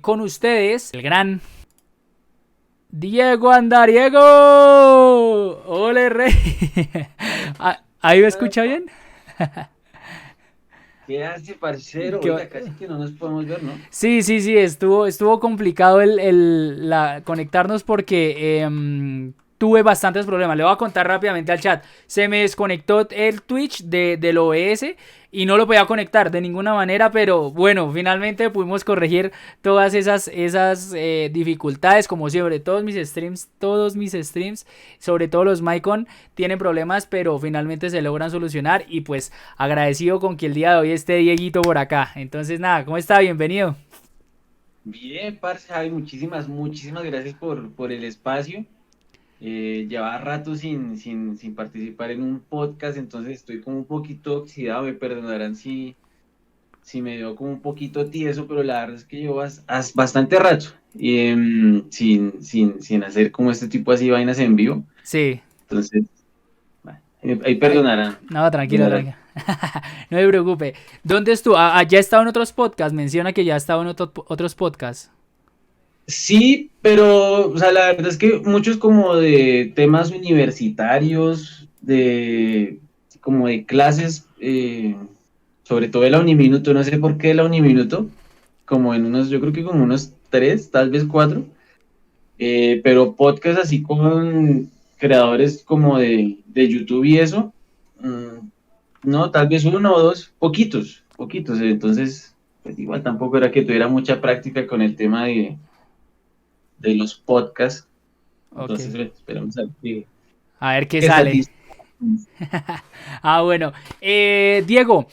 Con ustedes, el gran Diego Andariego. ¡Ole, rey! ¿Ahí me escucha bien? ¿Qué hace, parcero? ¿Qué Oiga, casi que no nos podemos ver, ¿no? Sí, estuvo complicado conectarnos porque tuve bastantes problemas. Le voy a contar rápidamente al chat. Se me desconectó el Twitch del OBS y no lo podía conectar de ninguna manera, pero bueno, finalmente pudimos corregir todas esas dificultades. Como siempre, todos mis streams, sobre todo los Mycon, tienen problemas, pero finalmente se logran solucionar y pues agradecido con que el día de hoy esté Dieguito por acá. Entonces nada, ¿cómo está? Bienvenido. Bien, parce, Javi, muchísimas gracias por el espacio. Llevaba rato sin participar en un podcast, entonces estoy como un poquito oxidado. Me perdonarán si me veo como un poquito tieso, pero la verdad es que llevo bastante rato sin hacer como este tipo así vainas en vivo. Sí. Entonces, bueno, ahí Ay, perdonarán. no, tranquilo, Perdonarán. tranquilo. No me preocupe. ¿Dónde estuvo? Ya ha estado en otros podcasts. Menciona que ya ha estado en otros podcasts. Sí, pero, o sea, la verdad es que muchos como de temas universitarios, como de clases, sobre todo de la Uniminuto, no sé por qué de la Uniminuto, como en unos, yo creo que como unos tres, tal vez cuatro, pero podcast así con creadores como de YouTube y eso, mm, no, tal vez uno o dos, poquitos, entonces, pues igual tampoco era que tuviera mucha práctica con el tema de los podcasts. Ok. Entonces, esperamos a ver A ver qué qué sale. satisface. Bueno. Diego,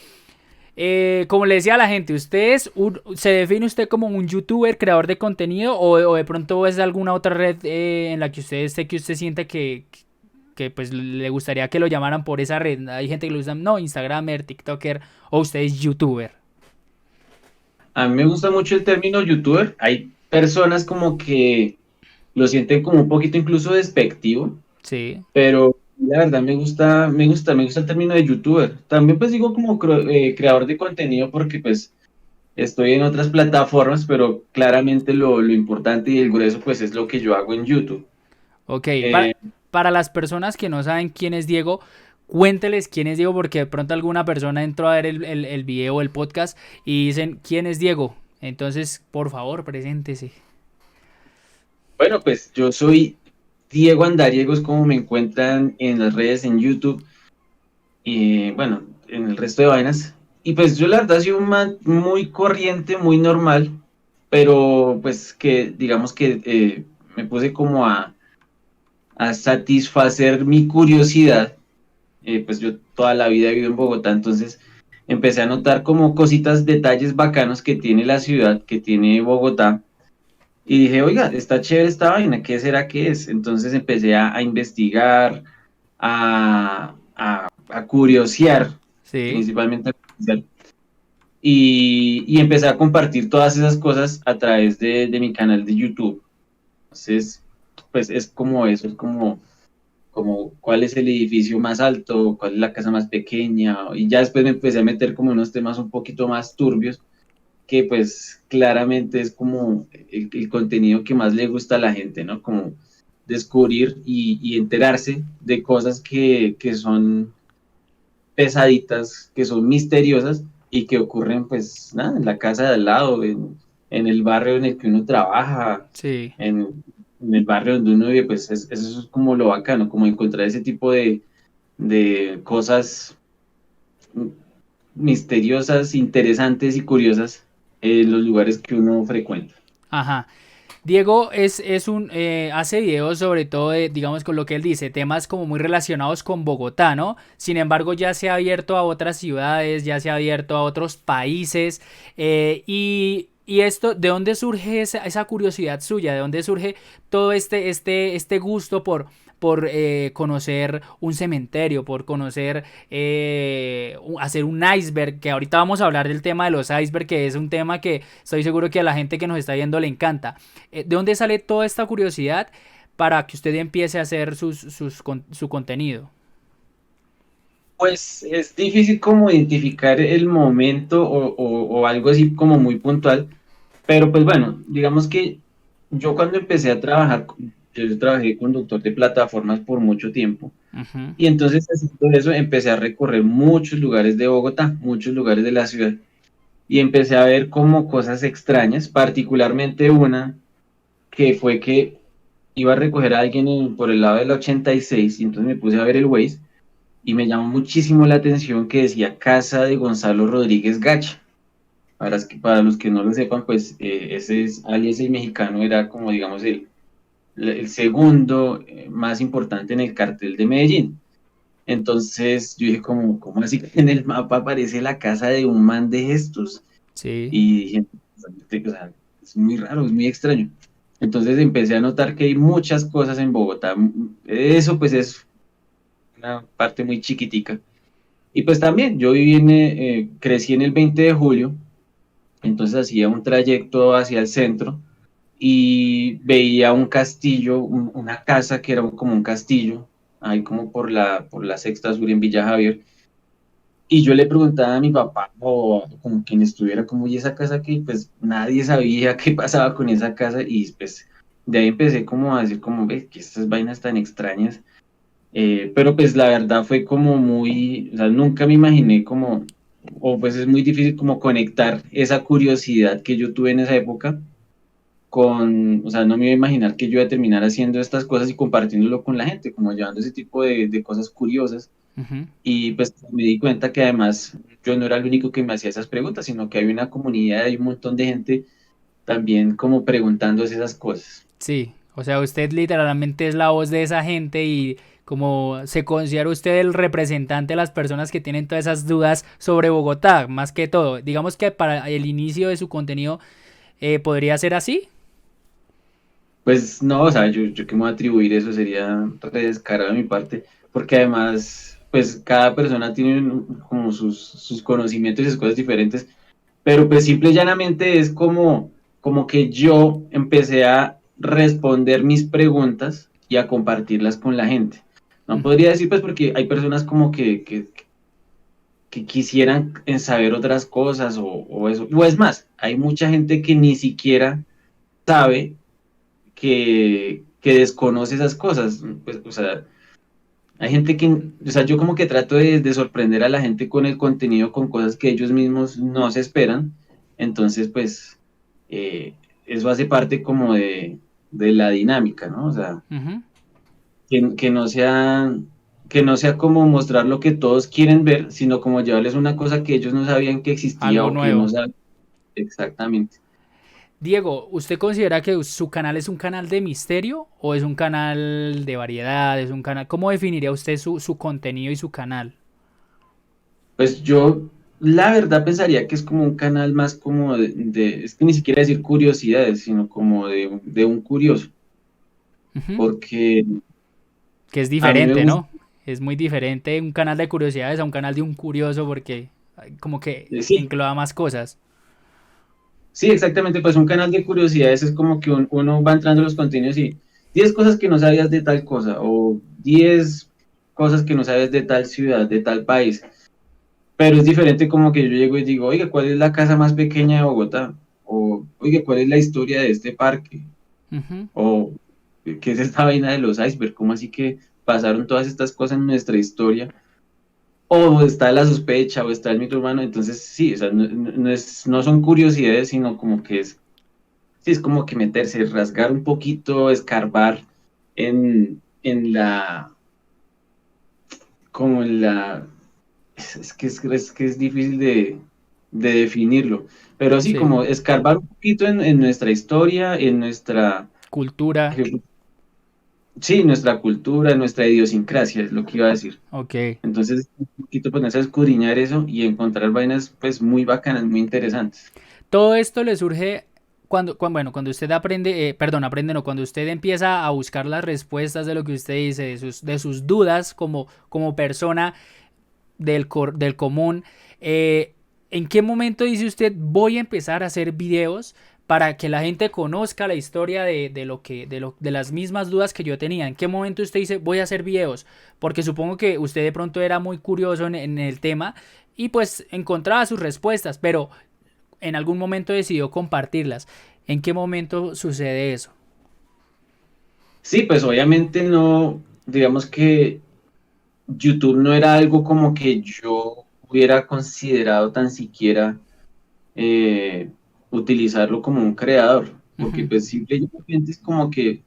como le decía a la gente, ¿se define usted como un youtuber, creador de contenido o de pronto es alguna otra red en la que usted esté que usted siente que pues le gustaría que lo llamaran por esa red? Hay gente que lo usa, no, Instagramer, TikToker o usted es youtuber. A mí me gusta mucho el término youtuber. Hay personas como que lo sienten como un poquito incluso despectivo, Sí. pero la verdad me gusta el término de youtuber. También pues digo como creador de contenido porque pues estoy en otras plataformas, pero claramente lo importante y el grueso pues es lo que yo hago en YouTube. Ok, Eh, para las personas que no saben quién es Diego, cuénteles quién es Diego porque de pronto alguna persona entró a ver el video o el podcast y dicen, ¿quién es Diego? Entonces, por favor, preséntese. bueno, pues yo soy Diego Andariegos, como me encuentran en las redes en YouTube y bueno, en el resto de vainas. Y pues yo la verdad soy un man muy corriente, muy normal, pero pues que digamos que me puse como a satisfacer mi curiosidad. Pues yo toda la vida he vivido en Bogotá, entonces empecé a notar como cositas, detalles bacanos que tiene la ciudad, que tiene Bogotá. Y dije, oiga, está chévere esta vaina, ¿qué será que es? Entonces empecé a investigar, a curiosear, Sí. principalmente a curiosear, y empecé a compartir todas esas cosas a través de mi canal de YouTube. Entonces, pues es como eso, es como cuál es el edificio más alto, cuál es la casa más pequeña, y ya después me empecé a meter como en unos temas un poquito más turbios, que pues claramente es como el contenido que más le gusta a la gente, ¿no? Como descubrir y enterarse de cosas que son pesaditas, que son misteriosas y que ocurren pues nada, en la casa de al lado, en el barrio en el que uno trabaja, Sí. en el barrio donde uno vive, pues eso es como lo bacano, como encontrar ese tipo de cosas misteriosas, interesantes y curiosas en los lugares que uno frecuenta. Ajá. Diego hace videos sobre todo de, digamos, con lo que él dice, temas como muy relacionados con Bogotá, ¿no? Sin embargo, ya se ha abierto a otras ciudades, ya se ha abierto a otros países. Y esto, ¿de dónde surge esa curiosidad suya? ¿De dónde surge todo este gusto por conocer un cementerio, por conocer, hacer un iceberg? Que ahorita vamos a hablar del tema de los icebergs, que es un tema que estoy seguro que a la gente que nos está viendo le encanta. ¿De dónde sale toda esta curiosidad para que usted empiece a hacer su contenido? Pues es difícil como identificar el momento o algo así como muy puntual, Pero pues bueno, digamos que yo cuando empecé a trabajar, yo trabajé de conductor de plataformas por mucho tiempo. Ujú. Y entonces haciendo eso empecé a recorrer muchos lugares de Bogotá, muchos lugares de la ciudad. Y empecé a ver como cosas extrañas, particularmente una que fue que iba a recoger a alguien por el lado del 86 y entonces me puse a ver el Waze y me llamó muchísimo la atención que decía Casa de Gonzalo Rodríguez Gacha. Para los que no lo sepan, pues ese es, alias el mexicano era como digamos el segundo más importante en el cartel de Medellín. Entonces yo dije como, ¿cómo así que en el mapa aparece la casa de un man de estos? Sí, Y dije, o sea, es muy raro, es muy extraño. Entonces empecé a notar que hay muchas cosas en Bogotá. Eso pues es una parte muy chiquitica. Y pues también yo crecí en el 20 de julio, entonces hacía un trayecto hacia el centro y veía un castillo, una casa que era como un castillo, ahí como por la Sexta Sur en Villa Javier. Y yo le preguntaba a mi papá o como quien estuviera como, ¿y esa casa que pues nadie sabía qué pasaba con esa casa? Y pues de ahí empecé como a decir como, ve, que estas vainas tan extrañas. Pero pues la verdad fue como muy, o sea, nunca me imaginé como, o pues es muy difícil como conectar esa curiosidad que yo tuve en esa época con, o sea, no me iba a imaginar que yo iba a terminar haciendo estas cosas y compartiéndolo con la gente, como llevando ese tipo de cosas curiosas. ujú. Y pues me di cuenta que además yo no era el único que me hacía esas preguntas, sino que había una comunidad, hay un montón de gente también como preguntándose esas cosas. Sí, o sea, usted literalmente es la voz de esa gente y como se considera usted el representante de las personas que tienen todas esas dudas sobre Bogotá, más que todo. Digamos que para el inicio de su contenido podría ser así. Pues no, o sea, yo que me voy a atribuir eso sería re descarado de mi parte, porque además, pues cada persona tiene como sus conocimientos y sus cosas diferentes, pero pues simple y llanamente es como que yo empecé a responder mis preguntas y a compartirlas con la gente. No Ujú. podría decir pues porque hay personas como que quisieran saber otras cosas o eso, o es más, hay mucha gente que ni siquiera sabe que desconoce esas cosas. Pues, o sea, hay gente que, o sea, yo como que trato de sorprender a la gente con el contenido, con cosas que ellos mismos no se esperan. Entonces, pues, eso hace parte como de la dinámica, ¿no? O sea, Ujú. que no sea como mostrar lo que todos quieren ver, sino como llevarles una cosa que ellos no sabían que existía Algo o que no nuevo. sabían exactamente. Diego, ¿usted considera que su canal es un canal de misterio o es un canal de variedad? ¿Es un canal? ¿Cómo definiría usted su contenido y su canal? Pues yo, la verdad, pensaría que es como un canal más como es que ni siquiera decir curiosidades, sino como de un curioso, Ujú. porque Que es a mí me diferente, gusta, ¿no? Es muy diferente un canal de curiosidades a un canal de un curioso porque como que sí, engloba más cosas. sí, exactamente, pues un canal de curiosidades es como que uno va entrando en los contenidos y 10 cosas que no sabías de tal cosa, o 10 cosas que no sabes de tal ciudad, de tal país, pero es diferente como que yo llego y digo, oiga, ¿cuál es la casa más pequeña de Bogotá? O, oiga, ¿cuál es la historia de este parque? Ujú. O qué es esta vaina de los icebergs, cómo así que pasaron todas estas cosas en nuestra historia, o está la sospecha, o está el mito urbano, entonces sí, o sea, no son curiosidades, sino como que sí, es como que meterse, rasgar un poquito, escarbar en como en la, es que es difícil de definirlo, pero sí, Sí. como escarbar un poquito en nuestra historia, en nuestra Cultura. sí, nuestra cultura, nuestra idiosincrasia, es lo que iba a decir. Ok. Entonces, un poquito ponerse a escudriñar eso y encontrar vainas pues muy bacanas, muy interesantes. Todo esto le surge bueno, cuando usted aprende, perdón, aprende no, cuando usted empieza a buscar las respuestas de lo que usted dice, de sus dudas como persona del común. eh, ¿En qué momento dice usted voy a empezar a hacer videos para que la gente conozca la historia de lo que de las mismas dudas que yo tenía? ¿En qué momento usted dice voy a hacer videos? Porque supongo que usted de pronto era muy curioso en el tema y pues encontraba sus respuestas, pero en algún momento decidió compartirlas. ¿En qué momento sucede eso? Sí, pues obviamente no, digamos que YouTube no era algo como que yo hubiera considerado tan siquiera eh, utilizarlo como un creador, porque Ujú. pues simplemente es como que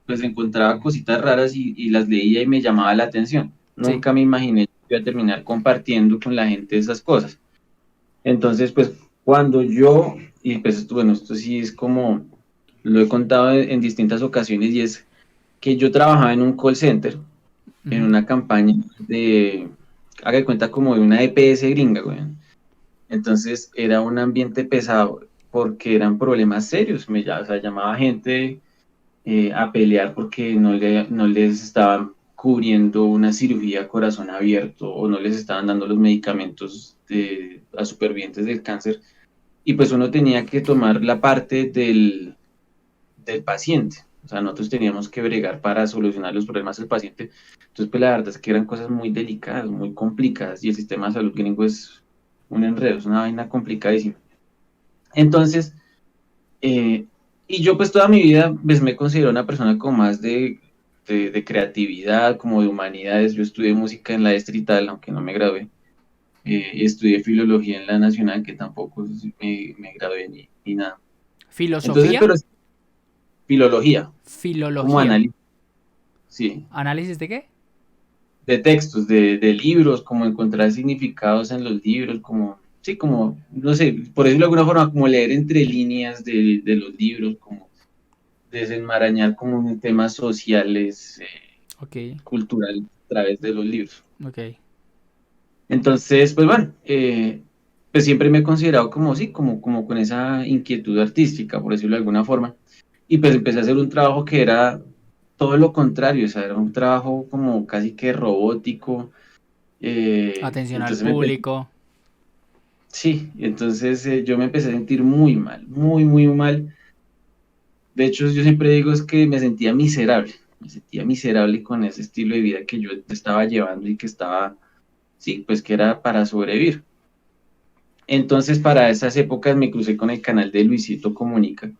pues encontraba cositas raras y las leía y me llamaba la atención. Sí. Nunca me imaginé que iba a terminar compartiendo con la gente esas cosas. Entonces, pues cuando yo, y pues esto, bueno, esto sí es como, lo he contado en distintas ocasiones, y es que yo trabajaba en un call center, en Ujú. una campaña de, haga de cuenta como de una EPS gringa, güey. Entonces era un ambiente pesado porque eran problemas serios. O sea, llamaba gente a pelear porque no les estaban cubriendo una cirugía a corazón abierto o no les estaban dando los medicamentos a supervivientes del cáncer. Y pues uno tenía que tomar la parte del paciente. O sea, nosotros teníamos que bregar para solucionar los problemas del paciente. Entonces, pues la verdad es que eran cosas muy delicadas, muy complicadas y el sistema de salud gringo es un enredo, es una vaina complicadísima. Entonces, eh, y yo pues toda mi vida pues, me considero una persona con más de creatividad, como de humanidades. Yo estudié música en la Distrital, aunque no me gradué. Estudié filología en la Nacional, que tampoco me gradué ni nada. Entonces, ¿Filosofía? pero filología, como Filología. análisis, sí, ¿Análisis de qué? de textos, de libros, como encontrar significados en los libros, como, sí, como, no sé, por decirlo de alguna forma, como leer entre líneas de los libros, como desenmarañar como temas sociales, Ok, culturales a través de los libros. ok. Entonces, pues bueno, pues siempre me he considerado como, sí, como con esa inquietud artística, por decirlo de alguna forma. Y pues empecé a hacer un trabajo que era todo lo contrario, o sea, era un trabajo como casi que robótico. Atención al Entonces me empecé, público. sí, entonces yo me empecé a sentir muy mal, muy, muy mal. De hecho, yo siempre digo es que me sentía miserable con ese estilo de vida que yo estaba llevando y que estaba, sí, pues que era para sobrevivir. Entonces, para esas épocas me crucé con el canal de Luisito Comunica,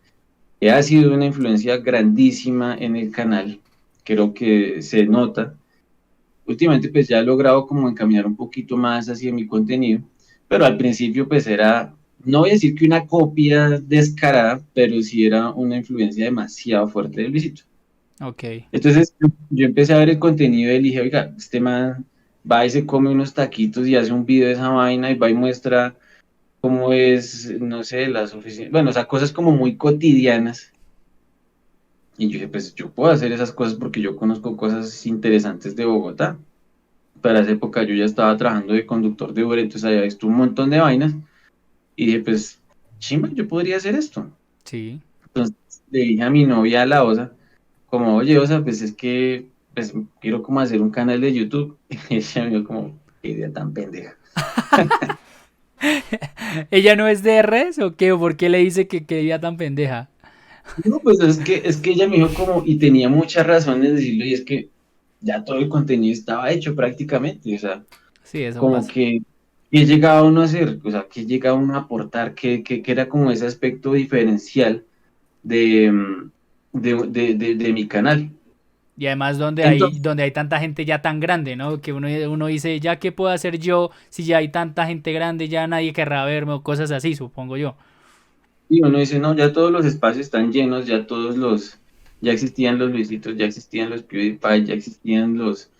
que ha sido una influencia grandísima en el canal, creo que se nota. Últimamente, pues ya he logrado como encaminar un poquito más hacia mi contenido, pero al principio, pues era, no voy a decir que una copia descarada, pero sí era una influencia demasiado fuerte de Luisito. Ok. Entonces, yo empecé a ver el contenido y él dije, oiga, este man va y se come unos taquitos y hace un video de esa vaina y va y muestra cómo es, no sé, las oficinas, bueno, o sea, cosas como muy cotidianas. Y yo dije, pues yo puedo hacer esas cosas porque yo conozco cosas interesantes de Bogotá. Para esa época yo ya estaba trabajando de conductor de Uber, entonces había visto un montón de vainas y dije, pues, chimba, yo podría hacer esto. Sí. Entonces le dije a mi novia, a la Osa, como, oye, Osa, pues es que pues, quiero como hacer un canal de YouTube. Y ella me dijo como, qué idea tan pendeja. ¿Ella no es de redes o qué? ¿O por qué le dice que quería tan pendeja? No, pues es que ella me dijo como, y tenía muchas razones de decirlo, y es que ya todo el contenido estaba hecho prácticamente, o sea, Sí, eso como pasa. que llegaba uno a hacer, o sea, que llegaba uno a aportar, que era como ese aspecto diferencial de, de mi canal. Y además Entonces, donde hay tanta gente ya tan grande, ¿no? Que uno dice, ¿ya qué puedo hacer yo si ya hay tanta gente grande? Ya nadie querrá verme o cosas así, supongo yo. y uno dice, no, ya todos los espacios están llenos, ya existían los Luisitos, ya existían los PewDiePie, ya existían los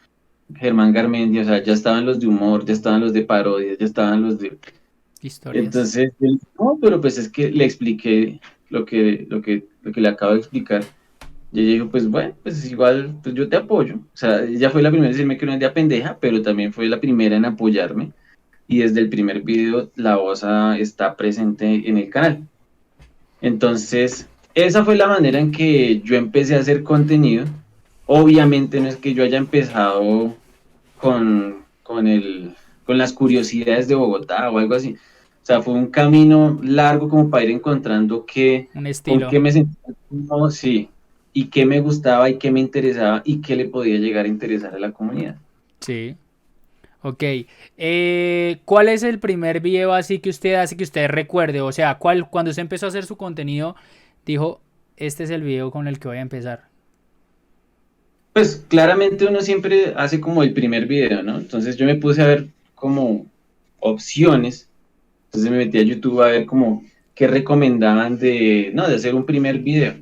Germán Garmendia, o sea, ya estaban los de humor, ya estaban los de parodias, ya estaban los de... Historias. Entonces, él, no, pero pues es que le expliqué lo que le acabo de explicar. Y ella dijo, pues bueno, pues igual, pues yo te apoyo. O sea, ella fue la primera en decirme que no es de pendeja, pero también fue la primera en apoyarme. Y desde el primer video, la OSA está presente en el canal. Entonces, esa fue la manera en que yo empecé a hacer contenido. Obviamente no es que yo haya empezado con las curiosidades de Bogotá o algo así. O sea, fue un camino largo como para ir encontrando Un con estilo. qué me sentía cómodo, sí, y qué me gustaba y qué me interesaba y qué le podía llegar a interesar a la comunidad. Sí. Ok. ¿Cuál es el primer video así que usted hace que usted recuerde? O sea, cuando usted empezó a hacer su contenido, dijo, este es el video con el que voy a empezar. Pues claramente uno siempre hace como el primer video, ¿no? Entonces yo me puse a ver como opciones. Entonces me metí a YouTube a ver como qué recomendaban de, no, de hacer un primer video.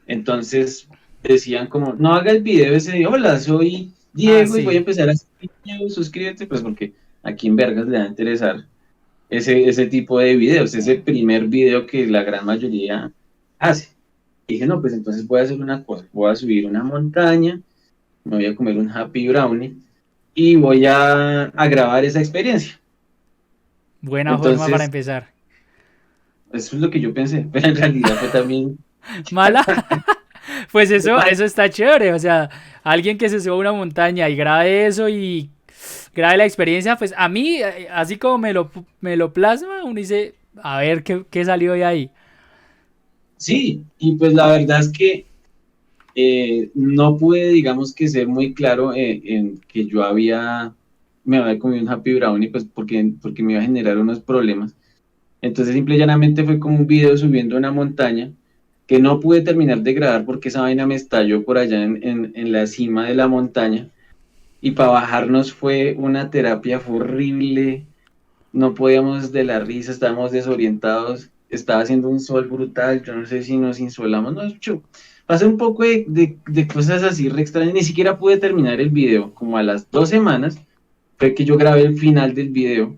Entonces decían como, no haga el video ese de, hola, soy Ah, Diego y voy a sí. empezar a hacer videos, suscríbete, pues porque aquí en Vergas le va a interesar ese tipo de videos, ese primer video que la gran mayoría hace. Y dije, no, pues entonces voy a hacer una cosa, voy a subir una montaña, me voy a comer un Happy Brownie y voy a grabar esa experiencia. Buena forma para Entonces, empezar. eso es lo que yo pensé, pero en realidad fue también... ¿Mala? Pues eso está chévere. O sea, alguien que se suba a una montaña y grabe eso y grabe la experiencia, pues a mí, así como me lo plasma, uno dice, a ver qué salió de ahí. Sí, y pues la verdad es que no pude, digamos que ser muy claro en que me había comido un Happy Brownie, pues porque me iba a generar unos problemas. Entonces simple y llanamente fue como un video subiendo una montaña que no pude terminar de grabar porque esa vaina me estalló por allá en la cima de la montaña. Y para bajarnos fue una terapia, fue horrible, no podíamos de la risa, estábamos desorientados, estaba haciendo un sol brutal, yo no sé si nos insolamos, no, pasé un poco de cosas así re extrañas, ni siquiera pude terminar el video, como a las 2 semanas fue que yo grabé el final del video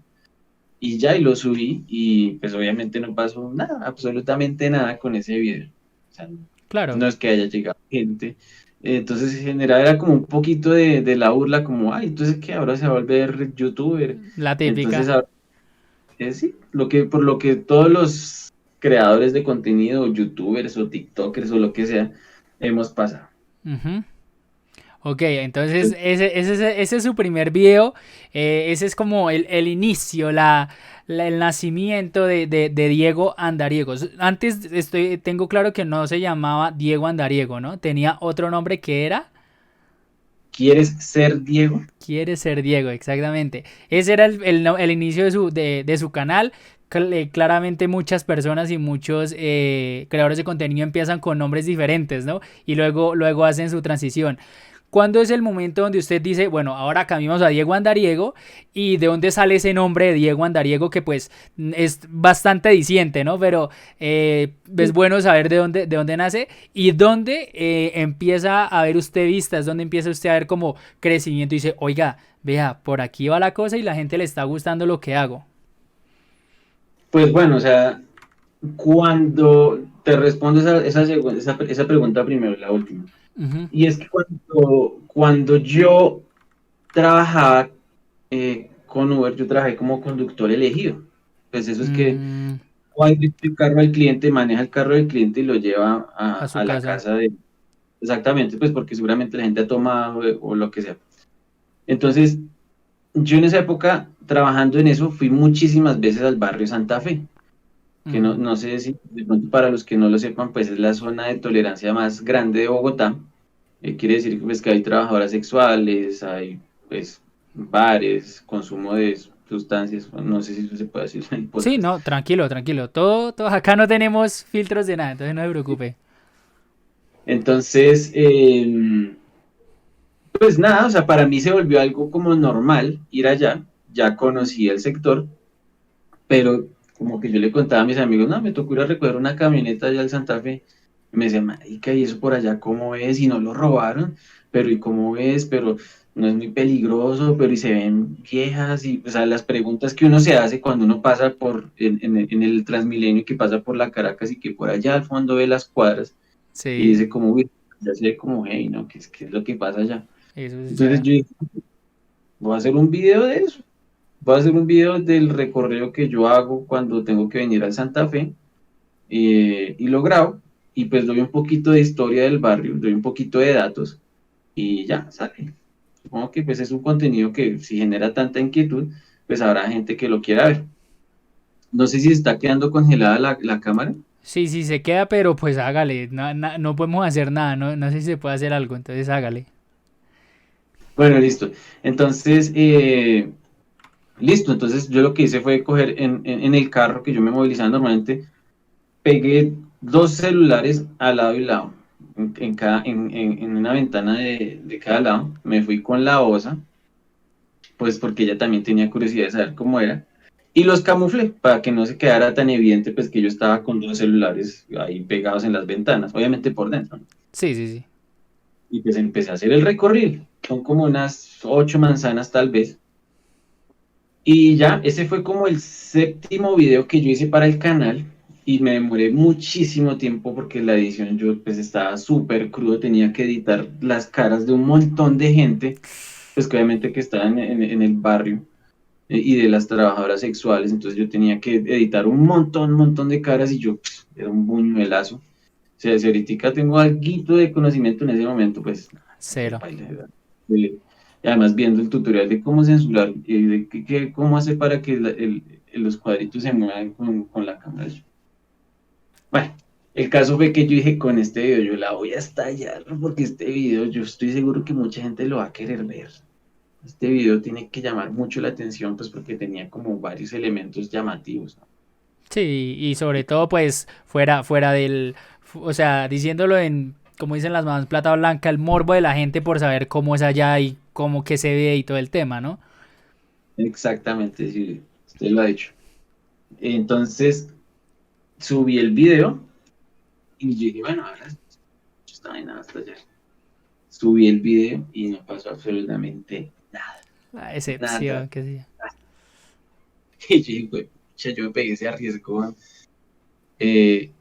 y ya, y lo subí, y pues obviamente no pasó nada, absolutamente nada con ese video, o sea, Claro, no es que haya llegado gente. Entonces, en general era como un poquito de la burla, como, ay, entonces que ahora se va a volver youtuber. la Entonces, típica. sí, por lo que todos los creadores de contenido, youtubers o tiktokers o lo que sea, hemos pasado. Ujú. Ok, entonces ese es su primer video, ese es como el inicio, el nacimiento de Diego Andariego. Antes tengo claro que no se llamaba Diego Andariego, ¿no? Tenía otro nombre que era ¿Quieres ser Diego? Quiere ser Diego, exactamente. Ese era el inicio de su canal. Claramente muchas personas y muchos creadores de contenido empiezan con nombres diferentes, ¿no? Y luego hacen su transición. ¿Cuándo es el momento donde usted dice, bueno, ahora cambiamos a Diego Andariego? ¿Y de dónde sale ese nombre de Diego Andariego que pues es bastante diciente, ¿no? Pero es bueno saber de dónde nace y dónde empieza a ver usted vistas, dónde empieza usted a ver como crecimiento y dice, oiga, vea, por aquí va la cosa y la gente le está gustando lo que hago. Pues bueno, o sea, cuando te respondo esa pregunta primero, la última. Ujú. Y es que cuando yo trabajaba con Uber, yo trabajé como conductor elegido. Pues eso es que Mm, va directo el carro al cliente, maneja el carro del cliente y lo lleva a su a la casa. casa de... Exactamente, pues porque seguramente la gente ha tomado o lo que sea. Entonces, yo en esa época, trabajando en eso, fui muchísimas veces al barrio Santa Fe, que Mm, no sé si de pronto para los que no lo sepan, pues es la zona de tolerancia más grande de Bogotá. Quiere decir pues, que hay trabajadoras sexuales, hay pues bares, consumo de sustancias, no sé si eso se puede decir en el sí, podcast. no, tranquilo, tranquilo. Todo, acá no tenemos filtros de nada, entonces no se preocupe. Entonces, pues nada, o sea, para mí se volvió algo como normal ir allá, ya conocí el sector, pero como que yo le contaba a mis amigos, no, me tocó ir a recoger una camioneta allá al Santa Fe, y me decía, marica, ¿y eso por allá cómo es? Y no lo robaron, pero ¿y cómo es? Pero no es muy peligroso, pero y se ven viejas, y o sea, las preguntas que uno se hace cuando uno pasa en el Transmilenio, que pasa por la Caracas y que por allá al fondo ve las cuadras, y Sí, dice como, uy, ya se ve como, hey, ¿no? ¿Qué es lo que pasa allá? eso es Entonces ya. yo dije, voy a hacer un video de eso. Voy a hacer un video del recorrido que yo hago cuando tengo que venir al Santa Fe y lo grabo y pues doy un poquito de historia del barrio, doy un poquito de datos y ya sale. Supongo que pues es un contenido que si genera tanta inquietud, pues habrá gente que lo quiera ver. No sé si está quedando congelada la cámara. Sí, sí, se queda, pero pues hágale. No podemos hacer nada, no sé si se puede hacer algo, entonces hágale. Bueno, listo. Entonces, Listo, entonces yo lo que hice fue coger en el carro que yo me movilizaba normalmente, pegué dos celulares al lado y lado, en una ventana de cada lado, me fui con la osa, pues porque ella también tenía curiosidad de saber cómo era, y los camuflé para que no se quedara tan evidente pues que yo estaba con dos celulares ahí pegados en las ventanas, obviamente por dentro, ¿no? Sí, sí, sí. Y pues empecé a hacer el recorrido, son como unas 8 manzanas tal vez, y ya, ese fue como el séptimo video que yo hice para el canal y me demoré muchísimo tiempo porque la edición yo pues estaba súper crudo, tenía que editar las caras de un montón de gente, pues que obviamente que estaban en el barrio y de las trabajadoras sexuales, entonces yo tenía que editar un montón de caras y yo era un buñuelazo. O sea, si ahorita tengo algo de conocimiento en ese momento, pues Cero. paila, y además viendo el tutorial de cómo censurar y de cómo hacer para que los cuadritos se muevan con la cámara. Bueno, el caso fue que yo dije, con este video yo la voy a estallar, porque este video yo estoy seguro que mucha gente lo va a querer ver. Este video tiene que llamar mucho la atención, pues porque tenía como varios elementos llamativos, ¿no? Sí, y sobre todo pues fuera del, o sea, diciéndolo en, como dicen las mamás, plata blanca, el morbo de la gente por saber cómo es allá y cómo que se ve y todo el tema, ¿no? Exactamente, sí, usted lo ha dicho. Entonces, subí el video y yo dije, bueno, ahora está vaina hasta allá. Subí el video y no pasó absolutamente nada, La nada. excepción, que sí. Y yo dije, "Güey, pucha, yo me pegué ese arriesgo. Eh,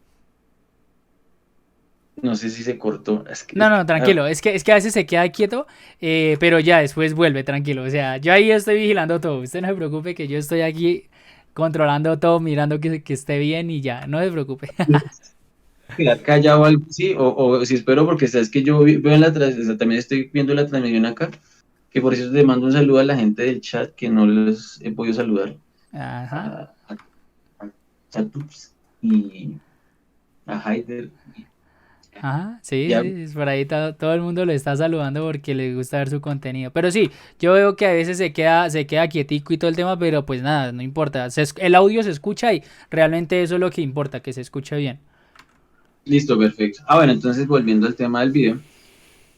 no sé si se cortó. No, no, tranquilo, es que a veces se queda quieto, pero ya después vuelve, tranquilo. O sea, yo ahí estoy vigilando todo. Usted no se preocupe que yo estoy aquí controlando todo, mirando que esté bien y ya, no se preocupe. quedar callado o algo así, o si espero, porque sabes que yo veo en la transmisión, también estoy viendo la transmisión acá, que por eso le mando un saludo a la gente del chat que no les he podido saludar, Ajá. a Chatups y a Haider. Ajá, sí, Ya, sí, por ahí todo el mundo le está saludando porque le gusta ver su contenido. Pero sí, yo veo que a veces se queda quietico y todo el tema, pero pues nada, no importa. El audio se escucha y realmente eso es lo que importa, que se escuche bien. listo, perfecto. Ah, bueno, entonces volviendo al tema del video.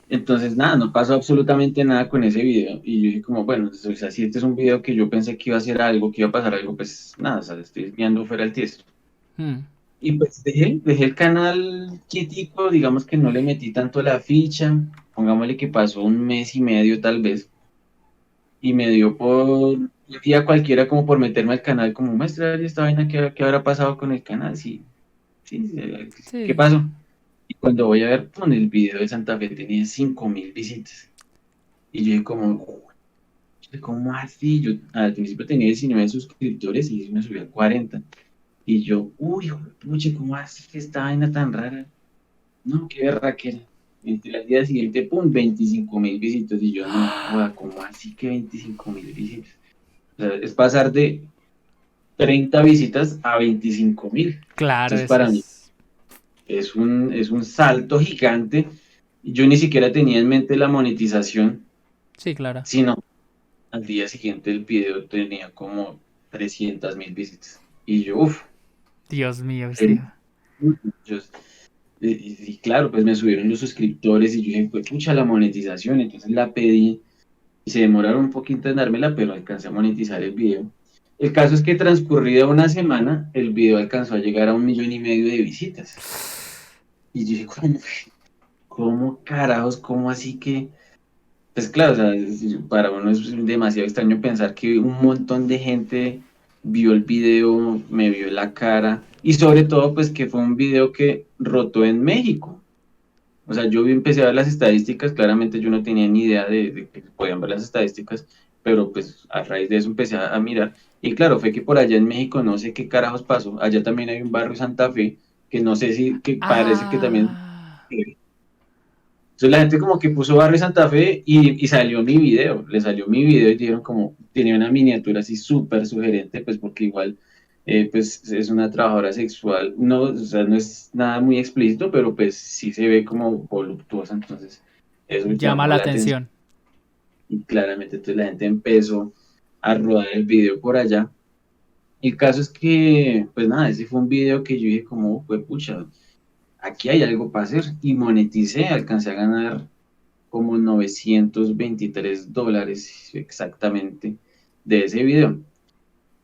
Entonces, nada, no pasó absolutamente nada con ese video. Y yo dije como, bueno, o sea, si este es un video que yo pensé que iba a ser algo, que iba a pasar algo, pues nada, o sea, estoy viendo fuera el tiesto. Hmm. Y pues dejé el canal quietico, digamos que no le metí tanto la ficha, pongámosle que pasó un mes y medio tal vez, y me dio por un día cualquiera como por meterme al canal, como muestra esta vaina, ¿qué habrá pasado con el canal? Sí, sí, ¿qué Sí. pasó? Y cuando voy a ver, pon el video de Santa Fe tenía 5.000 visitas. Y yo dije como, ¿cómo así? Yo al principio tenía 19 suscriptores y me subí a 40. Y yo, uy, pucha, ¿cómo así que esta vaina tan rara? No, qué berraquera. Entre al día siguiente, pum, 25.000 visitas. Y yo, no, joda, ¿cómo así que 25.000 visitas? O sea, es pasar de 30 visitas a 25.000. Claro, Entonces, eso para mí es. es un salto gigante. Yo ni siquiera tenía en mente la monetización, Sí, claro. sino al día siguiente el video tenía como 300.000 visitas. Y yo, uff, Dios mío, sí. y claro, pues me subieron los suscriptores y yo dije, pues pucha, la monetización, entonces la pedí y se demoraron un poquito en dármela, pero alcancé a monetizar el video. El caso es que transcurrida una semana, el video alcanzó a llegar a 1,5 millones de visitas. Y yo dije, ¿cómo carajos? ¿Cómo así que? Pues claro, o sea, para uno es demasiado extraño pensar que un montón de gente vio el video, me vio la cara, y sobre todo, pues que fue un video que rotó en México. O sea, empecé a ver las estadísticas, claramente yo no tenía ni idea de que podían ver las estadísticas, pero pues a raíz de eso empecé a mirar. Y claro, fue que por allá en México no sé qué carajos pasó. Allá también hay un barrio Santa Fe, que no sé si, que parece que también. Ah, Entonces la gente como que puso barrio Santa Fe y salió mi video, le salió mi video y dijeron como, tenía una miniatura así súper sugerente, pues porque igual pues es una trabajadora sexual, no, o sea, no es nada muy explícito, pero pues sí se ve como voluptuosa, entonces eso llama llamó la la atención atención. y claramente entonces la gente empezó a rodar el video por allá. El caso es que, pues nada, ese fue un video que yo dije como, pues pucha, aquí hay algo para hacer y moneticé, alcancé a ganar como $923 exactamente de ese video.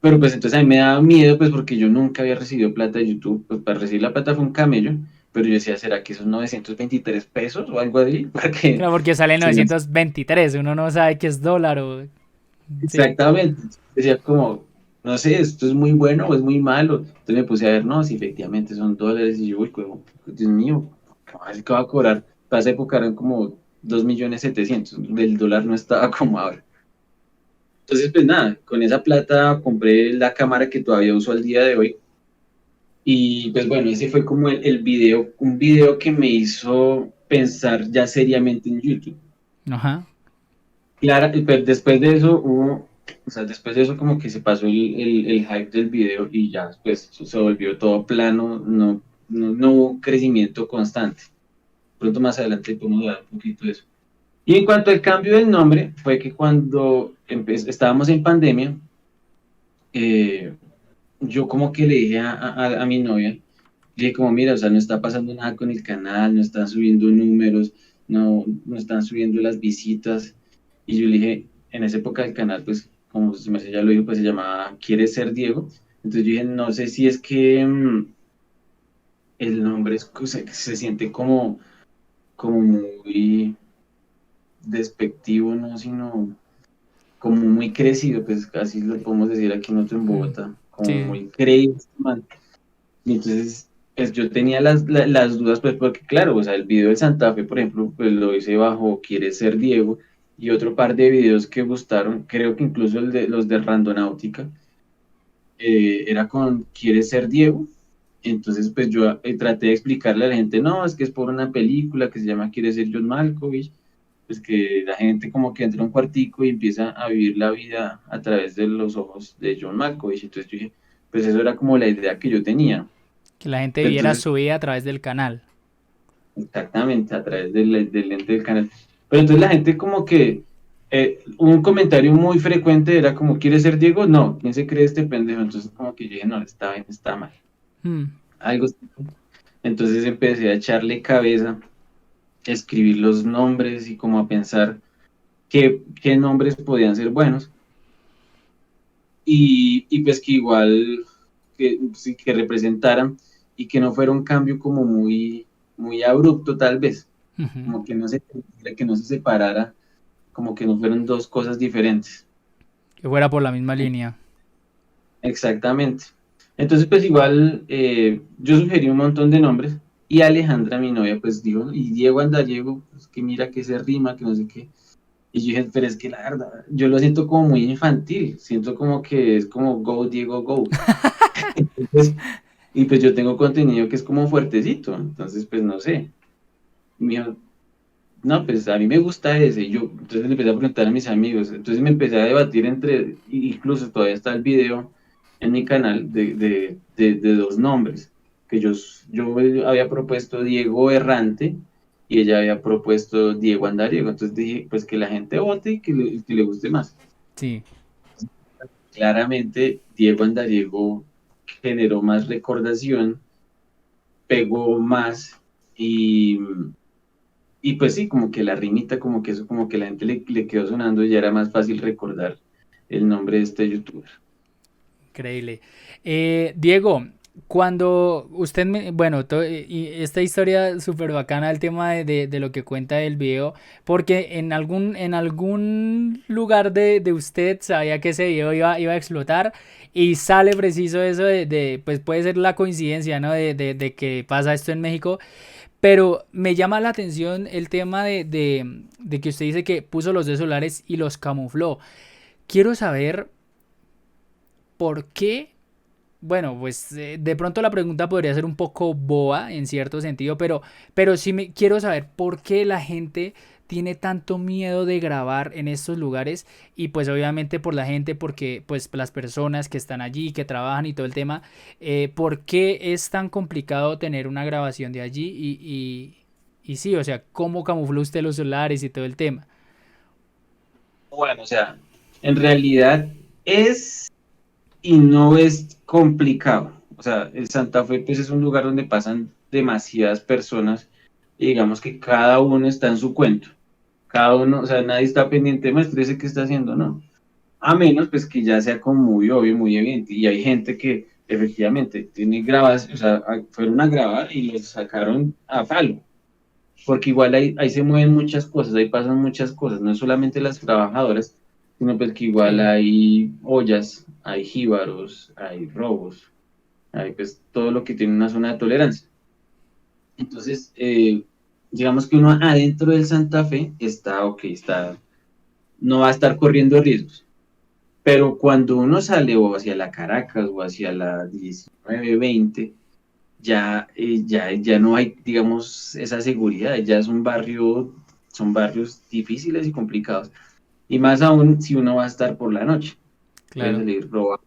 Pero pues entonces a mí me daba miedo, pues porque yo nunca había recibido plata de YouTube, pues para recibir la plata fue un camello, pero yo decía, ¿será que esos 923 pesos o algo así? Porque, Claro, porque sale si no- 923, uno no sabe qué es dólar o... Sí. exactamente, decía como, no sé, esto es muy bueno o es muy malo. Entonces me puse a ver, no, si efectivamente son dólares, y yo, uy, como, Dios mío, ¿cómo que va a cobrar? Para esa época eran como 2.700.000, el dólar no estaba como ahora. Entonces, pues nada, con esa plata compré la cámara que todavía uso al día de hoy. Y pues bueno, ese fue como el video, un video que me hizo pensar ya seriamente en YouTube. Ajá. Claro, pero después de eso hubo, o sea, después de eso como que se pasó el hype del video y ya pues se volvió todo plano, no hubo crecimiento constante. Pronto más adelante podemos hablar un poquito de eso. Y en cuanto al cambio del nombre, fue que cuando estábamos en pandemia, eh, yo como que le dije a mi novia, le dije como, mira, o sea, no está pasando nada con el canal, no están subiendo números, no están subiendo las visitas. Y yo le dije, en esa época del canal, pues, como se me ya lo dijo, pues se llamaba ¿Quieres ser Diego? Entonces yo dije, no sé si es que el nombre se siente como muy despectivo, ¿no? Sino como muy crecido, pues así lo podemos decir aquí nosotros en Mm, Bogotá, como sí. muy creído, man. Y entonces, pues yo tenía las dudas, pues porque claro, o sea, el video de Santa Fe, por ejemplo, pues lo hice bajo Quiere ser Diego, y otro par de videos que gustaron, creo que incluso los de Randonáutica, era con Quiere ser Diego. Entonces, pues yo traté de explicarle a la gente, no, es que es por una película que se llama Quiere ser John Malkovich, pues que la gente como que entra a un cuartico y empieza a vivir la vida a través de los ojos de John Malkovich. Entonces yo dije, pues eso era como la idea que yo tenía. Que la gente Pero viera entonces, su vida a través del canal. exactamente, a través del lente del canal. Pero entonces la gente como que, un comentario muy frecuente era como, ¿quiere ser Diego? No, ¿quién se cree este pendejo? Entonces como que yo dije, no, está bien, está mal. Mm, Algo así. Entonces empecé a echarle cabeza, a escribir los nombres y como a pensar qué nombres podían ser buenos. Y pues que igual sí, que representaran y que no fuera un cambio como muy abrupto tal vez, ujú. como que no se separara, como que no fueran dos cosas diferentes. Que fuera por la misma línea. Exactamente. Entonces pues igual yo sugerí un montón de nombres y Alejandra, mi novia, pues dijo, y Diego Andariego, pues que mira que se rima, que no sé qué. Y yo dije, pero es que la verdad, yo lo siento como muy infantil, siento como que es como Go Diego Go. Entonces, y pues yo tengo contenido que es como fuertecito, entonces pues no sé. Y me dijo, no, pues a mí me gusta ese. Y yo entonces le empecé a preguntar a mis amigos, entonces me empecé a debatir incluso todavía está el video en mi canal de dos nombres, que yo había propuesto Diego Errante y ella había propuesto Diego Andariego. Entonces dije, pues que la gente vote y que le guste más. Sí. Claramente, Diego Andariego generó más recordación, pegó más y pues sí, como que la rimita, como que eso, como que la gente le quedó sonando y ya era más fácil recordar el nombre de este youtuber. Increíble. Diego, cuando usted me, bueno, y esta historia súper bacana, el tema de lo que cuenta el video, porque en algún lugar de usted sabía que ese video iba a explotar y sale preciso eso pues puede ser la coincidencia, ¿no? De que pasa esto en México, pero me llama la atención el tema de que usted dice que puso los dos celulares y los camufló. Quiero saber por qué. Bueno, pues de pronto la pregunta podría ser un poco boba en cierto sentido, pero sí me quiero saber por qué la gente tiene tanto miedo de grabar en estos lugares y pues obviamente por la gente, porque pues las personas que están allí, que trabajan y todo el tema, ¿por qué es tan complicado tener una grabación de allí? Y sí, o sea, ¿cómo camufló los celulares y todo el tema? Bueno, o sea, en realidad es y no es complicado. O sea, el Santa Fe pues es un lugar donde pasan demasiadas personas y digamos que cada uno está en su cuento. Cada uno, o sea, nadie está pendiente, maestro, ese qué está haciendo, ¿no? A menos pues que ya sea como muy obvio, muy evidente. Y hay gente que efectivamente tiene grabas, o sea, fueron a grabar y los sacaron a palo. Porque igual ahí se mueven muchas cosas, ahí pasan muchas cosas, no solamente las trabajadoras, sino pues que igual Sí, hay ollas, hay jíbaros, hay robos, hay pues todo lo que tiene una zona de tolerancia. Entonces, digamos que uno adentro del Santa Fe está, ok, está, no va a estar corriendo riesgos. Pero cuando uno sale o hacia la Caracas o hacia la 19-20, ya no hay, digamos, esa seguridad, ya es un barrio, son barrios difíciles y complicados. Y más aún si uno va a estar por la noche, puede claro. salir robado.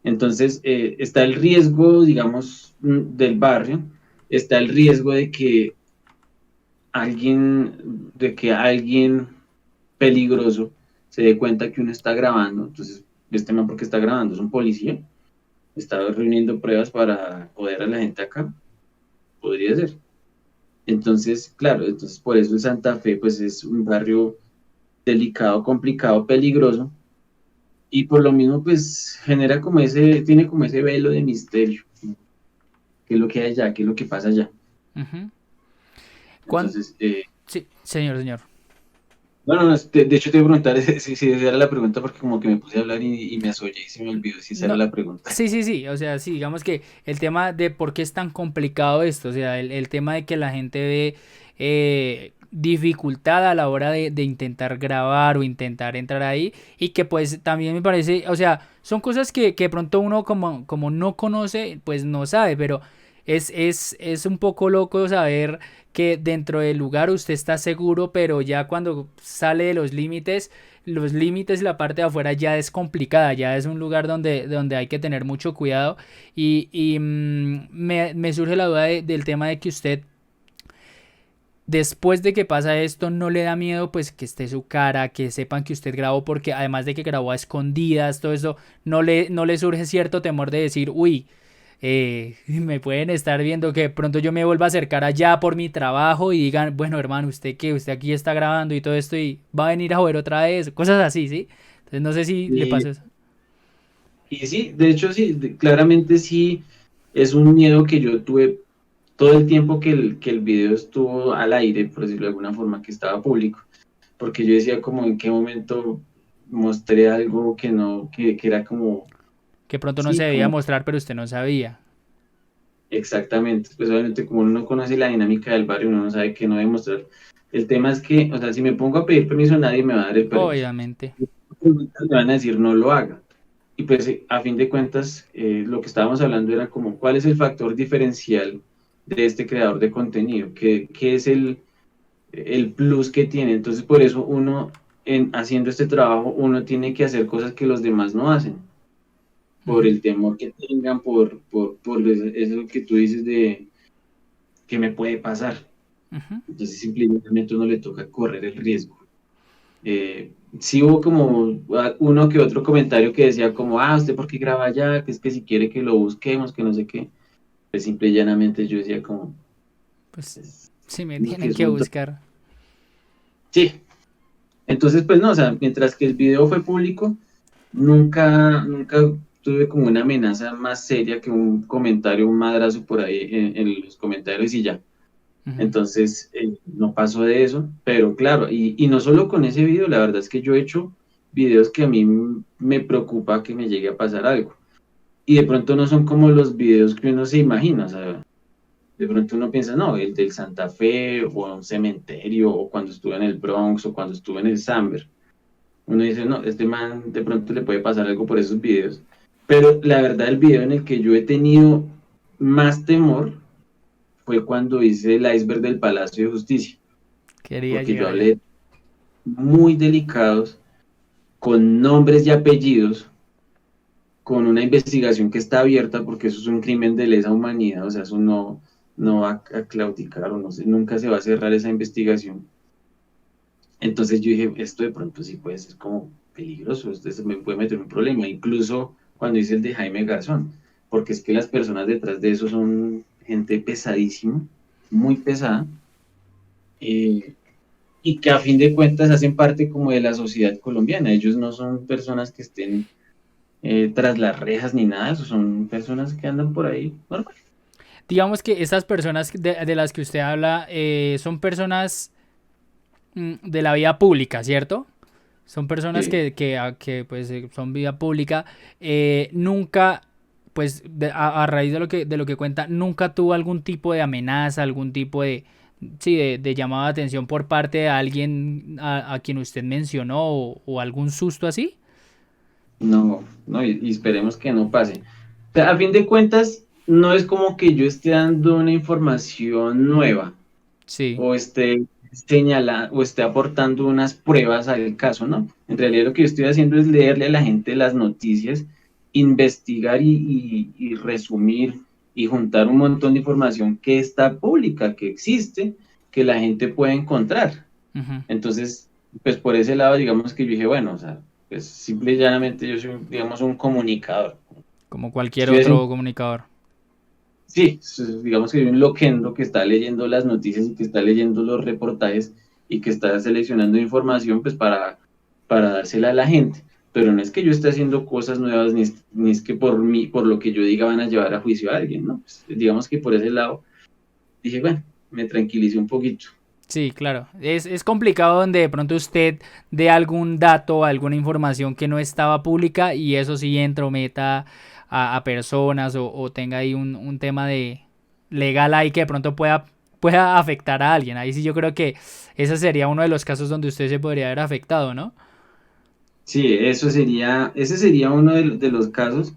Entonces, está el riesgo, digamos, del barrio, está el riesgo de que alguien peligroso se dé cuenta que uno está grabando. Entonces, este man porque está grabando, es un policía, está reuniendo pruebas para joder a la gente acá, podría ser. Entonces, claro, entonces por eso Santa Fe pues es un barrio delicado, complicado, peligroso y por lo mismo pues genera como tiene como ese velo de misterio, qué es lo que hay allá, qué es lo que pasa allá. Ujú. ¿Cuán- Entonces, Sí, señor, señor. bueno, no, de hecho te iba a preguntar si esa era la pregunta porque como que me puse a hablar y me asoyé y se me olvidó si esa era No, la pregunta. sí, sí, sí, o sea, sí, digamos que el tema de por qué es tan complicado esto, o sea, el tema de que la gente ve dificultad a la hora de intentar grabar o intentar entrar ahí y que pues también me parece, o sea, son cosas que de pronto uno como no conoce, pues no sabe, pero es un poco loco saber que dentro del lugar usted está seguro, pero ya cuando sale de los límites y la parte de afuera ya es complicada, ya es un lugar donde hay que tener mucho cuidado me surge la duda del tema de que usted después de que pasa esto no le da miedo pues que esté su cara, que sepan que usted grabó porque además de que grabó a escondidas, todo eso, no le surge cierto temor de decir, uy, me pueden estar viendo que de pronto yo me vuelva a acercar allá por mi trabajo y digan, bueno hermano, usted que usted aquí está grabando y todo esto y va a venir a joder otra vez, cosas así, ¿sí? Entonces no sé si le Y, pasó eso. y sí, de hecho sí, claramente sí es un miedo que yo tuve todo el tiempo que el video estuvo al aire, por decirlo de alguna forma, que estaba público, porque yo decía como en qué momento mostré algo que no, que era como, Que pronto no se sí, debía como mostrar, pero usted no sabía. exactamente, pues obviamente como uno no conoce la dinámica del barrio, uno no sabe qué no debe mostrar. El tema es que, o sea, si me pongo a pedir permiso, nadie me va a dar el permiso. Obviamente. Me van a decir no lo haga. Y pues a fin de cuentas, lo que estábamos hablando era como cuál es el factor diferencial de este creador de contenido, qué es el plus que tiene. Entonces, por eso uno, haciendo este trabajo, uno tiene que hacer cosas que los demás no hacen, por Ujú, el temor que tengan, por eso que tú dices de que me puede pasar. ujú. Entonces, simplemente uno le toca correr el riesgo. Sí hubo como uno que otro comentario que decía como, ¿usted por qué graba allá? Que es que si quiere que lo busquemos, que no sé qué. Pues simple y llanamente yo decía como, Pues pues, sí me que tienen es que un... buscar. Sí, entonces pues no, o sea, mientras que el video fue público, nunca tuve como una amenaza más seria que un comentario, un madrazo por ahí en los comentarios y ya. Ujú. Entonces, no pasó de eso, pero claro, y no solo con ese video, la verdad es que yo he hecho videos que a mí me preocupa que me llegue a pasar algo. Y de pronto no son como los videos que uno se imagina, o sea, de pronto uno piensa, no, el del Santa Fe o un cementerio o cuando estuve en el Bronx o cuando estuve en el Samber. Uno dice, no, este man de pronto le puede pasar algo por esos videos. Pero la verdad, el video en el que yo he tenido más temor fue cuando hice el iceberg del Palacio de Justicia, Quería porque yo llegar allá. hablé muy delicados, con nombres y apellidos, con una investigación que está abierta, porque eso es un crimen de lesa humanidad, o sea, eso no va a claudicar o no sé, nunca se va a cerrar esa investigación. Entonces yo dije, esto de pronto sí puede ser como peligroso, usted se me puede meter un problema, incluso cuando dice el de Jaime Garzón, porque es que las personas detrás de eso son gente pesadísima, muy pesada, eh, y que a fin de cuentas hacen parte como de la sociedad colombiana. Ellos no son personas que estén tras las rejas ni nada, eso son personas que andan por ahí normal. Digamos que estas personas de las que usted habla son personas de la vida pública, ¿cierto? Son personas Sí. que pues son vida pública. Nunca, pues a raíz de lo que cuenta, nunca tuvo algún tipo de amenaza, algún tipo de, sí, de llamado de atención por parte de alguien a quien usted mencionó o algún susto así. No, no, y esperemos que no pase. O sea, a fin de cuentas, no es como que yo esté dando una información nueva Sí. o esté señalando o esté aportando unas pruebas al caso, ¿no? En realidad lo que yo estoy haciendo es leerle a la gente las noticias, investigar y resumir y juntar un montón de información que está pública, que existe, que la gente puede encontrar. Ujú. Entonces, pues por ese lado, digamos que yo dije, bueno, o sea, pues simple y llanamente yo soy, digamos, un comunicador. Como cualquier Estoy haciendo, otro comunicador. sí, digamos que soy un loquendo que está leyendo las noticias y que está leyendo los reportajes y que está seleccionando información pues para dársela a la gente. Pero no es que yo esté haciendo cosas nuevas, ni es que por mí, por lo que yo diga van a llevar a juicio a alguien, ¿no? Pues, digamos que por ese lado dije, bueno, me tranquilicé un poquito. Sí, claro. Es complicado donde de pronto usted dé algún dato, alguna información que no estaba pública y eso sí entrometa a personas o tenga ahí un tema de legal ahí que de pronto pueda afectar a alguien. Ahí sí yo creo que ese sería uno de los casos donde usted se podría haber afectado, ¿no? Sí, ese sería uno de los casos.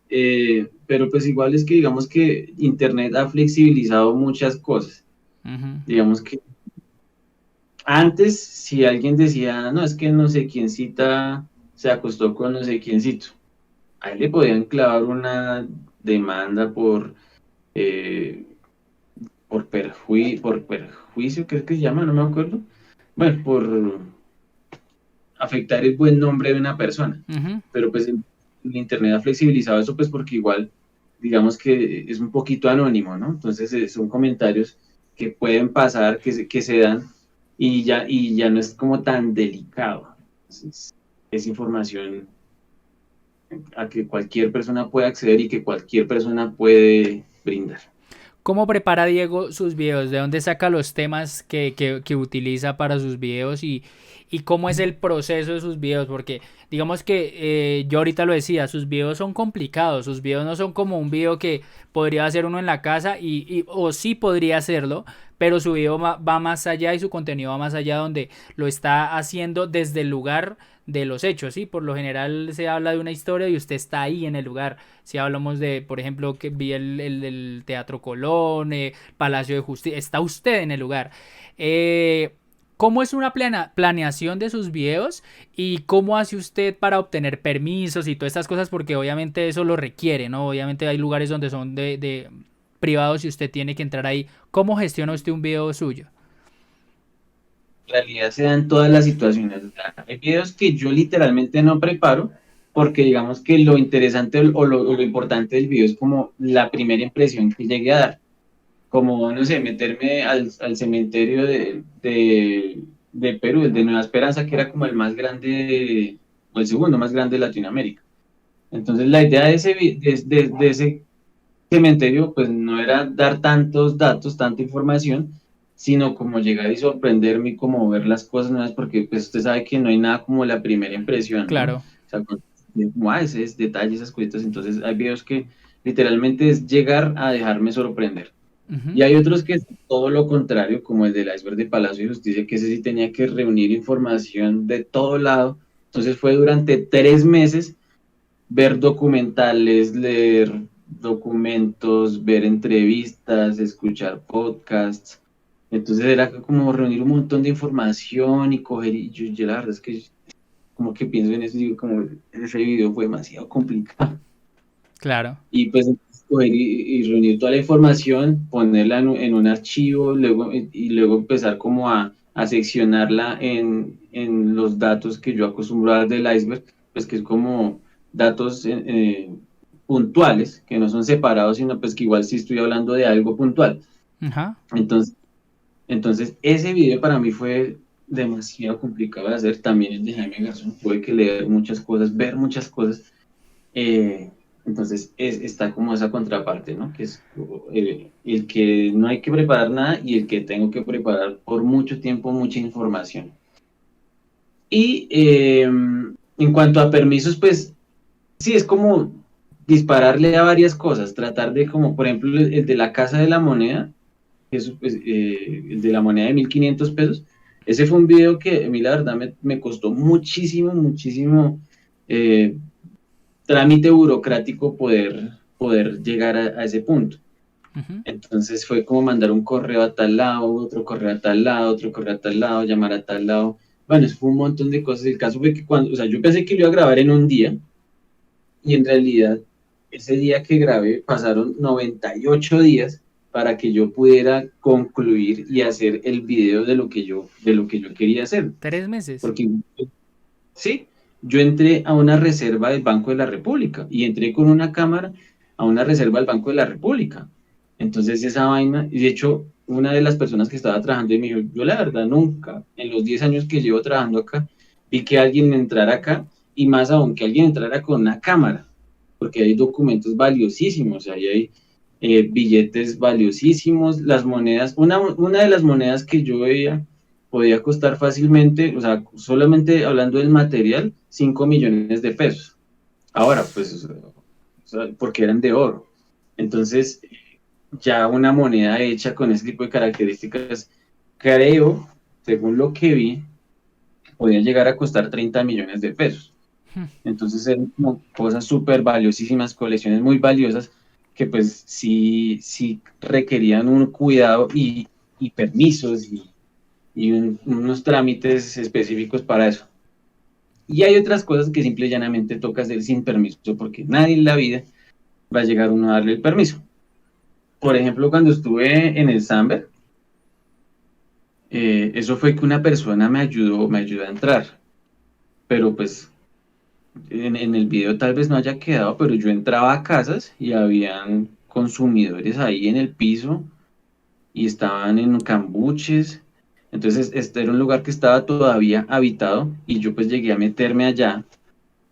Pero pues igual es que digamos que Internet ha flexibilizado muchas cosas. Ujú. Digamos que antes, si alguien decía, no, es que no sé quién cita se acostó con no sé quiéncito, ahí le podían clavar una demanda eh, por perjuicio, creo que se llama, no me acuerdo. Bueno, por afectar el buen nombre de una persona. Ujú. Pero pues el Internet ha flexibilizado eso pues porque igual, digamos que es un poquito anónimo, ¿no? Entonces son comentarios que pueden pasar, que se dan y ya no es como tan delicado. Entonces, es información a que cualquier persona puede acceder y que cualquier persona puede brindar. ¿Cómo prepara Diego sus videos? ¿De dónde saca los temas que utiliza para sus videos y cómo es el proceso de sus videos? Porque digamos que yo ahorita lo decía, sus videos son complicados, sus videos no son como un video que podría hacer uno en la casa o sí podría hacerlo, pero su video va más allá y su contenido va más allá donde lo está haciendo desde el lugar de los hechos, ¿sí? Por lo general se habla de una historia y usted está ahí en el lugar. Si hablamos de, por ejemplo, que vi el Teatro Colón, Palacio de Justicia, está usted en el lugar. Eh, ¿Cómo es una planeación de sus videos y cómo hace usted para obtener permisos y todas estas cosas? Porque obviamente eso lo requiere, ¿no? Obviamente hay lugares donde son de privados y usted tiene que entrar ahí. ¿Cómo gestiona usted un video suyo? En realidad se dan todas las situaciones. O sea, hay videos que yo literalmente no preparo porque digamos que lo interesante o lo importante del video es como la primera impresión que llegue a dar. Como, no sé, meterme al cementerio de Perú, el de Nueva Esperanza, que era como el más grande, o el segundo más grande de Latinoamérica. Entonces la idea de de ese cementerio, pues no era dar tantos datos, tanta información, sino como llegar y sorprenderme y como ver las cosas nuevas, porque pues usted sabe que no hay nada como la primera impresión, ¿no? Claro. O sea, como, ese es detalle, esas cositas, entonces hay videos que literalmente es llegar a dejarme sorprender. Ujú. Y hay otros que es todo lo contrario, como el del iceberg de Palacio de Justicia, que ese sí tenía que reunir información de todo lado. Entonces fue durante 3 meses ver documentales, leer documentos, ver entrevistas, escuchar podcasts. Entonces era como reunir un montón de información y coger, y yo la verdad es que como que pienso en eso y digo como ese video fue demasiado complicado. Claro. Y pues coger y reunir toda la información, ponerla en un archivo luego, y luego empezar como a a seccionarla en los datos que yo acostumbro a dar del iceberg, pues que es como datos puntuales, que no son separados, sino pues que igual sí estoy hablando de algo puntual. Ajá. Entonces, ese video para mí fue demasiado complicado de hacer. También el de Jaime Garzón, tuve que leer muchas cosas, ver muchas cosas. Eh, entonces está como esa contraparte, ¿no? Que es el que no hay que preparar nada y el que tengo que preparar por mucho tiempo mucha información. Y en cuanto a permisos, pues sí, es como dispararle a varias cosas, tratar de como, por ejemplo, el de la Casa de la Moneda, que es pues, el de la moneda de 1.500 pesos. Ese fue un video que a mí la verdad me costó muchísimo, muchísimo eh, trámite burocrático poder llegar a ese punto. Ujú. Entonces fue como mandar un correo a tal lado, otro correo a tal lado, otro correo a tal lado, llamar a tal lado. Bueno, eso fue un montón de cosas. El caso fue que cuando, o sea, yo pensé que lo iba a grabar en un día y en realidad ese día que grabé pasaron 98 días para que yo pudiera concluir y hacer el video de lo que yo quería hacer. 3 meses. Porque sí, yo entré a una reserva del Banco de la República y entré con una cámara a una reserva del Banco de la República. Entonces esa vaina, y de hecho, una de las personas que estaba trabajando y me dijo, yo la verdad nunca, en los 10 años que llevo trabajando acá, vi que alguien entrara acá y más aún que alguien entrara con una cámara, porque hay documentos valiosísimos, ahí hay billetes valiosísimos, las monedas, una de las monedas que yo veía podía costar fácilmente, o sea, solamente hablando del material, 5 millones de pesos. Ahora, pues, o sea, porque eran de oro. Entonces, ya una moneda hecha con ese tipo de características, creo, según lo que vi, podía llegar a costar 30 millones de pesos. Entonces eran como cosas súper valiosísimas, colecciones muy valiosas, que pues sí requerían un cuidado y permisos y unos trámites específicos para eso. Y hay otras cosas que simple y llanamente toca hacer sin permiso, porque nadie en la vida va a llegar uno a darle el permiso. Por ejemplo, cuando estuve en el Samber, eso fue que una persona me ayudó a entrar, pero pues en el video tal vez no haya quedado, pero yo entraba a casas y habían consumidores ahí en el piso y estaban en cambuches. Entonces, este era un lugar que estaba todavía habitado y yo pues llegué a meterme allá.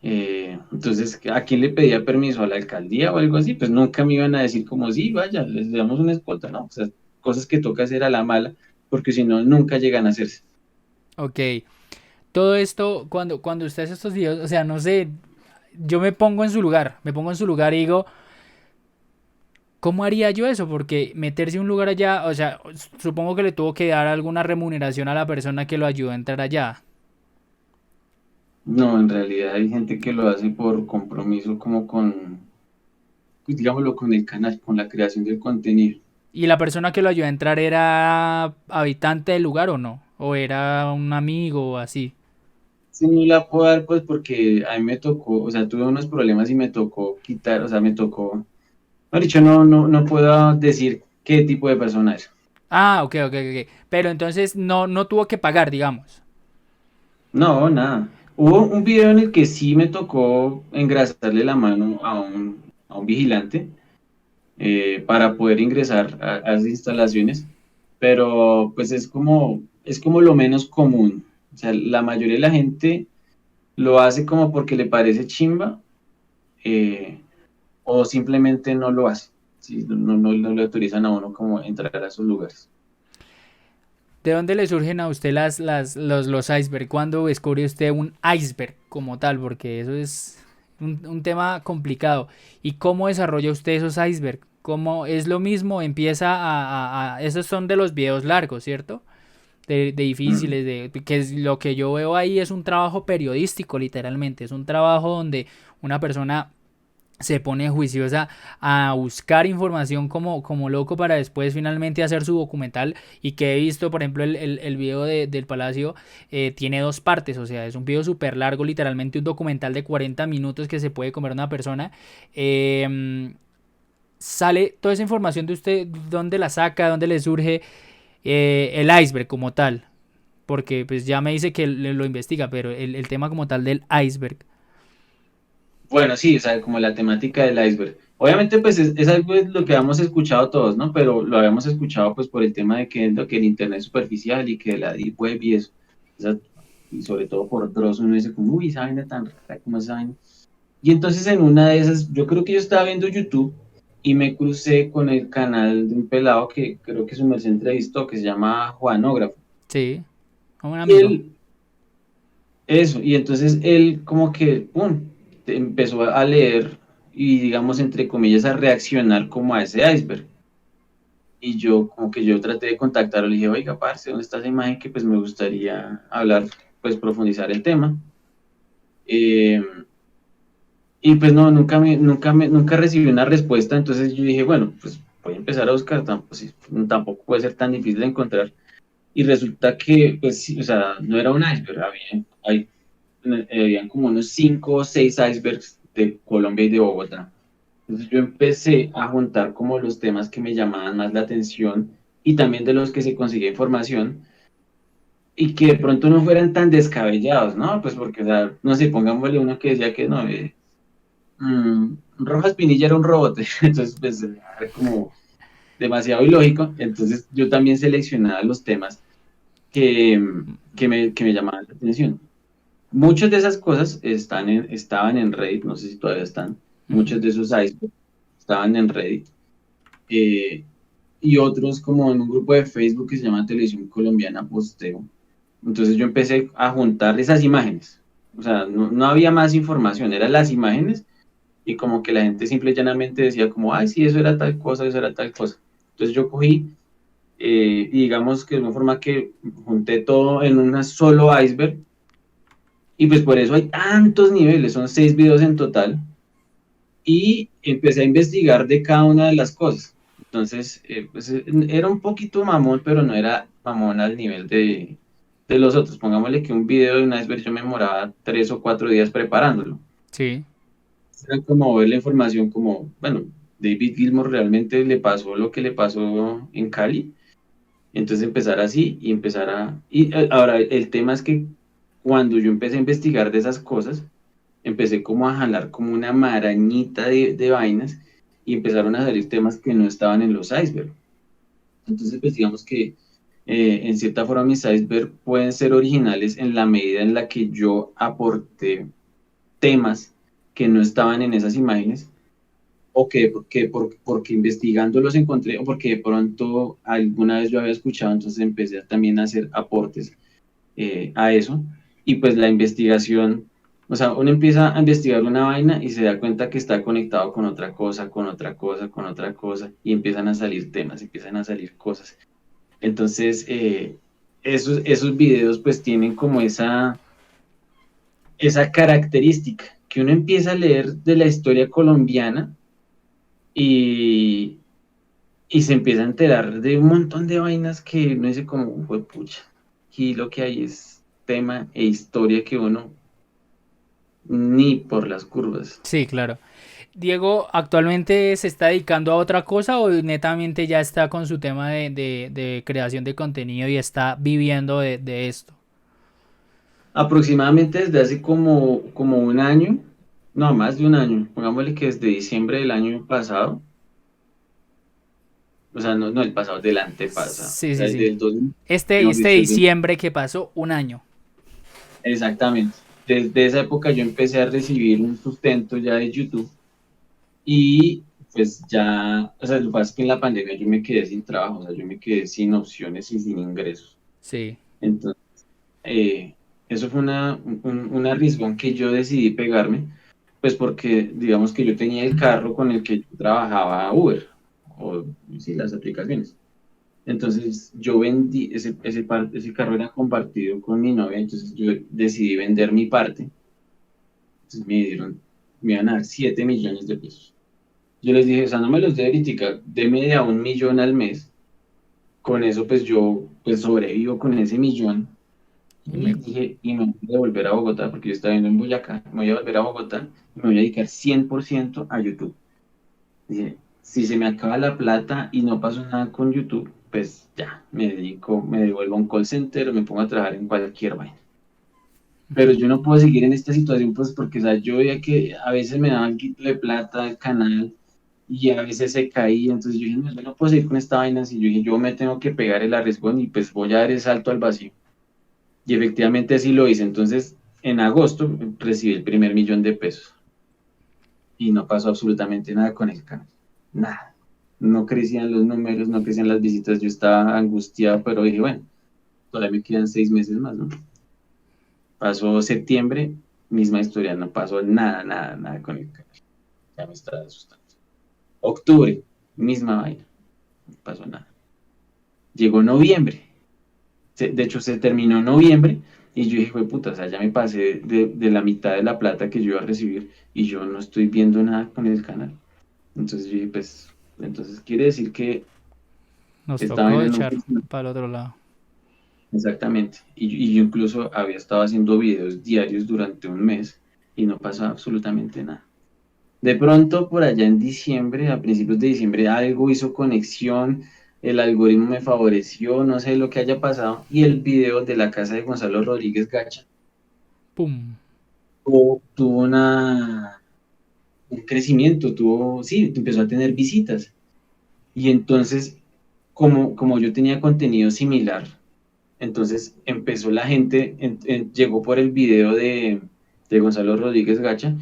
Entonces, ¿a quién le pedía permiso? ¿A la alcaldía o algo así? Pues nunca me iban a decir como, sí, vaya, les damos una escolta, ¿no? O sea, cosas que toca hacer a la mala, porque si no, nunca llegan a hacerse. Ok. Todo esto, cuando usted hace estos videos, o sea, no sé, yo me pongo en su lugar, me pongo en su lugar y digo, ¿cómo haría yo eso? Porque meterse a un lugar allá, o sea, supongo que le tuvo que dar alguna remuneración a la persona que lo ayudó a entrar allá. No, en realidad hay gente que lo hace por compromiso, como con, digámoslo, con el canal, con la creación del contenido. ¿Y la persona que lo ayudó a entrar era habitante del lugar o no? ¿O era un amigo o así? Sí, no la puedo dar, pues, porque a mí me tocó, o sea, tuve unos problemas y me tocó quitar, o sea, me tocó, no, dicho, no puedo decir qué tipo de persona es. Ah, ok, ok, ok. Pero entonces no tuvo que pagar, digamos. No, nada. Hubo un video en el que sí me tocó engrasarle la mano a un vigilante para poder ingresar a esas instalaciones, pero pues es como lo menos común. O sea, la mayoría de la gente lo hace como porque le parece chimba eh, o simplemente no lo hace. Sí, no le autorizan a uno como entrar a esos lugares. ¿De dónde le surgen a usted los iceberg? ¿Cuándo descubre usted un iceberg como tal? Porque eso es un tema complicado. ¿Y cómo desarrolla usted esos iceberg? ¿Cómo es lo mismo? Empieza esos son de los videos largos, ¿cierto? De Mm. difíciles, que es, lo que yo veo ahí es un trabajo periodístico, literalmente. Es un trabajo donde una persona se pone juiciosa a buscar información como loco para después finalmente hacer su documental y que he visto por ejemplo el video del Palacio tiene dos partes, o sea es un video súper largo, literalmente un documental de 40 minutos que se puede comer una persona. Sale toda esa información de usted, dónde la saca, dónde le surge el iceberg como tal. Porque pues ya me dice que lo investiga, pero el tema como tal del iceberg. Bueno, sí, o sea, como la temática del iceberg. Obviamente, pues es algo de lo que habíamos escuchado todos, ¿no? Pero lo habíamos escuchado pues por el tema de que, lo que el internet es superficial y que la deep web y eso. O sea, y sobre todo por Dross, uno dice como, uy, esa vaina tan rara, como esa vaina. Y entonces en una de esas, yo creo que yo estaba viendo YouTube y me crucé con el canal de un pelado que creo que su merced entrevistó, que se llama Juanógrafo. Sí, un Y amigo. eso, y entonces él como que, pum, empezó a leer y digamos, entre comillas, a reaccionar como a ese iceberg. Y yo como que yo traté de contactarlo, le dije, oiga, parce, ¿dónde está esa imagen que pues me gustaría hablar, pues profundizar el tema? Eh, y pues no, nunca recibí una respuesta, entonces yo dije, bueno, pues voy a empezar a buscar, tampoco, sí, tampoco puede ser tan difícil de encontrar. Y resulta que, pues, sí, o sea, no era un iceberg, habían como unos 5 o 6 icebergs de Colombia y de Bogotá. Entonces yo empecé a juntar como los temas que me llamaban más la atención y también de los que se conseguía información y que de pronto no fueran tan descabellados, ¿no? Pues porque, o sea, no sé, pongámosle uno que decía que no, Rojas Pinilla era un robot, entonces pues era como demasiado ilógico, entonces yo también seleccionaba los temas que, que me llamaban la atención. Muchas de esas cosas estaban en Reddit, no sé si todavía están, Ujú. muchos de esos icebergs estaban en Reddit, eh, y otros como en un grupo de Facebook que se llama Televisión Colombiana Posteo. Entonces yo empecé a juntar esas imágenes, o sea, no había más información, eran las imágenes y como que la gente simple y llanamente decía como, ay, sí, eso era tal cosa, eso era tal cosa. Entonces yo cogí y digamos que de una forma que junté todo en un solo iceberg y pues por eso hay tantos niveles, son 6 videos en total y empecé a investigar de cada una de las cosas. Entonces, pues era un poquito mamón, pero no era mamón al nivel de los otros. Pongámosle que un video de un iceberg yo me demoraba 3 o 4 días preparándolo. Sí, Era como ver la información como, bueno, David Gilmour realmente le pasó lo que le pasó en Cali. Entonces empezar así y empezar a... Y ahora el tema es que cuando yo empecé a investigar de esas cosas, empecé como a jalar como una marañita de vainas y empezaron a salir temas que no estaban en los icebergs. Entonces, pues digamos que en cierta forma mis icebergs pueden ser originales en la medida en la que yo aporté temas que no estaban en esas imágenes o porque investigando los encontré o porque de pronto alguna vez yo había escuchado, entonces empecé también a hacer aportes a eso. Y pues la investigación, o sea, uno empieza a investigar una vaina y se da cuenta que está conectado con otra cosa, con otra cosa, con otra cosa, y empiezan a salir temas, empiezan a salir cosas. Entonces, esos videos pues tienen como esa característica, que uno empieza a leer de la historia colombiana y, y se empieza a enterar de un montón de vainas que uno dice como, fue pucha, aquí lo que hay es tema e historia que uno ni por las curvas. sí, claro. Diego, ¿actualmente se está dedicando a otra cosa o netamente ya está con su tema de creación de contenido y está viviendo de esto? Aproximadamente desde hace como un año, no, más de un año, pongámosle que desde diciembre del año pasado, o sea, no el pasado, del antepasado, Sí, o sea, sí, desde sí. el 2000, mejor Este dicho, diciembre que pasó, un año. exactamente. Desde esa época yo empecé a recibir un sustento ya de YouTube y pues ya, o sea, lo que pasa es que en la pandemia yo me quedé sin trabajo, o sea, yo me quedé sin opciones y sin ingresos. Sí. Entonces, eh, eso fue un arriesgón que yo decidí pegarme, pues porque digamos que yo tenía el carro con el que yo trabajaba Uber, o sí, las aplicaciones. Entonces yo vendí, ese carro era compartido con mi novia, entonces yo decidí vender mi parte, entonces me iban a dar 7 millones de pesos. Yo les dije, o sea, no me los dé ahorita, deme de a 1 millón al mes, con eso pues yo pues sobrevivo con ese millón. Y Y me- dije, y me voy a volver a Bogotá, porque yo estaba viendo en Boyacá, me voy a volver a Bogotá y me voy a dedicar 100% a YouTube. Dije, si se me acaba la plata y no pasó nada con YouTube, pues ya, me devuelvo a un call center, me pongo a trabajar en cualquier vaina. Pero yo no puedo seguir en esta situación, pues porque, o sea, yo veía que a veces me daban quito de plata al canal y a veces se caía, entonces yo dije, no, yo no puedo seguir con esta vaina, así yo dije, yo me tengo que pegar el arriesgón y pues voy a dar el salto al vacío. Y efectivamente así lo hice, entonces en agosto recibí el primer 1.000.000 de pesos y no pasó absolutamente nada con el canal, nada. No crecían los números, no crecían las visitas, yo estaba angustiado, pero dije, bueno, todavía me quedan 6 meses más, ¿no? Pasó septiembre, misma historia, no pasó nada, nada, nada con el canal. Ya me estaba asustando. Octubre, misma vaina, no pasó nada. Llegó noviembre, de hecho se terminó noviembre y yo dije, "Jue puta, o sea, ya me pasé de la mitad de la plata que yo iba a recibir y yo no estoy viendo nada con el canal". Entonces yo dije, pues, entonces quiere decir que Nos esta tocó vaina no echar funciona. para el otro lado. Exactamente. Y yo incluso había estado haciendo videos diarios durante un mes y no pasaba absolutamente nada. De pronto, por allá en diciembre, a principios de diciembre, algo hizo conexión, el algoritmo me favoreció, no sé lo que haya pasado, y el video de la casa de Gonzalo Rodríguez Gacha ¡Pum! tuvo un crecimiento, sí, empezó a tener visitas. Y entonces, como yo tenía contenido similar, entonces empezó la gente, llegó por el video de Gonzalo Rodríguez Gacha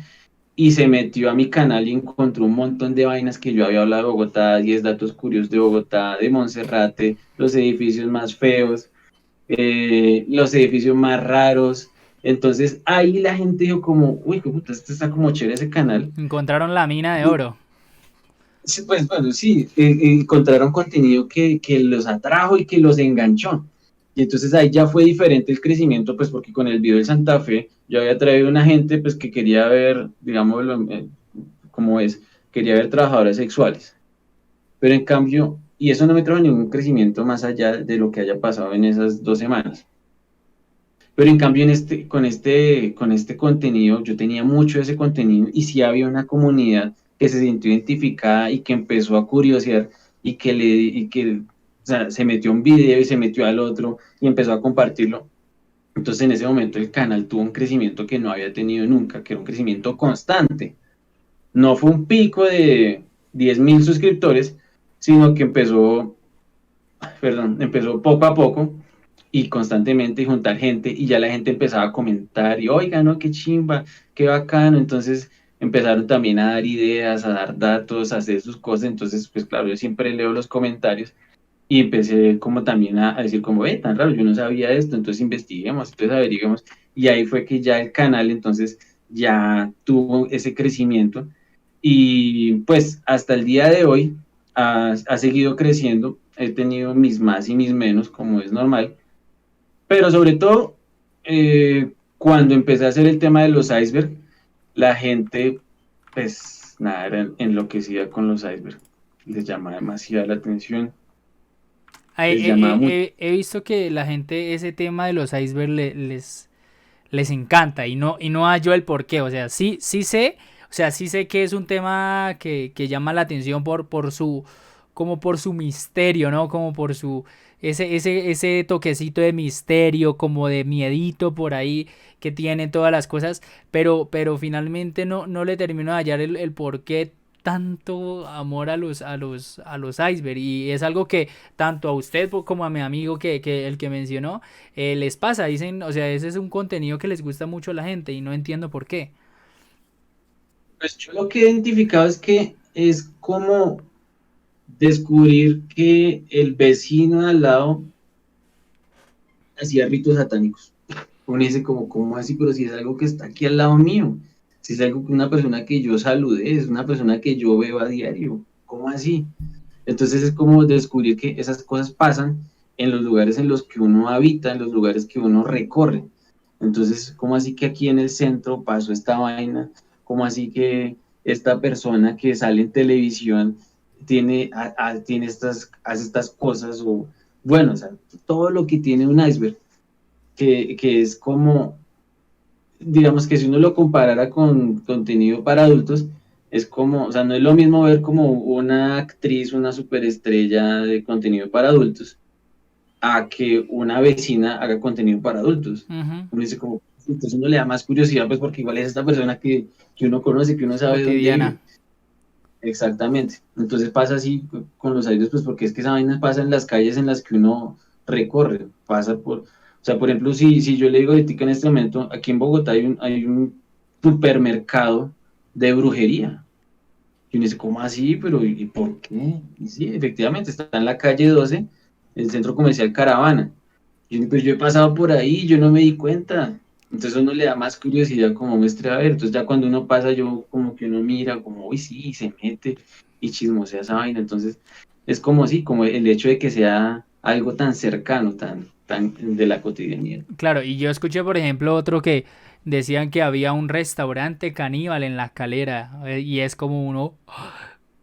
y se metió a mi canal y encontró un montón de vainas que yo había hablado de Bogotá, 10 datos curiosos de Bogotá, de Monserrate, los edificios más feos, los edificios más raros. Entonces ahí la gente dijo como, uy, qué puta, este está como chévere ese canal. Encontraron la mina de oro. Sí, pues bueno, sí, encontraron contenido que los atrajo y que los enganchó. Y entonces ahí ya fue diferente el crecimiento, pues porque con el video de Santa Fe yo había traído una gente pues que quería ver, digamos, cómo es, quería ver trabajadores sexuales. Pero en cambio, y eso no me trajo ningún crecimiento más allá de lo que haya pasado en esas 2 semanas. Pero en cambio, con este contenido, yo tenía mucho de ese contenido y sí había una comunidad que se sintió identificada y que empezó a curiosear y que o sea, se metió a un video y se metió al otro y empezó a compartirlo. Entonces, en ese momento, el canal tuvo un crecimiento que no había tenido nunca, que era un crecimiento constante. No fue un pico de 10.000 suscriptores, sino que empezó poco a poco y constantemente y juntar gente y ya la gente empezaba a comentar y oiga, no, qué chimba, qué bacano, entonces empezaron también a dar ideas, a dar datos, a hacer sus cosas, entonces pues claro, yo siempre leo los comentarios y empecé como también a decir como, tan raro, yo no sabía esto, entonces investiguemos, entonces averiguemos y ahí fue que ya el canal entonces ya tuvo ese crecimiento y pues hasta el día de hoy ha seguido creciendo, he tenido mis más y mis menos como es normal, pero sobre todo, cuando empecé a hacer el tema de los iceberg, la gente, pues nada, era enloquecida con los iceberg. Les llamaba demasiado la atención, les llamaba mucho. He visto que la gente ese tema de los icebergs les encanta y no hallo el porqué. O sea, sí sé, o sea, sí sé que es un tema que llama la atención por su, como por su misterio, ¿no? Como por su, ese toquecito de misterio, como de miedito por ahí que tiene todas las cosas, pero finalmente no le termino de hallar el por qué tanto amor a los iceberg y es algo que tanto a usted como a mi amigo que el que mencionó les pasa, dicen, o sea, ese es un contenido que les gusta mucho a la gente y no entiendo por qué. Pues yo lo que he identificado es que es como descubrir que el vecino al lado hacía ritos satánicos. Uno dice como, ¿cómo así? Pero si es algo que está aquí al lado mío, si es algo que una persona que yo saludé, es una persona que yo veo a diario, ¿cómo así? Entonces es como descubrir que esas cosas pasan en los lugares en los que uno habita, en los lugares que uno recorre. Entonces, ¿cómo así que aquí en el centro pasó esta vaina? ¿Cómo así que esta persona que sale en televisión hace estas cosas? O, bueno, o sea, todo lo que tiene un iceberg, que es como, digamos que si uno lo comparara con contenido para adultos, Es como, o sea, no es lo mismo ver como una actriz, una superestrella de contenido para adultos, a que una vecina haga contenido para adultos. Ujú. Uno dice como, entonces uno le da más curiosidad, pues porque igual es esta persona que uno conoce, que uno sabe dónde Cotidiana. vive. Exactamente. Entonces pasa así con los aires, pues porque es que esa vaina pasa en las calles en las que uno recorre, pasa por, o sea, por ejemplo, si yo le digo ahorita en este momento, aquí en Bogotá hay un supermercado de brujería. Y uno dice, ¿cómo así? Pero ¿y por qué? Y sí, efectivamente, está en la calle 12, el centro comercial Caravana. Y uno, pues yo he pasado por ahí, yo no me di cuenta. Entonces uno le da más curiosidad como muestre a ver. Entonces ya cuando uno pasa, yo como que uno mira, como, uy, sí, y se mete y chismosea esa vaina. Entonces es como sí, como el hecho de que sea algo tan cercano, tan de la cotidianidad. Claro, y yo escuché, por ejemplo, otro que decían que había un restaurante caníbal en La Calera, y es como uno,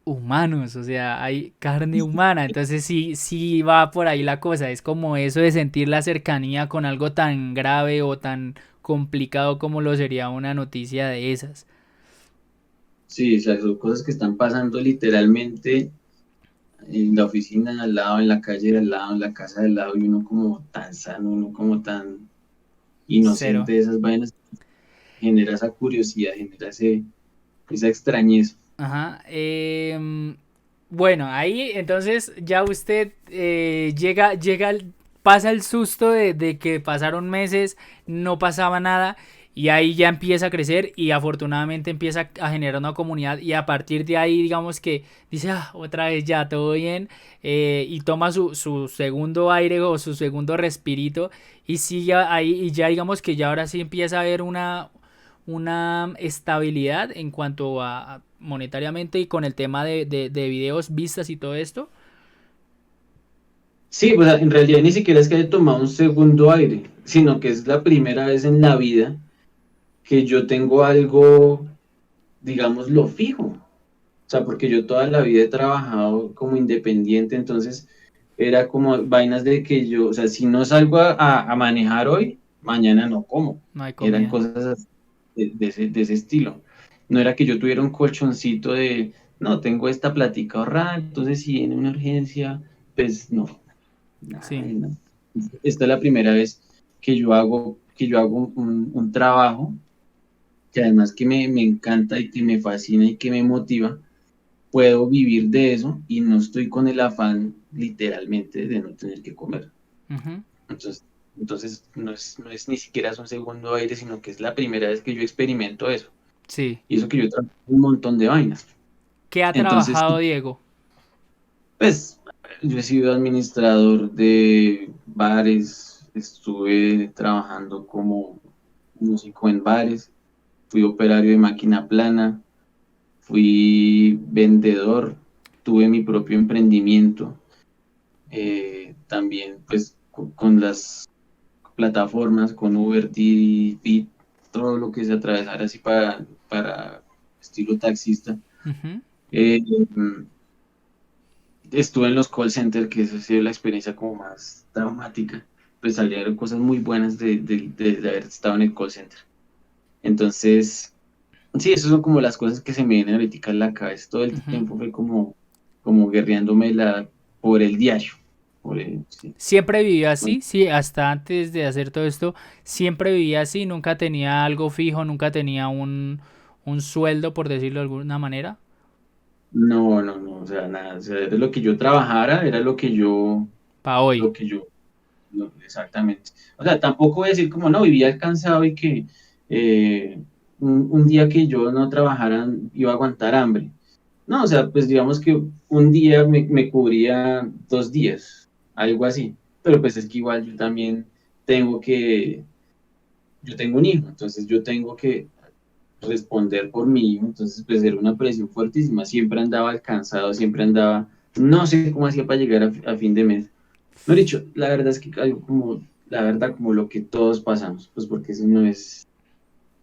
humanos, o sea, hay carne humana, entonces sí, sí va por ahí la cosa, es como eso de sentir la cercanía con algo tan grave o tan complicado como lo sería una noticia de esas. Sí, o sea, son cosas que están pasando literalmente en la oficina de al lado, en la calle de al lado, en la casa de al lado, y uno como tan sano, uno como tan Cero. inocente de esas vainas, genera esa curiosidad, genera esa extrañeza. Ajá. Bueno, ahí entonces ya usted pasa el susto de que pasaron meses, no pasaba nada y ahí ya empieza a crecer y afortunadamente empieza a generar una comunidad y a partir de ahí digamos que dice, ah, otra vez ya, todo bien, y toma su segundo aire o su segundo respirito y sigue ahí y ya digamos que ya ahora sí empieza a haber una estabilidad en cuanto a monetariamente y con el tema de videos, vistas y todo esto. Sí, pues en realidad ni siquiera es que haya tomado un segundo aire, sino que es la primera vez en la vida que yo tengo algo, digamos, lo fijo. O sea, porque yo toda la vida he trabajado como independiente, entonces era como vainas de que yo, o sea, si no salgo a manejar hoy, mañana no como. No hay Eran comida. cosas así de ese estilo. No era que yo tuviera un colchoncito de, no, tengo esta platica ahorrada, entonces si viene una urgencia, pues no, nada, Sí. no. Esta es la primera vez que yo hago un trabajo que además que me encanta y que me fascina y que me motiva, puedo vivir de eso y no estoy con el afán literalmente de no tener que comer. Ujú. Entonces, entonces no es ni siquiera es un segundo aire, sino que es la primera vez que yo experimento eso. Sí. Y eso que yo trabajo un montón de vainas. ¿Qué ha Entonces, trabajado Diego? pues yo he sido administrador de bares, estuve trabajando como músico en bares, fui operario de máquina plana, fui vendedor, tuve mi propio emprendimiento, también pues con las plataformas, con Uber, Didi, Bit, todo lo que se atravesara así para estilo taxista. Ujú. Eh, Estuve en los call centers, que esa ha sido la experiencia como más traumática, pues salieron cosas muy buenas de haber estado en el call center. Entonces, sí, esas son como las cosas que se me vienen ahorita en la cabeza. Todo el Ujú. tiempo fue como guerreándome por el diario. Sí. Siempre vivía Bueno, así, sí, hasta antes de hacer todo esto, siempre vivía así, nunca tenía algo fijo, nunca tenía un sueldo, por decirlo de alguna manera, no, no, no, o sea, nada, o sea, era lo que yo trabajara, era lo que yo, para hoy. lo que yo, exactamente. O sea, tampoco voy a decir como, no, vivía cansado y que un día que yo no trabajara iba a aguantar hambre. No, o sea, pues digamos que un día me cubría 2 días, algo así. Pero pues es que igual yo también tengo que, yo tengo un hijo, entonces yo tengo que responder por mi hijo, entonces pues era una presión fuertísima, siempre andaba alcanzado, siempre andaba, no sé cómo hacía para llegar a fin de mes. No he dicho, la verdad es que algo como, la verdad como lo que todos pasamos, pues porque eso no es,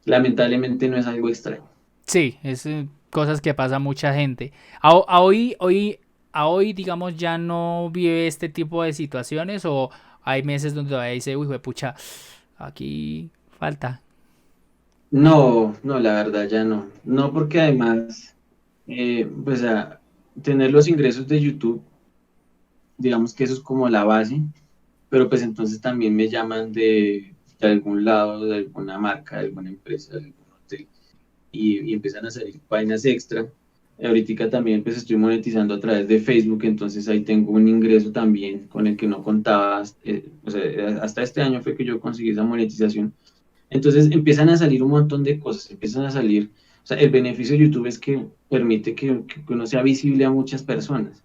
lamentablemente no es algo extraño. Sí, es cosas que pasa a mucha gente. A hoy, digamos, ya no vive este tipo de situaciones o hay meses donde todavía dice, uy, pucha, aquí falta. No, no, la verdad ya no. No, porque además, pues a tener los ingresos de YouTube, digamos que eso es como la base, pero pues entonces también me llaman de algún lado, de alguna marca, de alguna empresa, de algún hotel, y empiezan a salir vainas extra. Ahorita también pues estoy monetizando a través de Facebook, entonces ahí tengo un ingreso también con el que no contaba, o sea, hasta este año fue que yo conseguí esa monetización. Entonces empiezan a salir un montón de cosas, empiezan a salir, o sea, el beneficio de YouTube es que permite que uno sea visible a muchas personas.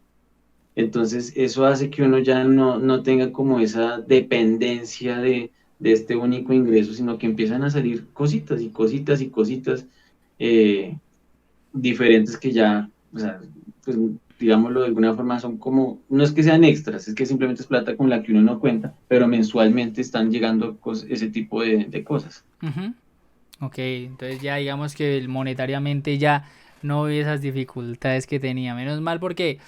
Entonces, eso hace que uno ya no tenga como esa dependencia de este único ingreso, sino que empiezan a salir cositas y cositas y cositas eh, diferentes que ya, o sea, pues digámoslo de alguna forma, son como, no es que sean extras, es que simplemente es plata con la que uno no cuenta, pero mensualmente están llegando ese tipo de cosas. Ujú. Ok, entonces ya digamos que monetariamente ya no vi esas dificultades que tenía. Menos mal porque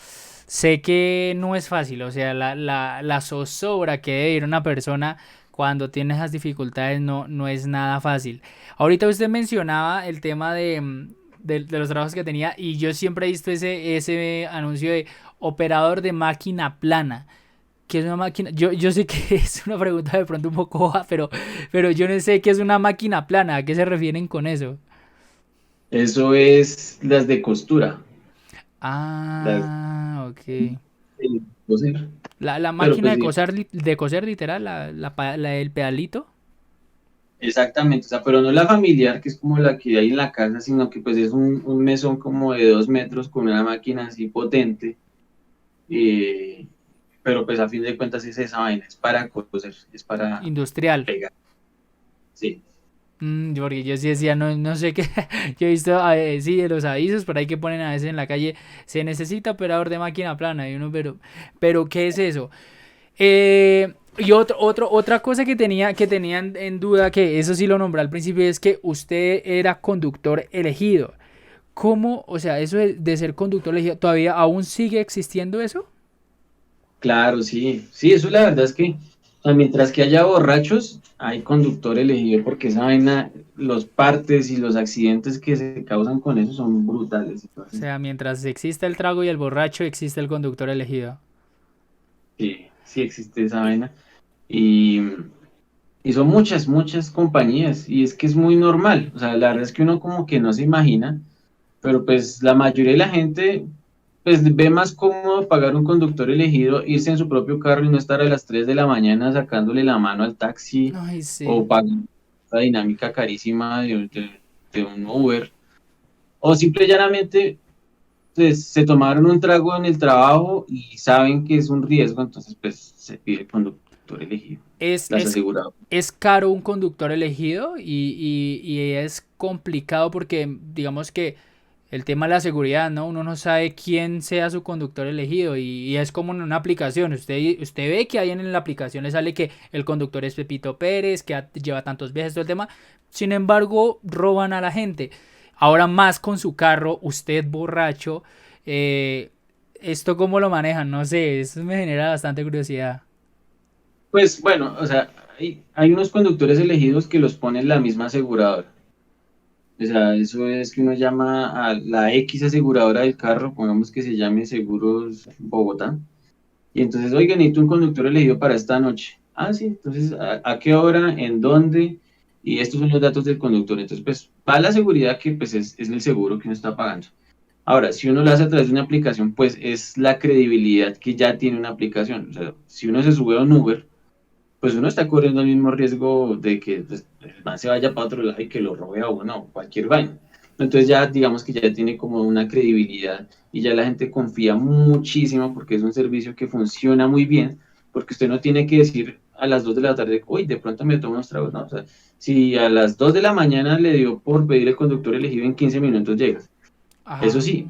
sé que no es fácil, o sea, la zozobra que debe ir una persona cuando tiene esas dificultades no es nada fácil. Ahorita usted mencionaba el tema de los trabajos que tenía y yo siempre he visto ese anuncio de operador de máquina plana. ¿Qué es una máquina? Yo sé que es una pregunta de pronto un poco boba, pero yo no sé qué es una máquina plana. ¿A qué se refieren con eso? Eso es las de costura, las Ah, ok. de coser. La Pero máquina pues sí, de coser literal, la del pedalito. exactamente, o sea, pero no la familiar, que es como la que hay en la casa, sino que pues es un mesón como de 2 metros con una máquina así potente, eh, pero pues a fin de cuentas es esa vaina, es para coser, es para Industrial. pegar, sí. Porque yo sí decía, no sé qué. Yo he visto, sí, de los avisos por ahí que ponen a veces en la calle, se necesita operador de máquina plana. Y uno, pero ¿qué es eso? Y otra cosa que tenía en duda, que eso sí lo nombré al principio, es que usted era conductor elegido. ¿Cómo? O sea, eso de ser conductor elegido, ¿todavía aún sigue existiendo eso? Claro, sí, sí, eso la verdad es que o sea, mientras que haya borrachos, hay conductor elegido, porque esa vaina, los partes y los accidentes que se causan con eso son brutales. O Entonces, sea, mientras exista el trago y el borracho, existe el conductor elegido. sí, sí existe esa vaina. Y, y son muchas, muchas compañías, y es que es muy normal. O sea, la verdad es que uno como que no se imagina, pero pues la mayoría de la gente pues ve más cómodo pagar un conductor elegido, irse en su propio carro y no estar a las 3 de la mañana sacándole la mano al taxi Ay, sí. o pagando la dinámica carísima de un Uber. O simple y llanamente pues, se tomaron un trago en el trabajo y saben que es un riesgo, entonces pues se pide conductor elegido, Es, las es, aseguradoras. es caro un conductor elegido y es complicado porque digamos que el tema de la seguridad, ¿no? Uno no sabe quién sea su conductor elegido y es como en una aplicación. Usted ve que ahí en la aplicación le sale que el conductor es Pepito Pérez, que lleva tantos viajes, todo el tema. Sin embargo, roban a la gente. Ahora más con su carro, usted borracho. eh, ¿Esto cómo lo manejan? No sé, eso me genera bastante curiosidad. Pues bueno, o sea, hay unos conductores elegidos que los pone la misma aseguradora. O sea, eso es que uno llama a la X aseguradora del carro, pongamos que se llame Seguros Bogotá, y entonces, oigan, necesito un conductor elegido para esta noche. Ah, sí, entonces, ¿a qué hora? ¿En dónde? Y estos son los datos del conductor. Entonces, pues, va la seguridad que pues es el seguro que uno está pagando. Ahora, si uno lo hace a través de una aplicación, pues es la credibilidad que ya tiene una aplicación. O sea, si uno se sube a un Uber, pues uno está corriendo el mismo riesgo de que pues, el man se vaya para otro lado y que lo robe a uno o cualquier vaina. Entonces ya digamos que ya tiene como una credibilidad y ya la gente confía muchísimo porque es un servicio que funciona muy bien, porque usted no tiene que decir a las 2 de la tarde, uy, de pronto me tomo unos tragos, no, o sea, si a las 2 de la mañana le dio por pedir el conductor elegido en 15 minutos llega. Eso Ah. sí,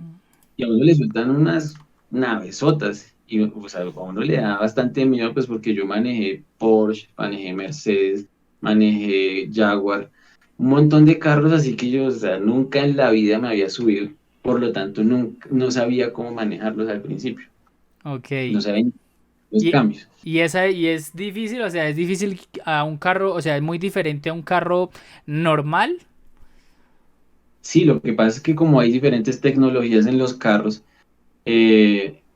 y a uno le sueltan unas navesotas y o sea, a uno le da bastante miedo pues porque yo manejé Porsche, manejé Mercedes, manejé Jaguar, un montón de carros así que yo, o sea, nunca en la vida me había subido, por lo tanto nunca, no sabía cómo manejarlos al principio, Ok. no sabía los Y, cambios. y es difícil, o sea, es difícil a un carro, o sea, es muy diferente a un carro normal. Sí, lo que pasa es que como hay diferentes tecnologías en los carros,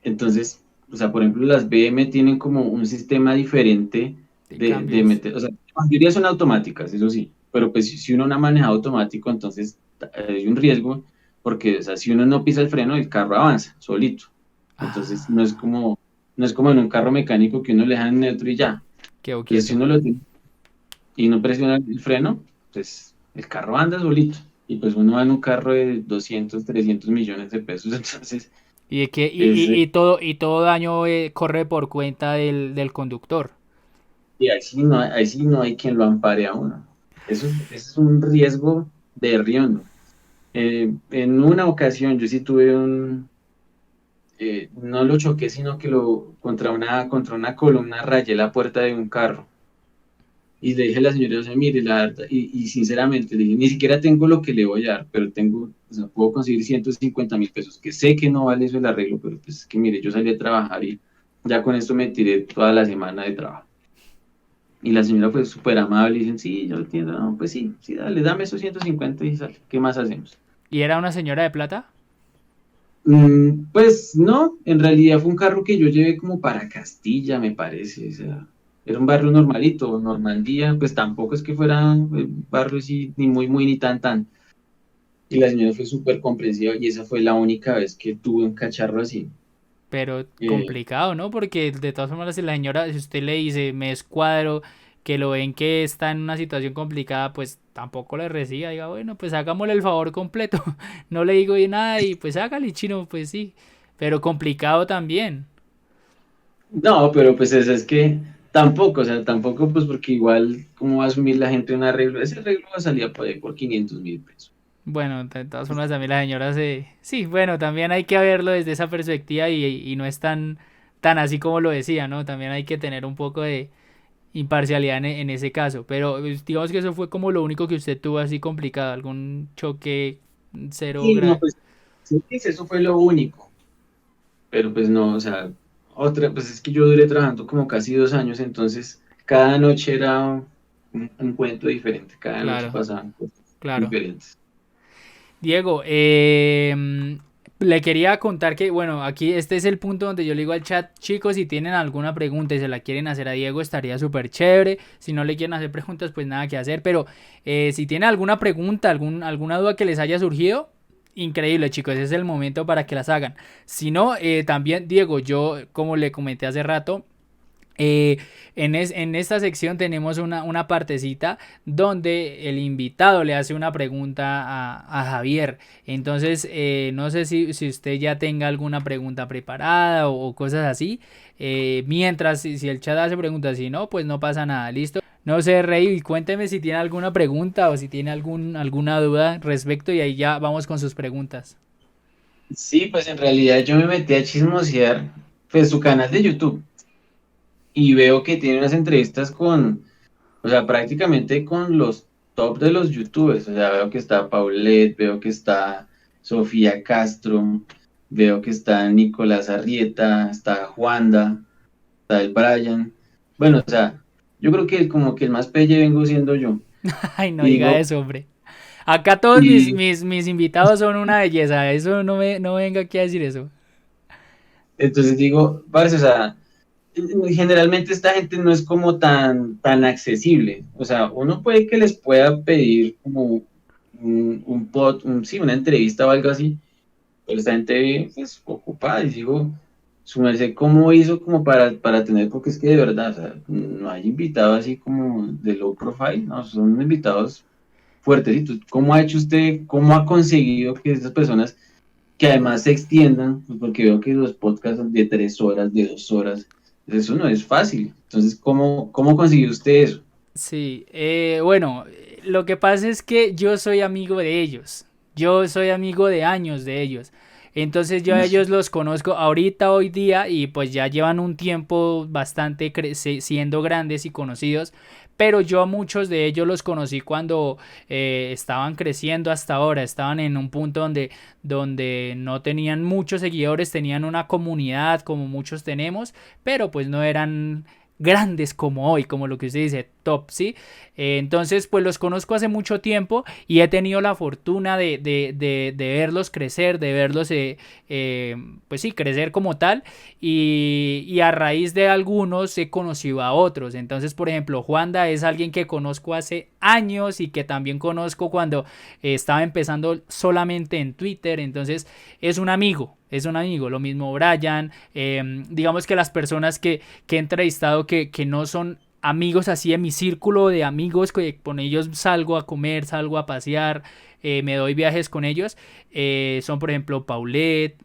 entonces, o sea, por ejemplo, las BM tienen como un sistema diferente De de cambios. meter, o sea, la mayoría son automáticas, eso sí, pero pues si uno no ha manejado automático, entonces hay un riesgo, porque, o sea, si uno no pisa el freno, el carro avanza solito. Entonces, Ah, no es como en un carro mecánico que uno le deja en neutro y ya. quedó Entonces, si quieto. uno lo tiene y no presiona el freno, pues el carro anda solito. Y pues uno va en un carro de 200 300 millones de pesos, entonces Y, de que, es, y todo daño corre por cuenta del conductor. y ahí sí no hay quien lo ampare a uno. Eso es un riesgo de riesgo. En una ocasión yo sí tuve no lo choqué, sino que contra una columna rayé la puerta de un carro. Y le dije a la señora, o sea, mire, la verdad, y sinceramente le dije, ni siquiera tengo lo que le voy a dar, pero tengo, o sea, puedo conseguir 150.000 pesos, que sé que no vale eso el arreglo, pero pues es que mire, yo salí a trabajar y ya con esto me tiré toda la semana de trabajo. Y la señora fue súper amable y dicen, sí, yo entiendo, no, pues sí, sí, dale, dame esos 150 y sale, ¿qué más hacemos? ¿Y era una señora de plata? Pues no, en realidad fue un carro que yo llevé como para Castilla, me parece, o sea, era un barrio normalito, Normandía, pues tampoco es que fuera barrio así, ni muy, muy, ni tan, tan. Y la señora fue súper comprensiva y esa fue la única vez que tuve un cacharro así. Pero Eh, complicado, ¿no? Porque de todas formas, si la señora, si usted le dice, me escuadro, que lo ven que está en una situación complicada, pues tampoco le reciba. Diga, bueno, pues hagámosle el favor completo. No le digo nada y pues hágale, chino, pues sí. Pero complicado también. no, pero pues es que tampoco, o sea, tampoco pues porque igual, ¿cómo va a asumir la gente un arreglo? Ese arreglo salía por ahí por 500.000 pesos. Bueno, de todas formas también la señora se... Sí, bueno, también hay que verlo desde esa perspectiva y no es tan así como lo decía, ¿no? También hay que tener un poco de imparcialidad en ese caso. Pero digamos que eso fue como lo único que usted tuvo así complicado, algún choque cero Sí, no, grave. pues sí, pues, eso fue lo único. Pero pues no, o sea, otra, pues es que yo duré trabajando como casi 2 años, entonces cada noche era un cuento diferente, cada noche Claro, pasaban cosas claro. diferentes. Diego, le quería contar que, bueno, aquí este es el punto donde yo le digo al chat, chicos, si tienen alguna pregunta y se la quieren hacer a Diego, estaría súper chévere. Si no le quieren hacer preguntas, pues nada que hacer. Pero si tienen alguna pregunta, alguna duda que les haya surgido, increíble, chicos, ese es el momento para que las hagan. Si no, también, Diego, yo, como le comenté hace rato, eh, en esta sección tenemos una partecita donde el invitado le hace una pregunta a Javier. Entonces, no sé si usted ya tenga alguna pregunta preparada o cosas así. Mientras, si el chat hace preguntas, si no, pues no pasa nada. ¿Listo? No sé, Rey, cuénteme si tiene alguna pregunta o si tiene alguna duda respecto y ahí ya vamos con sus preguntas. Sí, pues en realidad yo me metí a chismosear pues su canal de YouTube y veo que tiene unas entrevistas o sea, prácticamente con los top de los YouTubers. O sea, veo que está Paulette, veo que está Sofía Castro, veo que está Nicolás Arrieta, está Juanda, está el Brian. Bueno, o sea, yo creo que como que el más pelle vengo siendo yo. Ay, no Y diga digo, eso, hombre. Acá todos y mis invitados son una belleza. Eso no venga aquí a decir eso. entonces digo, parce, o sea, generalmente esta gente no es como tan accesible. O sea, uno puede que les pueda pedir como sí, una entrevista o algo así, pero esta gente pues ocupada y digo, su merced, ¿cómo hizo como para tener? Porque es que de verdad, o sea, no hay invitados así como de low profile, no, son invitados fuertecitos. ¿Cómo ha hecho usted, cómo ha conseguido que esas personas que además se extiendan, pues porque veo que los podcasts son de 3 horas, de 2 horas, eso no es fácil. Entonces, ¿cómo consiguió usted eso? Sí, bueno, lo que pasa es que yo soy amigo de ellos. Yo soy amigo de años de ellos. Entonces yo a ellos los conozco ahorita, hoy día, y pues ya llevan un tiempo bastante siendo grandes y conocidos. Pero yo a muchos de ellos los conocí cuando estaban creciendo hasta ahora. Estaban en un punto donde no tenían muchos seguidores, tenían una comunidad como muchos tenemos, pero pues no eran grandes como hoy, como lo que usted dice, top, ¿sí? Entonces, pues los conozco hace mucho tiempo y he tenido la fortuna de verlos crecer, de verlos, pues sí, crecer como tal. Y a raíz de algunos he conocido a otros. Entonces, por ejemplo, Juanda es alguien que conozco hace años y que también conozco cuando estaba empezando solamente en Twitter. Entonces, es un amigo. Es un amigo, lo mismo Brian, digamos que las personas que he entrevistado que no son amigos así en mi círculo de amigos, que con ellos salgo a comer, salgo a pasear, me doy viajes con ellos, son por ejemplo Paulette,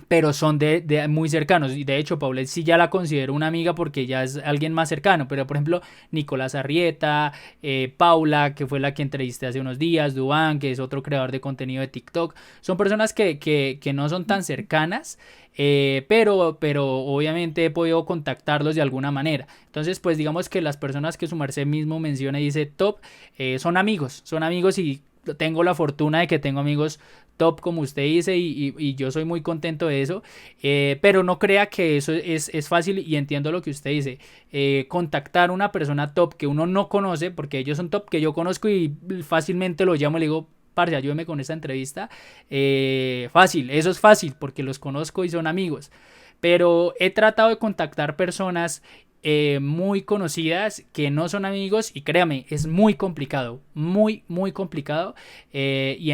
pero son de muy cercanos. Y de hecho, Paulette sí ya la considero una amiga porque ya es alguien más cercano. Pero por ejemplo, Nicolás Arrieta, Paula, que fue la que entrevisté hace unos días, Duan, que es otro creador de contenido de TikTok, son personas que no son tan cercanas. Pero obviamente he podido contactarlos de alguna manera. Entonces, pues digamos que las personas que su merced mismo menciona y dice top, son amigos y tengo la fortuna de que tengo amigos top como usted dice y yo soy muy contento de eso, pero no crea que eso es fácil y entiendo lo que usted dice, contactar a una persona top que uno no conoce, porque ellos son top que yo conozco y fácilmente lo llamo y le digo, parce, ayúdeme con esta entrevista, fácil, eso es fácil porque los conozco y son amigos, pero he tratado de contactar personas muy conocidas que no son amigos y créame, es muy complicado, muy complicado, y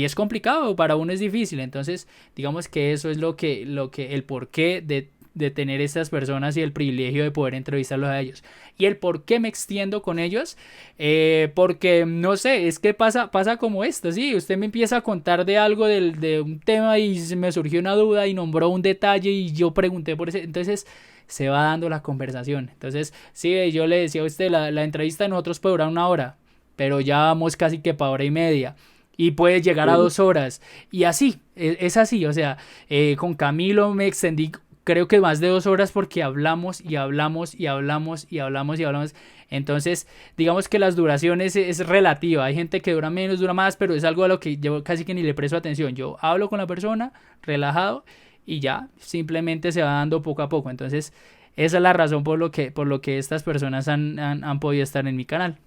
es complicado, para uno es difícil, entonces digamos que eso es el porqué de tener estas personas y el privilegio de poder entrevistarlos a ellos. Y el por qué me extiendo con ellos, porque no sé, es que pasa como esto, ¿sí? Usted me empieza a contar de algo de un tema y me surgió una duda y nombró un detalle y yo pregunté por ese, entonces se va dando la conversación. Entonces, sí, yo le decía a usted, la entrevista de nosotros puede durar 1 hora, pero ya vamos casi que para 1 hora y media. Y puede llegar a 2 horas. Y así, es así. O sea, con Camilo me extendí creo que más de 2 horas porque hablamos y hablamos y hablamos y hablamos y hablamos. Entonces, digamos que las duraciones es relativa. Hay gente que dura menos, dura más, pero es algo a lo que yo casi que ni le presto atención. Yo hablo con la persona, relajado, y ya, simplemente se va dando poco a poco. Entonces, esa es la razón por lo que estas personas han podido estar en mi canal.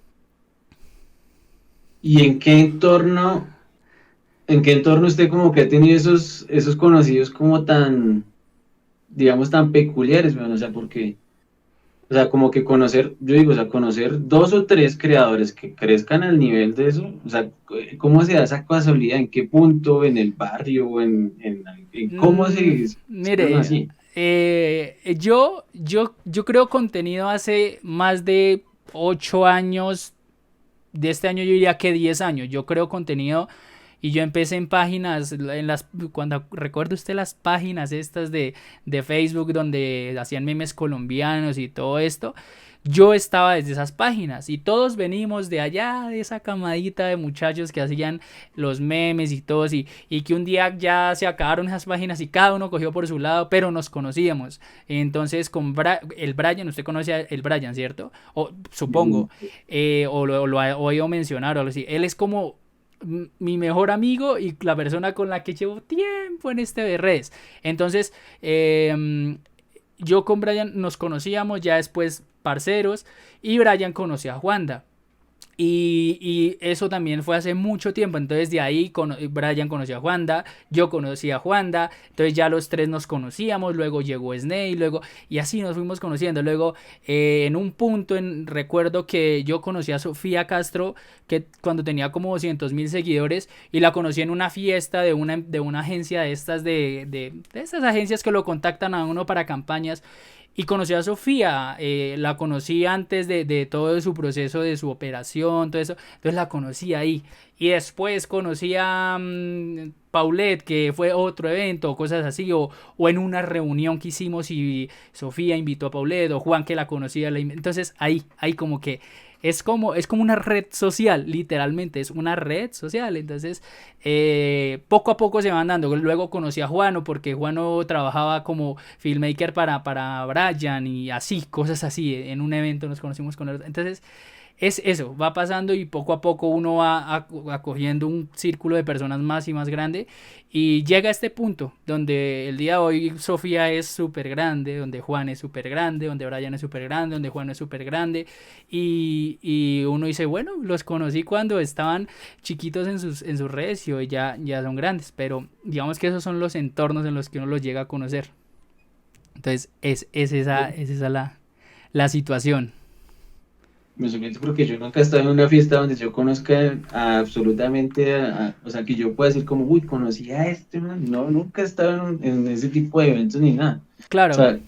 ¿Y en qué entorno usted como que ha tenido esos conocidos como tan, digamos, tan peculiares, weón? O sea, porque, o sea, como que conocer, yo digo, o sea, conocer 2 o 3 creadores que crezcan al nivel de eso, o sea, ¿cómo se da esa casualidad? ¿En qué punto? ¿En el barrio? ¿O en cómo se hicieron Mire, así? yo creo contenido hace más de 8 años. De este año yo diría que 10 años. Yo creo contenido y yo empecé en páginas, cuando recuerda usted las páginas estas de Facebook donde hacían memes colombianos y todo esto. Yo estaba desde esas páginas y todos venimos de allá, de esa camadita de muchachos que hacían los memes y todos y que un día ya se acabaron esas páginas y cada uno cogió por su lado, pero nos conocíamos. Entonces con el Brian, usted conoce a el Brian, ¿cierto? O supongo, o lo ha oído mencionar o algo así. Él es como mi mejor amigo y la persona con la que llevo tiempo en este de redes. Entonces, yo con Brian nos conocíamos, ya después parceros, y Brian conoció a Juanda. Y eso también fue hace mucho tiempo. Entonces de ahí Brian conoció a Juanda, yo conocí a Juanda, entonces ya los tres nos conocíamos, luego llegó Snake, luego y así nos fuimos conociendo. Luego en un punto recuerdo que yo conocí a Sofía Castro, que cuando tenía como 200.000 seguidores, y la conocí en una fiesta de una agencia de estas, de estas agencias que lo contactan a uno para campañas. Y conocí a Sofía, la conocí antes de todo su proceso de su operación, todo eso, entonces la conocí ahí. Y después conocí a Paulette, que fue otro evento, o cosas así, o en una reunión que hicimos y Sofía invitó a Paulette, o Juan que la conocía, entonces ahí como que es como una red social, literalmente, es una red social. Entonces, poco a poco se van dando. Luego conocí a Juano, porque Juano trabajaba como filmmaker para Brian y así, cosas así. En un evento nos conocimos con él. Entonces, es eso, va pasando y poco a poco uno va acogiendo un círculo de personas más y más grande y llega a este punto donde el día de hoy Sofía es súper grande, donde Juan es súper grande, donde Brian es súper grande, donde Juan es súper grande y uno dice, bueno, los conocí cuando estaban chiquitos en sus redes y hoy ya son grandes, pero digamos que esos son los entornos en los que uno los llega a conocer. Entonces es esa la situación. Me sorprende porque yo nunca he estado en una fiesta donde yo conozca absolutamente, o sea, que yo pueda decir como, uy, conocí a este, man. No, nunca he estado en ese tipo de eventos ni nada. O Claro, sea,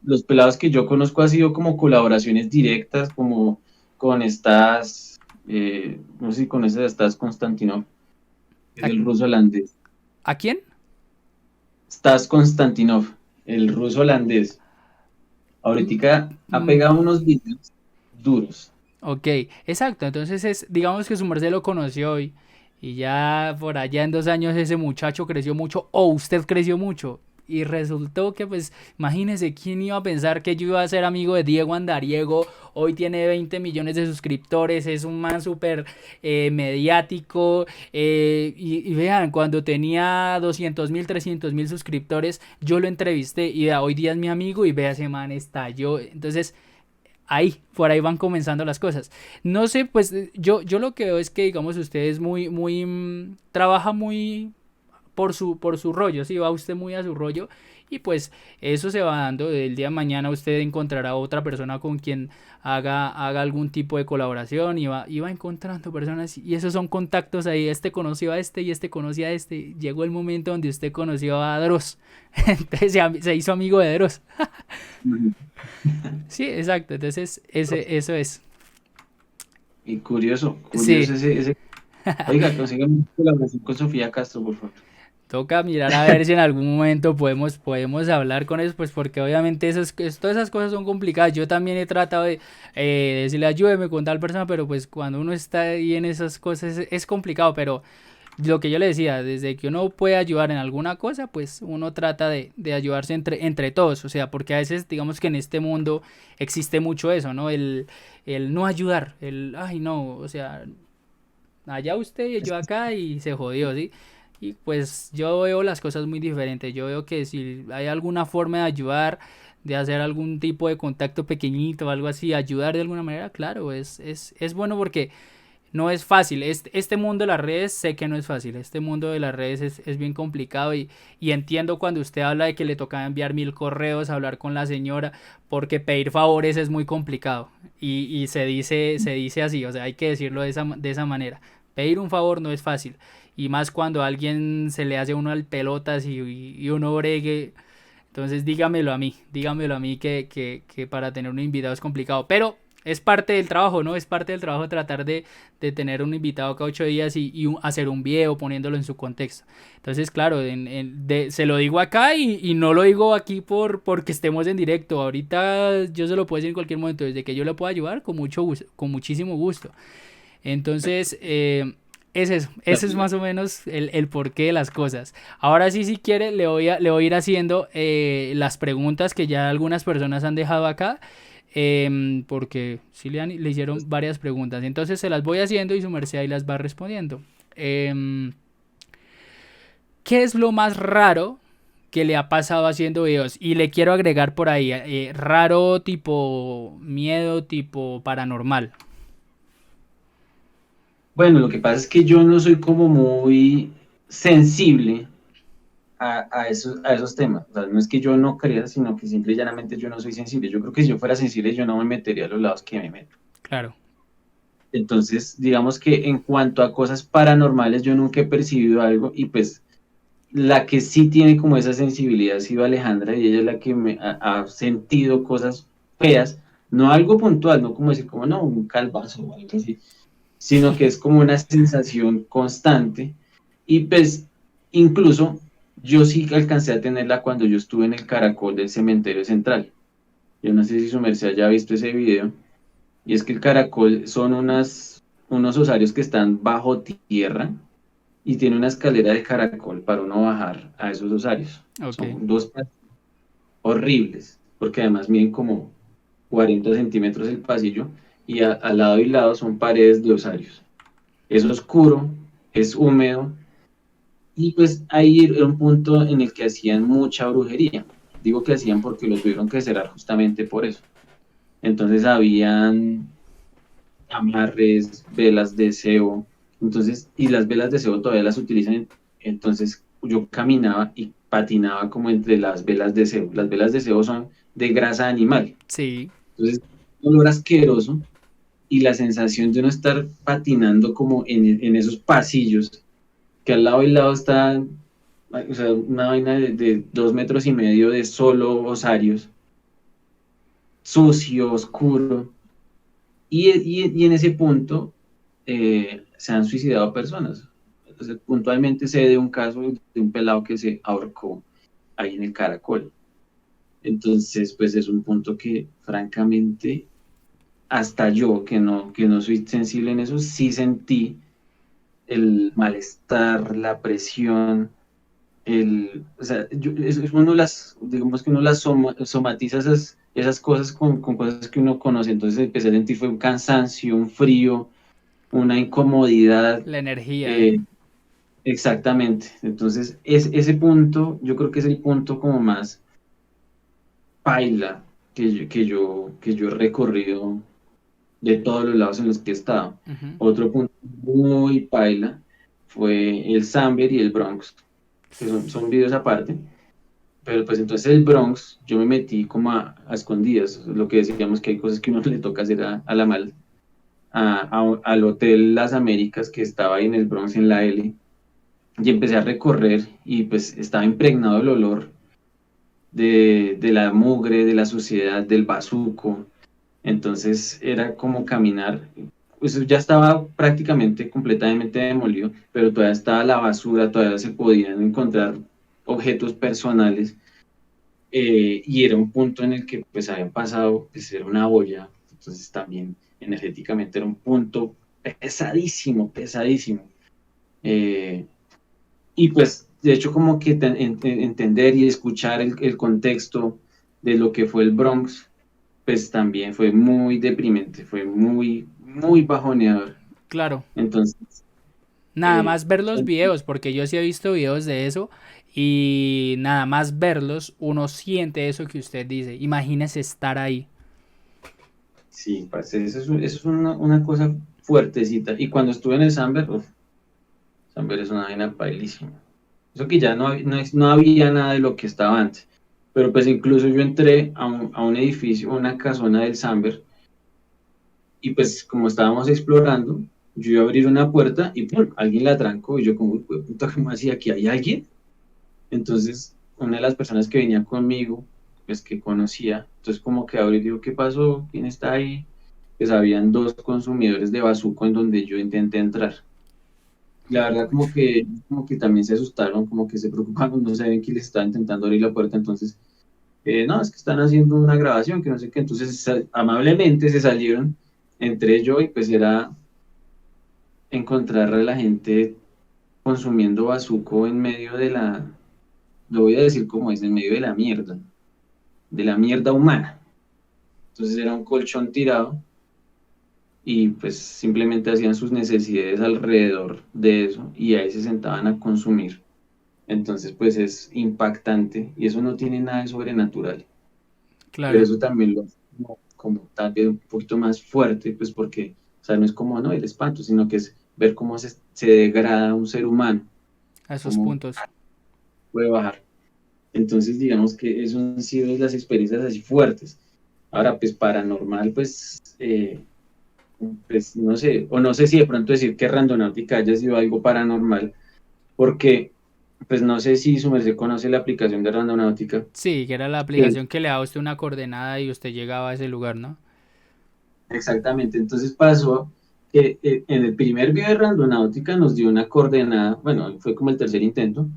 los pelados que yo conozco ha sido como colaboraciones directas, como con estas, no sé si conoces a Stas Konstantinov, es ¿a, el ruso holandés. a quién? Stas Konstantinov, el ruso holandés. Mm, Ahorita ha mm, pegado unos videos duros. ok, exacto. Entonces digamos que su merced lo conoció y ya por allá en 2 años ese muchacho creció mucho o usted creció mucho. Y resultó que, pues, imagínese quién iba a pensar que yo iba a ser amigo de Diego Andariego. Hoy tiene 20 millones de suscriptores, es un man súper mediático. Y vean, cuando tenía 200.000, 300.000 suscriptores, yo lo entrevisté y vea, hoy día es mi amigo y vea, ese man estalló. Entonces, ahí, por ahí van comenzando las cosas. No sé, pues yo lo que veo es que, digamos, usted es trabaja muy por su rollo, ¿sí? Va usted muy a su rollo y pues eso se va dando. El día de mañana usted encontrará otra persona con quien haga algún tipo de colaboración y va encontrando personas y esos son contactos ahí. Este conoció a este y este conoció a este. Llegó el momento donde usted conoció a Dross. Entonces se hizo amigo de Dross. Sí, exacto. Entonces eso es. Y curioso, Sí, curioso ese. Oiga, consígame colaboración con Sofía Castro, por favor. toca mirar a ver si en algún momento podemos hablar con ellos, pues porque obviamente todas esas cosas son complicadas. Yo también he tratado de decirle ayúdeme con tal persona, pero pues cuando uno está ahí en esas cosas es complicado, pero lo que yo le decía, desde que uno puede ayudar en alguna cosa, pues uno trata de ayudarse entre todos, o sea, porque a veces digamos que en este mundo existe mucho eso, ¿no? El no ayudar, ay no, o sea, allá usted y yo acá y se jodió, ¿sí? Y pues yo veo las cosas muy diferentes. Yo veo que si hay alguna forma de ayudar, de hacer algún tipo de contacto pequeñito o algo así, ayudar de alguna manera, claro, es bueno porque no es fácil. Este mundo de las redes sé que no es fácil. Este mundo de las redes es bien complicado y entiendo cuando usted habla de que le toca enviar 1000 correos, hablar con la señora, porque pedir favores es muy complicado. Y se dice así, o sea, hay que decirlo de esa manera. Pedir un favor no es fácil. Y más cuando a alguien se le hace uno al pelotas y uno bregue. Entonces dígamelo a mí que para tener un invitado es complicado. Pero es parte del trabajo, ¿no? Es parte del trabajo tratar de tener un invitado cada 8 días hacer un video poniéndolo en su contexto. Entonces, claro, se lo digo acá y no lo digo aquí porque estemos en directo. Ahorita yo se lo puedo decir en cualquier momento. Desde que yo le pueda ayudar, con mucho gusto, con muchísimo gusto. Entonces, es eso. Ese es más o menos el porqué de las cosas. Ahora sí, si quiere, le voy a ir haciendo las preguntas que ya algunas personas han dejado acá. Porque sí le hicieron varias preguntas. Entonces se las voy haciendo y su merced ahí las va respondiendo. Em, ¿Qué es lo más raro que le ha pasado haciendo videos? Y le quiero agregar por ahí, raro tipo miedo, tipo paranormal. Bueno, lo que pasa es que yo no soy como muy sensible a esos temas. O sea, no es que yo no crea, sino que simple y llanamente yo no soy sensible. Yo creo que si yo fuera sensible, yo no me metería a los lados que me meto. Claro. Entonces, digamos que en cuanto a cosas paranormales, yo nunca he percibido algo y pues la que sí tiene como esa sensibilidad ha sido Alejandra y ella es la que me ha sentido cosas feas, no algo puntual, no como decir como no, un calvazo o algo así, sino que es como una sensación constante y pues incluso yo sí alcancé a tenerla cuando yo estuve en el caracol del cementerio central. Yo no sé si su merced haya visto ese video, y es que el caracol son unos osarios que están bajo tierra y tiene una escalera de caracol para uno bajar a esos osarios. Ok. Son dos pasos horribles, porque además miden como 40 centímetros el pasillo y al lado y lado son paredes de osarios. Es oscuro, es húmedo, y pues ahí era un punto en el que hacían mucha brujería. Digo que hacían porque lo tuvieron que cerrar justamente por eso. Entonces habían amarres, velas de cebo, entonces, y las velas de cebo todavía las utilizan, entonces yo caminaba y patinaba como entre las velas de cebo. Las velas de cebo son de grasa animal, Sí, entonces un olor asqueroso y la sensación de uno estar patinando como en esos pasillos, que al lado y lado está, o sea, una vaina de 2,5 metros de solo osarios, sucio, oscuro, y en ese punto se han suicidado personas. Entonces, puntualmente se de un caso de un pelado que se ahorcó ahí en el Caracol. Entonces, pues es un punto que francamente, hasta yo que no soy sensible en eso, sí sentí el malestar, la presión, o sea, uno las, digamos que uno las somatiza esas cosas con cosas que uno conoce. Entonces empecé a sentir fue un cansancio, un frío, una incomodidad. la energía. eh, exactamente. Entonces, ese punto, yo creo que es el punto como más paila que yo he recorrido de todos los lados en los que he estado. Ujú. Otro punto muy paila fue el Samber y el Bronx, que son videos aparte. Pero pues entonces el Bronx, yo me metí como a escondidas, lo que decíamos que hay cosas que uno le toca hacer a la mal, al Hotel Las Américas que estaba ahí en el Bronx en la L, y empecé a recorrer y pues estaba impregnado el olor de la mugre, de la suciedad, del bazuco. Entonces era como caminar, pues ya estaba prácticamente completamente demolido, pero todavía estaba la basura, todavía se podían encontrar objetos personales, y era un punto en el que pues habían pasado, pues era una olla, entonces también energéticamente era un punto pesadísimo, pesadísimo. Eh, y pues, de hecho, como que entender y escuchar el contexto de lo que fue el Bronx, pues también fue muy deprimente, fue muy, muy bajoneador. Claro. Entonces, Nada eh, más ver los videos, porque yo sí he visto videos de eso y nada más verlos, uno siente eso que usted dice. Imagínese estar ahí. sí, parce, eso es una cosa fuertecita. Y cuando estuve en el Samber, uf, Samber es una vaina pailísima. Eso que ya no había nada de lo que estaba antes. Pero pues incluso yo entré a un edificio, una casona del Samber, y pues como estábamos explorando, yo iba a abrir una puerta y ¡pum! Alguien la trancó y yo como, uy, puta, ¿cómo así? ¿Aquí hay alguien? Entonces, una de las personas que venía conmigo, pues que conocía, entonces como que abrió y dijo, ¿qué pasó? ¿Quién está ahí? Pues habían dos consumidores de bazuco en donde yo intenté entrar. La verdad como que también se asustaron, como que se preocuparon, no saben que les estaba intentando abrir la puerta, entonces, no, es que están haciendo una grabación, que no sé qué, entonces amablemente se salieron, entré yo y pues era encontrar a la gente consumiendo bazuco en medio de lo voy a decir como es, en medio de la mierda humana. Entonces era un colchón tirado y pues simplemente hacían sus necesidades alrededor de eso y ahí se sentaban a consumir. Entonces pues es impactante y eso no tiene nada de sobrenatural, pero Claro. eso también lo hace como tal vez un poquito más fuerte, pues porque, o sea, no es como, no, el espanto, sino que es ver cómo se degrada un ser humano, A esos cómo puntos. puede bajar. Entonces, digamos que eso han sido las experiencias así fuertes. Ahora, pues paranormal, pues no sé, o no sé si de pronto decir que Randonáutica haya sido algo paranormal, porque pues no sé si su merced conoce la aplicación de Randonáutica, Sí, que era la que aplicación que le da a usted una coordenada y usted llegaba a ese lugar, ¿no? exactamente, entonces pasó que en el primer video de Randonáutica nos dio una coordenada, bueno, fue como el tercer intento,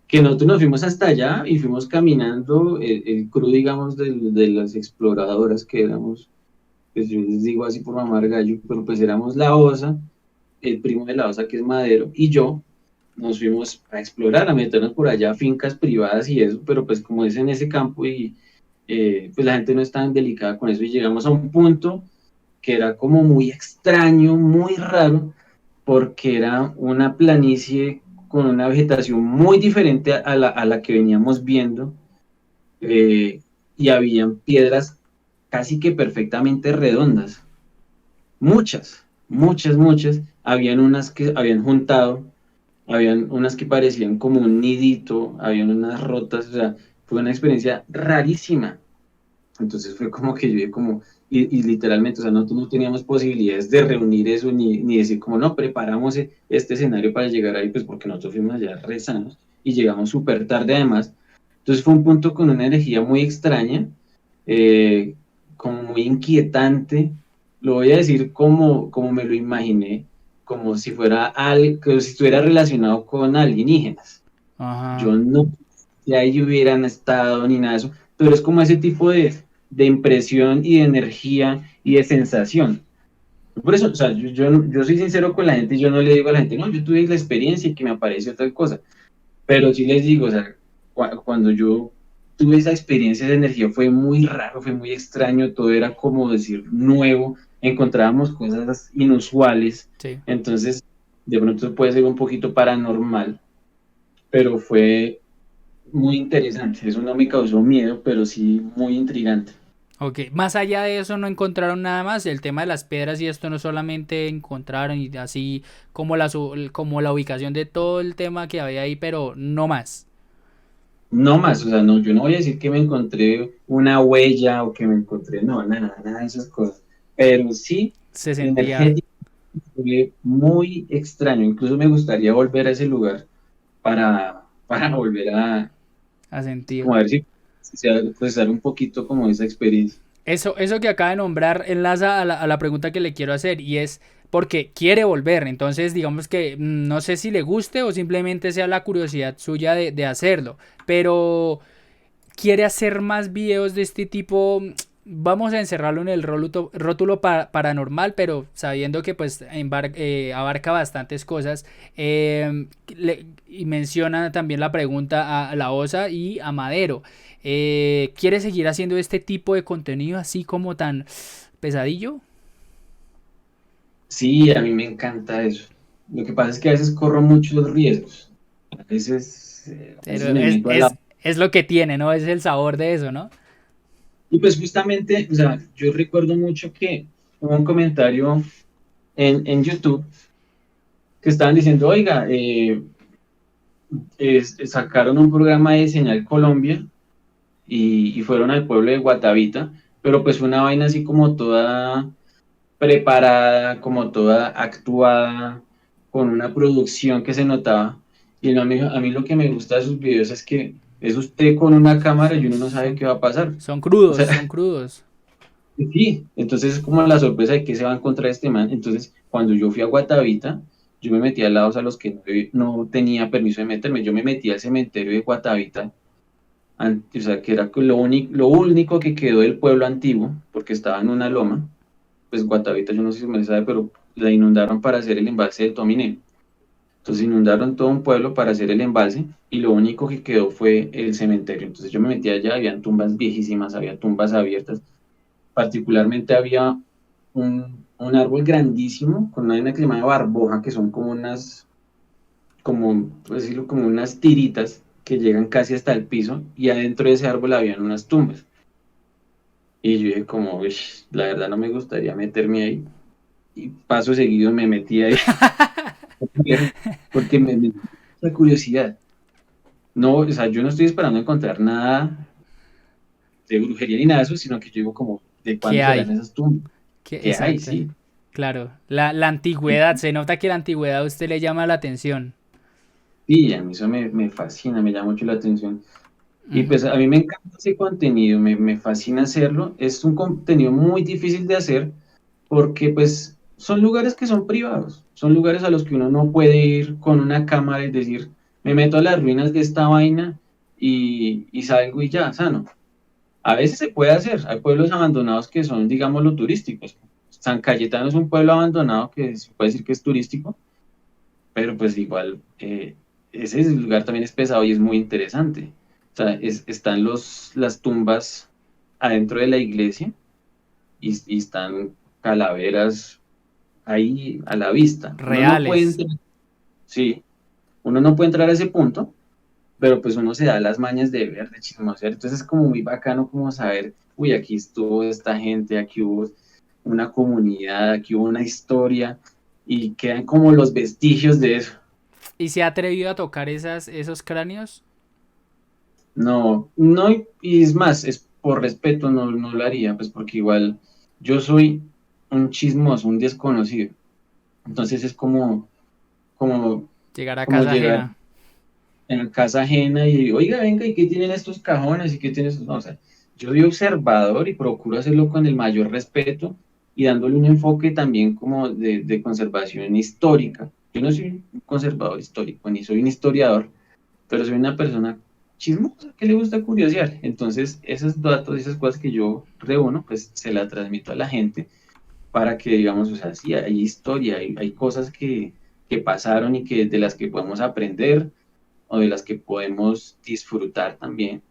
que nosotros nos fuimos hasta allá y fuimos caminando, el crew, digamos, de las exploradoras que éramos, pues yo les digo así por mamar gallo, pero pues éramos la OSA, el primo de la OSA que es Madero, y yo nos fuimos a explorar, a meternos por allá, fincas privadas y eso, pero pues como es en ese campo y pues la gente no es tan delicada con eso y llegamos a un punto que era como muy extraño, muy raro, porque era una planicie con una vegetación muy diferente a la que veníamos viendo, y habían piedras casi que perfectamente redondas, muchas, muchas, muchas, habían unas que habían juntado, habían unas que parecían como un nidito, habían unas rotas, o sea, fue una experiencia rarísima. Entonces fue como que yo dije como, y literalmente, o sea, nosotros no teníamos posibilidades de reunir eso, ni decir como, no, preparamos este escenario para llegar ahí, pues porque nosotros fuimos allá rezanos y llegamos súper tarde además. Entonces fue un punto con una energía muy extraña, eh, como muy inquietante, lo voy a decir como me lo imaginé, como si fuera algo, como si estuviera relacionado con alienígenas. Ajá. Yo no sé si ahí hubieran estado ni nada de eso, pero es como ese tipo de impresión y de energía y de sensación. Por eso, o sea, yo soy sincero con la gente y yo no le digo a la gente, no, yo tuve la experiencia y que me apareció tal cosa, pero sí les digo, o sea, cuando yo tuve esa experiencia de energía fue muy raro, fue muy extraño, todo era como decir nuevo, encontrábamos cosas inusuales, Sí. entonces de pronto puede ser un poquito paranormal, pero fue muy interesante. Eso no me causó miedo, pero sí muy intrigante. Ok, más allá de eso no encontraron nada más. El tema de las piedras y esto no solamente encontraron y así como como la ubicación de todo el tema que había ahí, pero no más. No más, o sea, no, yo no voy a decir que me encontré una huella o que me encontré, no, nada, nada de esas cosas. Pero sí, Se sentía energético, fue muy extraño. Incluso me gustaría volver a ese lugar para volver a sentir. como a ver si procesar un poquito como esa experiencia. Eso que acaba de nombrar enlaza a la pregunta que le quiero hacer y es porque quiere volver. Entonces, digamos que no sé si le guste o simplemente sea la curiosidad suya de hacerlo. Pero quiere hacer más videos de este tipo. Vamos a encerrarlo en el rótulo paranormal, pero sabiendo que pues abarca bastantes cosas. Y menciona también la pregunta a la OSA y a Madero. ¿Quiere seguir haciendo este tipo de contenido así como tan pesadillo? Sí, a mí me encanta eso. Lo que pasa es que a veces corro muchos riesgos. A veces Pero me meto a la. es lo que tiene, ¿no? Es el sabor de eso, ¿no? Y pues justamente, o sea, yo recuerdo mucho que hubo un comentario en YouTube que estaban diciendo, oiga, sacaron un programa de Señal Colombia y fueron al pueblo de Guatavita, pero pues fue una vaina así como toda preparada, como toda actuada, con una producción que se notaba. Y no, a mí lo que me gusta de sus videos es que es usted con una cámara y Son, uno no sabe son, qué va a pasar. son O crudos, sea, son crudos. sí, entonces es como la sorpresa de que se va a encontrar este man. Entonces, cuando yo fui a Guatavita, yo me metí a lados a los que no tenía permiso de meterme. Yo me metí al cementerio de Guatavita, o sea, que era lo único que quedó del pueblo antiguo, porque estaba en una loma. Pues Guatavita, yo no sé si me sabe, pero la inundaron para hacer el embalse del Tominé. Entonces inundaron todo un pueblo para hacer el embalse y lo único que quedó fue el cementerio. Entonces yo me metí allá, habían tumbas viejísimas, había tumbas abiertas. Particularmente había un árbol grandísimo con una vaina que se llama barboja, que son como unas, como, pues decirlo, como unas tiritas que llegan casi hasta el piso y adentro de ese árbol habían unas tumbas. Y yo dije como, "Uy, la verdad no me gustaría meterme ahí". Y paso seguido me metí ahí porque me dio la curiosidad. No, o sea, yo no estoy esperando encontrar nada de brujería ni nada de eso, sino que yo digo como, ¿de ¿Qué cuándo serán hay? esas tumbas? ¿Qué hay? Exacto. Sí. Claro. La antigüedad, se nota que la antigüedad a usted le llama la atención. Sí, a mí eso me fascina, me llama mucho la atención. Y Ujú. pues a mí me encanta ese contenido, me fascina hacerlo. Es un contenido muy difícil de hacer porque pues son lugares que son privados, son lugares a los que uno no puede ir con una cámara y decir, me meto a las ruinas de esta vaina y salgo y ya, sano. A veces se puede hacer, hay pueblos abandonados que son, digámoslo, turísticos. San Cayetano es un pueblo abandonado que se puede decir que es turístico, pero pues igual ese lugar también es pesado y es muy interesante. O sea, están las tumbas adentro de la iglesia y están calaveras ahí a la vista. Uno no puede Reales. entrar, sí, uno no puede entrar a ese punto, pero pues uno se da las mañas de ver, de chismosear. Entonces es como muy bacano como saber, uy, aquí estuvo esta gente, aquí hubo una comunidad, aquí hubo una historia y quedan como los vestigios de eso. ¿Y se ha atrevido a tocar esos cráneos? No, no, y es más, es por respeto, no lo haría, pues porque igual yo soy un chismoso, un desconocido. Entonces es como, Llegar a como casa llegar ajena. en casa ajena y, oiga, venga, ¿y qué tienen estos cajones? ¿Y qué tienen estos? No, o sea, yo soy observador y procuro hacerlo con el mayor respeto y dándole un enfoque también como de conservación histórica. Yo no soy un conservador histórico, ni soy un historiador, pero soy una persona chismosa que le gusta curiosear. Entonces, esos datos, esas cosas que yo reúno, pues se las transmito a la gente para que, digamos, o sea, sí, hay historia, hay cosas que pasaron y que de las que podemos aprender o de las que podemos disfrutar también.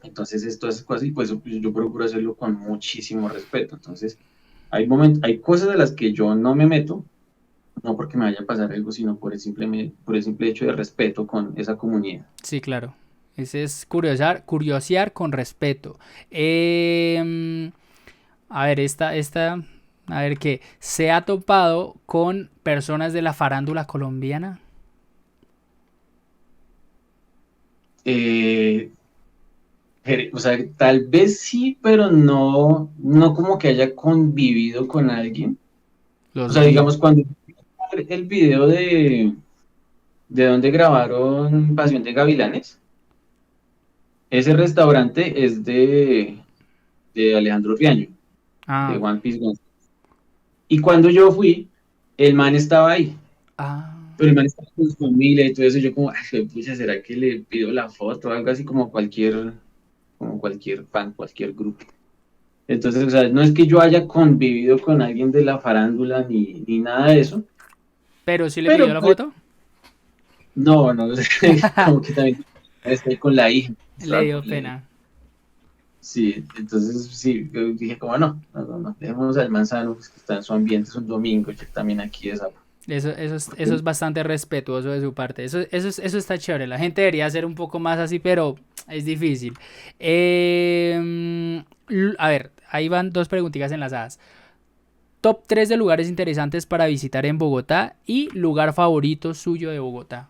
Entonces, estas cosas, y pues yo procuro hacerlo con muchísimo respeto. Entonces, hay cosas de las que yo no me meto, no porque me vaya a pasar algo, sino por el simple hecho de respeto con esa comunidad. Sí, claro. Ese es curiosear con respeto. Em, a ver, a ver qué. ¿Se ha topado con personas de la farándula colombiana? Eh, o sea, tal vez sí, pero no como que haya convivido con alguien. O Los sea, vi. digamos, cuando el video de donde grabaron Pasión de Gavilanes, ese restaurante es de Alejandro Riaño, de Ah, One Piece Gun. Y cuando yo fui, el man estaba ahí, ah. pero el man estaba con su familia y todo eso. Yo como, ay, pucha, ¿será que le pido la foto o algo así como cualquier fan, cualquier grupo? Entonces, o sea, no es que yo haya convivido con alguien de la farándula ni nada de eso, Pero sí le pidió pero la pues foto. no, como que también estoy con la hija, Le estaba dio con la hija. pena. Sí, entonces sí, yo dije como no, dejemos al manzano, pues, que está en su ambiente, es un domingo, yo también aquí es Eso es bastante respetuoso de su parte. Eso está chévere. La gente debería ser un poco más así, pero es difícil. A ver, ahí van dos preguntitas enlazadas. Top 3 de lugares interesantes para visitar en Bogotá y lugar favorito suyo de Bogotá.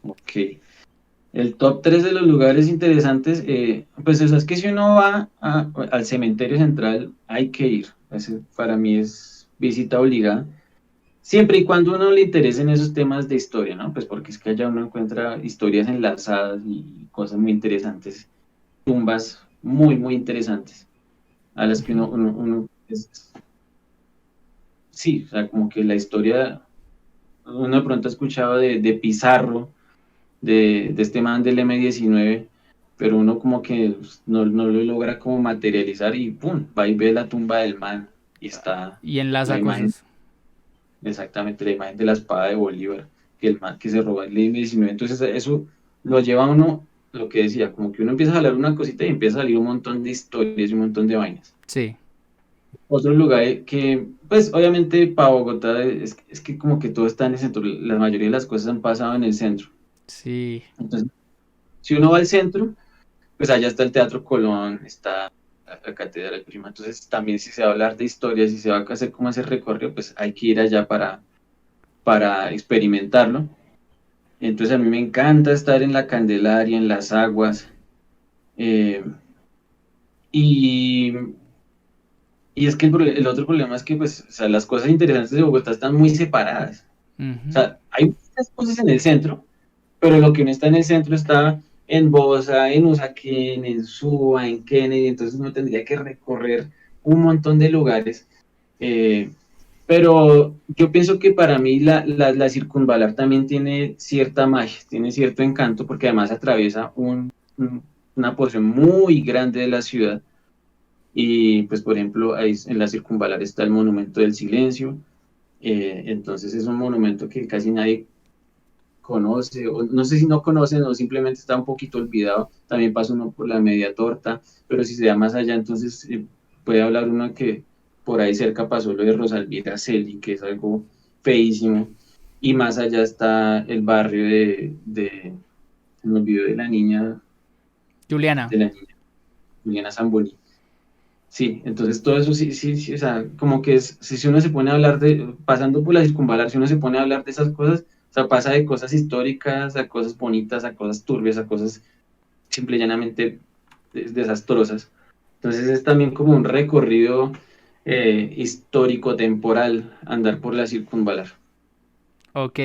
ok. El top 3 de los lugares interesantes, pues o sea, es que si uno va al cementerio central, hay que ir. Ese para mí es visita obligada. Siempre y cuando uno le interesen esos temas de historia, ¿no? Pues porque es que allá uno encuentra historias enlazadas y cosas muy interesantes, tumbas muy interesantes, a las que sí, o sea, como que la historia, uno de pronto ha escuchado de Pizarro, de este man del M19, pero uno como que pues, no lo logra como materializar y ¡pum! Va y ve la tumba del man y está Y la enlaza imagen. cosas. Exactamente, la imagen de la espada de Bolívar, que el man que se roba el M19. Entonces, eso lo lleva a uno, lo que decía, como que uno empieza a hablar una cosita y empieza a salir un montón de historias y un montón de vainas. Sí, Otro lugar que, pues, obviamente para Bogotá es que como que todo está en el centro, la mayoría de las cosas han pasado en el centro. sí. Entonces, si uno va al centro, pues allá está el Teatro Colón, está la Catedral del Prima. Entonces, también si se va a hablar de historias, si se va a hacer como ese recorrido, pues hay que ir allá para experimentarlo. Entonces a mí me encanta estar en la Candelaria, en las aguas. eh, y, y es que el otro problema es que pues, o sea, las cosas interesantes de Bogotá están muy separadas. O Ujú. sea, hay muchas cosas en el centro, pero lo que uno está en el centro está en Bosa, en Usaquén, en Suba, en Kennedy, entonces uno tendría que recorrer un montón de lugares. eh, pero yo pienso que para mí la circunvalar también tiene cierta magia, tiene cierto encanto, porque además atraviesa una porción muy grande de la ciudad. Y pues, por ejemplo, ahí en la circunvalar está el Monumento del Silencio. Entonces es un monumento que casi nadie conoce, o no sé si no conocen o simplemente está un poquito olvidado. También pasa uno por la Media Torta, pero si se da más allá, entonces puede hablar uno que por ahí cerca pasó lo de Rosalvira Celi, que es algo feísimo, y más allá está el barrio se me olvidó Juliana. de la niña, Juliana Zamboni. Sí, entonces todo eso sí, sí, sí, o sea, como que es, si uno se pone a hablar pasando por la circunvalar, si uno se pone a hablar de esas cosas, o sea, pasa de cosas históricas a cosas bonitas, a cosas turbias, a cosas simple y llanamente desastrosas. Entonces es también como un recorrido histórico, temporal, andar por la circunvalar. Ok.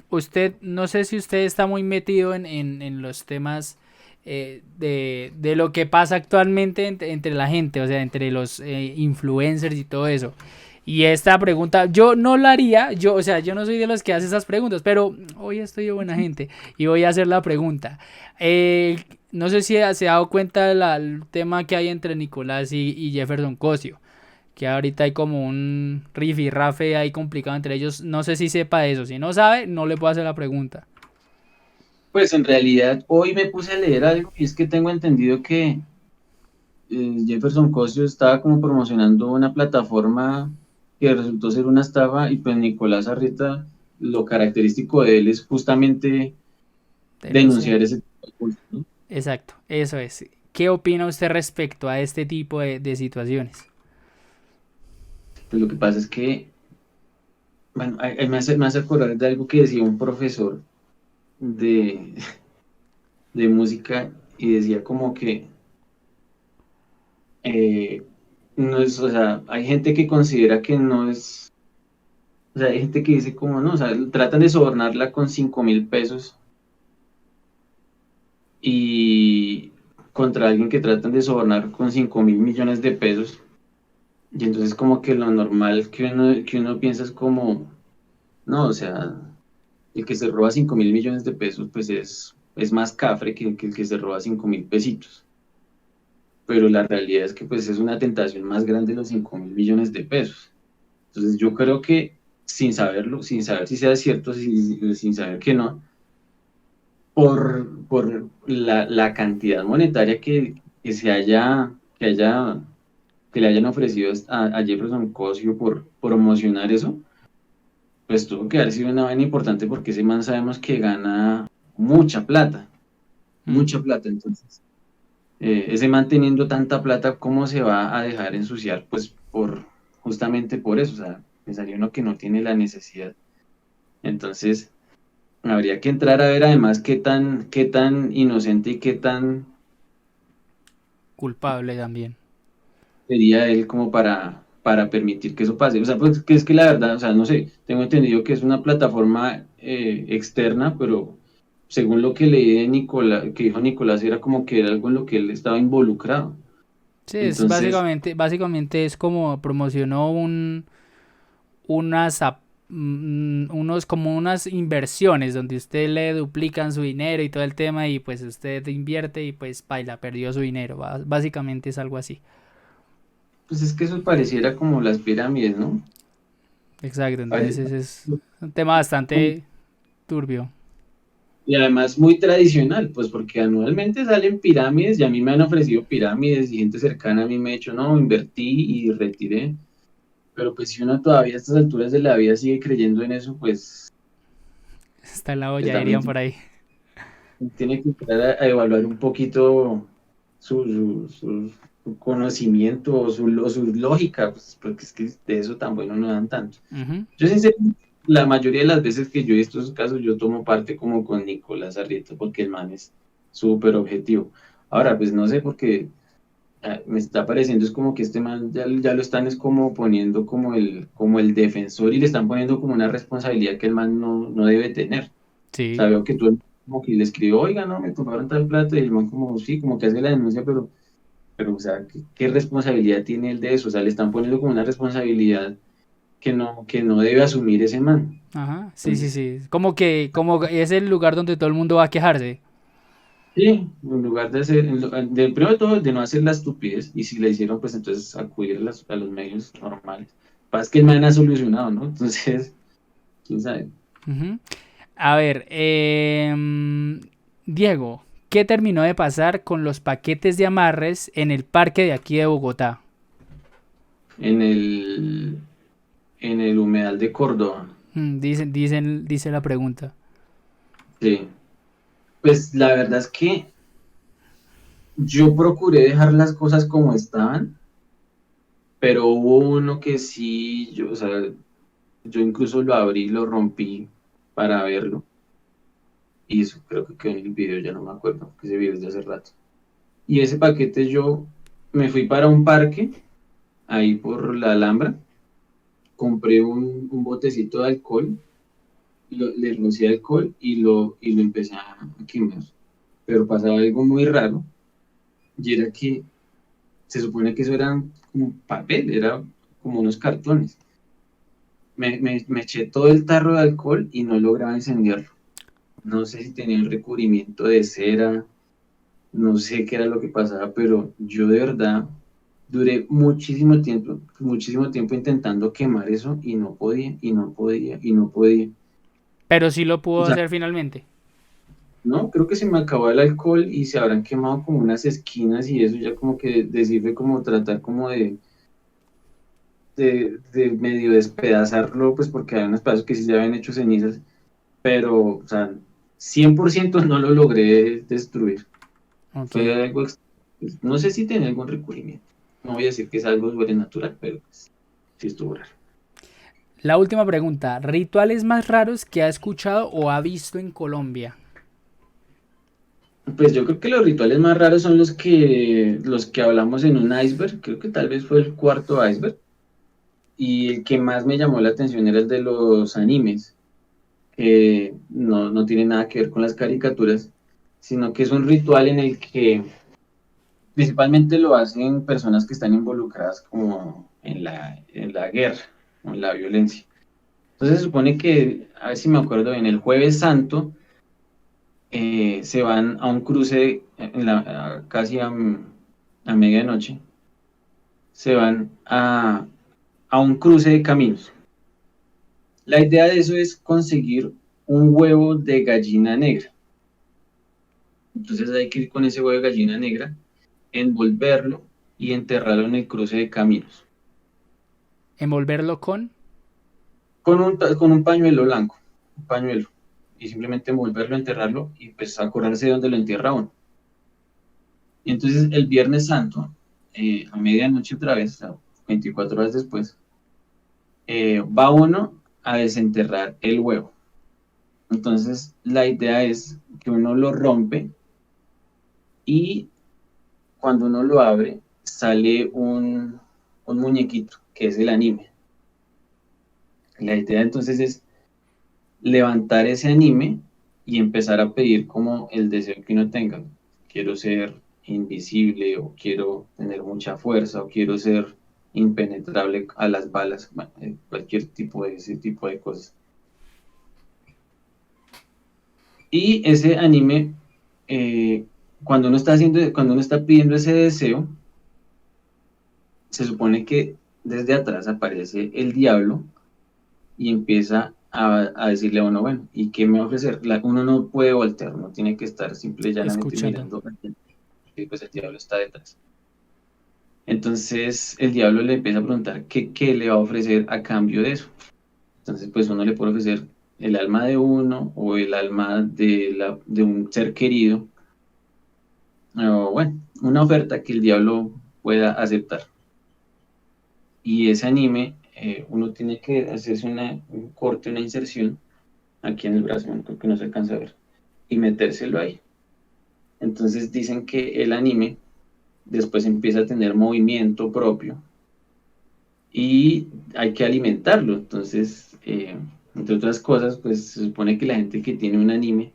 Usted, no sé si usted está muy metido en los temas de lo que pasa actualmente entre la gente, o sea, entre los influencers y todo eso. Y esta pregunta, yo no la haría, yo, o sea, yo no soy de los que hace esas preguntas, pero hoy estoy de buena gente y voy a hacer la pregunta. Eh, no sé si se ha dado cuenta del tema que hay entre Nicolás y Jefferson Cosio, que ahorita hay como un rifirrafe ahí complicado entre ellos. No sé si sepa eso. Si no sabe, no le puedo hacer la pregunta. Pues en realidad hoy me puse a leer algo y es que tengo entendido que Jefferson Cosio estaba como promocionando una plataforma que resultó ser una estafa y pues Nicolás Arrieta, lo característico de él es justamente Denunciar. denunciar ese tipo de cosas, ¿no? Exacto, eso es. ¿Qué opina usted respecto a este tipo de situaciones? Pues lo que pasa es que, bueno, ahí me hace acordar de algo que decía un profesor de, de música y decía como que eh, no es, o sea, hay gente que considera que no es, o sea, hay gente que dice como no, o sea, tratan de sobornarla con 5.000 pesos y contra alguien que tratan de sobornar con 5.000 millones de pesos. Y entonces como que lo normal que uno piensa es como, no, o sea, el que se roba 5.000 millones de pesos, pues es más cafre que el que se roba 5.000 pesitos. Pero la realidad es que pues es una tentación más grande los 5.000 millones de pesos. Entonces yo creo que sin saberlo, sin saber si sea cierto, sin saber que no, por la cantidad monetaria que le hayan ofrecido a Jefferson Cosio por promocionar eso, pues tuvo que haber sido una vaina importante porque ese man sabemos que gana mucha plata, Hmm. mucha plata. Entonces, ese man teniendo tanta plata, ¿cómo se va a dejar ensuciar? Pues justamente por eso, o sea, pensaría uno que no tiene la necesidad. Entonces, habría que entrar a ver además qué tan inocente y qué tan Culpable también. sería él como para permitir que eso pase. O sea, pues que es que la verdad, o sea, no sé, tengo entendido que es una plataforma externa, pero según lo que leí de Nicolás, que dijo Nicolás, era como que era algo en lo que él estaba involucrado. Sí, es Entonces, básicamente es como promocionó unas unos como unas inversiones donde usted le duplican su dinero y todo el tema y pues usted invierte y pues baila, perdió su dinero. Básicamente es algo así. pues es que eso pareciera como las pirámides, ¿no? Exacto, entonces Parece- ese es un tema bastante turbio. Y además muy tradicional, pues porque anualmente salen pirámides y a mí me han ofrecido pirámides y gente cercana a mí me ha dicho, no, invertí y retiré. Pero pues si uno todavía a estas alturas de la vida sigue creyendo en eso, Está en la pues olla, también dirían por ahí. tiene que entrar a evaluar un poquito su conocimiento o su lógica, pues, porque es que de eso tan bueno no dan tanto. Ujú. Yo sinceramente, la mayoría de las veces que yo he visto esos casos, yo tomo parte como con Nicolás Arrieta, porque el man es súper objetivo. Ahora, pues no sé, porque me está pareciendo es como que este man ya lo están es como poniendo como el defensor y le están poniendo como una responsabilidad que el man no debe tener. O Sí. sea, veo que tú como que le escribió, oiga, no, me tomaron tal plata y el man como, sí, como que hace la denuncia, pero o sea, ¿qué responsabilidad tiene él de eso? O sea, le están poniendo como una responsabilidad que no debe asumir ese man. Ajá. Sí, sí, Entonces, sí. Como es el lugar donde todo el mundo va a quejarse. sí, en lugar de hacer, primero de todo, de no hacer la estupidez, y si la hicieron, pues entonces acudir a los medios normales. Pasa que el man ha solucionado, ¿no? Entonces, quién sabe. Ujú. A ver, Diego, ¿Qué terminó de pasar con los paquetes de amarres en el parque de aquí de Bogotá? En el humedal de Córdoba. Dice la pregunta. Sí. Pues la verdad es que yo procuré dejar las cosas como estaban, pero hubo uno que sí, yo, o sea, yo incluso lo abrí, lo rompí para verlo. Y eso creo que quedó en el video, ya no me acuerdo, que ese video es de hace rato. Y ese paquete yo me fui para un parque, ahí por la Alhambra, compré un botecito de alcohol, le rocié alcohol y lo empecé a quemar. Pero pasaba algo muy raro, y era que se supone que eso era como papel, era como unos cartones. Me eché todo el tarro de alcohol y no lograba encenderlo. No sé si tenía un recubrimiento de cera, no sé qué era lo que pasaba, pero yo de verdad duré muchísimo tiempo intentando quemar eso y no podía, y no podía, y no podía. Pero sí lo O pudo sea, hacer finalmente. no, creo que se me acabó el alcohol y se habrán quemado como unas esquinas y eso ya como que decirle como tratar como de medio despedazarlo, pues porque hay unos pedazos que sí se habían hecho cenizas, pero, o sea, 100% no lo logré destruir. Ok. Fue algo, pues, no sé si tenía algún recubrimiento. No voy a decir que es algo sobrenatural, pero pues, sí estuvo raro. La última pregunta. ¿Rituales más raros que ha escuchado o ha visto en Colombia? Pues yo creo que los rituales más raros son los que hablamos en un iceberg, creo que tal vez fue el cuarto iceberg, y el que más me llamó la atención era el de los animes, que no tiene nada que ver con las caricaturas, sino que es un ritual en el que principalmente lo hacen personas que están involucradas como en la guerra, o en la violencia. Entonces se supone que, a ver si me acuerdo bien, el Jueves Santo se van a un cruce casi a medianoche, se van a un cruce de caminos. La idea de eso es conseguir un huevo de gallina negra. Entonces hay que ir con ese huevo de gallina negra, envolverlo y enterrarlo en el cruce de caminos. ¿Envolverlo con? Con un pañuelo blanco, un pañuelo. Y simplemente envolverlo, enterrarlo y pues acordarse de dónde lo entierra uno. Y entonces el Viernes Santo, a medianoche otra vez, o sea, 24 horas después, va uno a desenterrar el huevo. Entonces la idea es que uno lo rompe y cuando uno lo abre sale un muñequito, que es el anime. La idea entonces es levantar ese anime y empezar a pedir como el deseo que uno tenga. Quiero ser invisible o quiero tener mucha fuerza o quiero ser impenetrable a las balas, bueno, cualquier tipo de ese tipo de cosas. Y ese anime, eh, cuando uno está pidiendo ese deseo, se supone que desde atrás aparece el diablo y empieza a decirle a uno, bueno, ¿y qué me va a ofrecer? Uno no puede voltear, uno tiene que estar simple y llanamente Escuchando. mirando, y pues el diablo está detrás. Entonces el diablo le empieza a preguntar qué le va a ofrecer a cambio de eso. Entonces pues uno le puede ofrecer el alma de uno o el alma de un ser querido, o bueno, una oferta que el diablo pueda aceptar. Y ese anime, uno tiene que hacerse un corte, una inserción aquí en el brazo, bueno, creo que no se alcanza a ver, y metérselo ahí. Entonces dicen que el anime después empieza a tener movimiento propio y hay que alimentarlo. Entonces, entre otras cosas, pues se supone que la gente que tiene un anime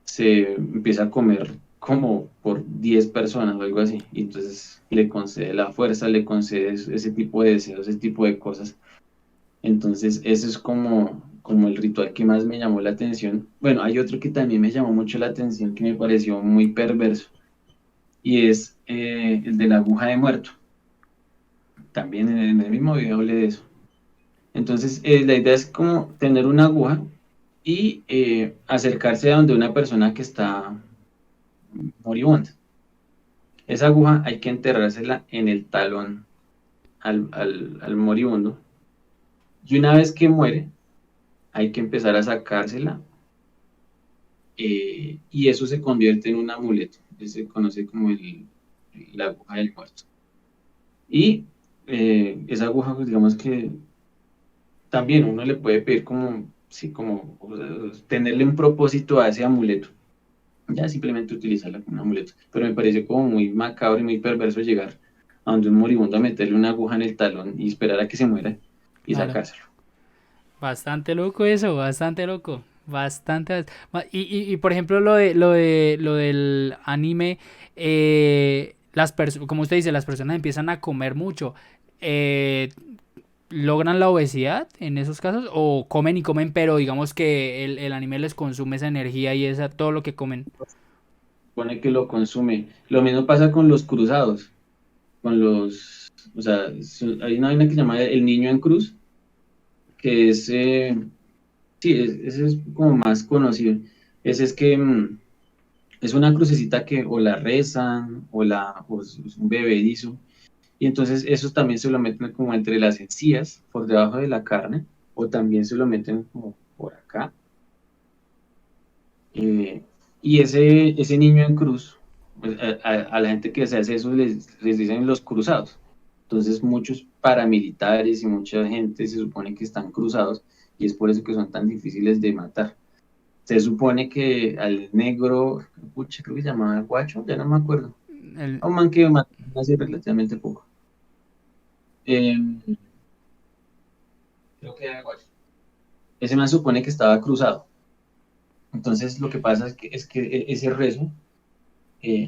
se empieza a comer como por 10 personas o algo así, y entonces le concede la fuerza, le concede ese tipo de deseos, ese tipo de cosas. Entonces, eso es como el ritual que más me llamó la atención. Bueno, hay otro que también me llamó mucho la atención, que me pareció muy perverso, y es el de la aguja de muerto. También en el mismo video hablé de eso. Entonces, la idea es como tener una aguja y acercarse a donde una persona que está moribunda. Esa aguja hay que enterrársela en el talón al moribundo. Y una vez que muere, hay que empezar a sacársela y eso se convierte en un amuleto. Eso se conoce como la aguja del muerto. Y esa aguja, pues digamos que también uno le puede pedir como, sí, como o sea, tenerle un propósito a ese amuleto. Ya simplemente utilizarla como un amuleto. Pero me parece como muy macabro y muy perverso llegar a donde un moribundo a meterle una aguja en el talón y esperar a que se muera y Claro. sacárselo. Bastante loco eso, bastante loco. Bastante. Y por ejemplo, lo del anime, como usted dice, las personas empiezan a comer mucho. Eh, ¿Logran la obesidad en esos casos? ¿O comen y comen, pero digamos que el anime les consume esa energía y esa, todo lo que comen? Pone que lo consume. Lo mismo pasa con los cruzados, o sea, hay una vaina que se llama el niño en cruz, que es, sí, ese es como más conocido. Ese es que es una crucecita que o la rezan o es un bebedizo. Y entonces eso también se lo meten como entre las encías, por debajo de la carne, o también se lo meten como por acá. Eh, y ese niño en cruz, pues, a la gente que se hace eso les dicen los cruzados. Entonces muchos paramilitares y mucha gente se supone que están cruzados y es por eso que son tan difíciles de matar. Se supone que al negro, pucha, creo que se llamaba Guacho, ya no me acuerdo. El- A un man que mató hace relativamente poco. Eh, Creo que era Guacho. Ese man supone que estaba cruzado. Entonces lo que pasa es que ese rezo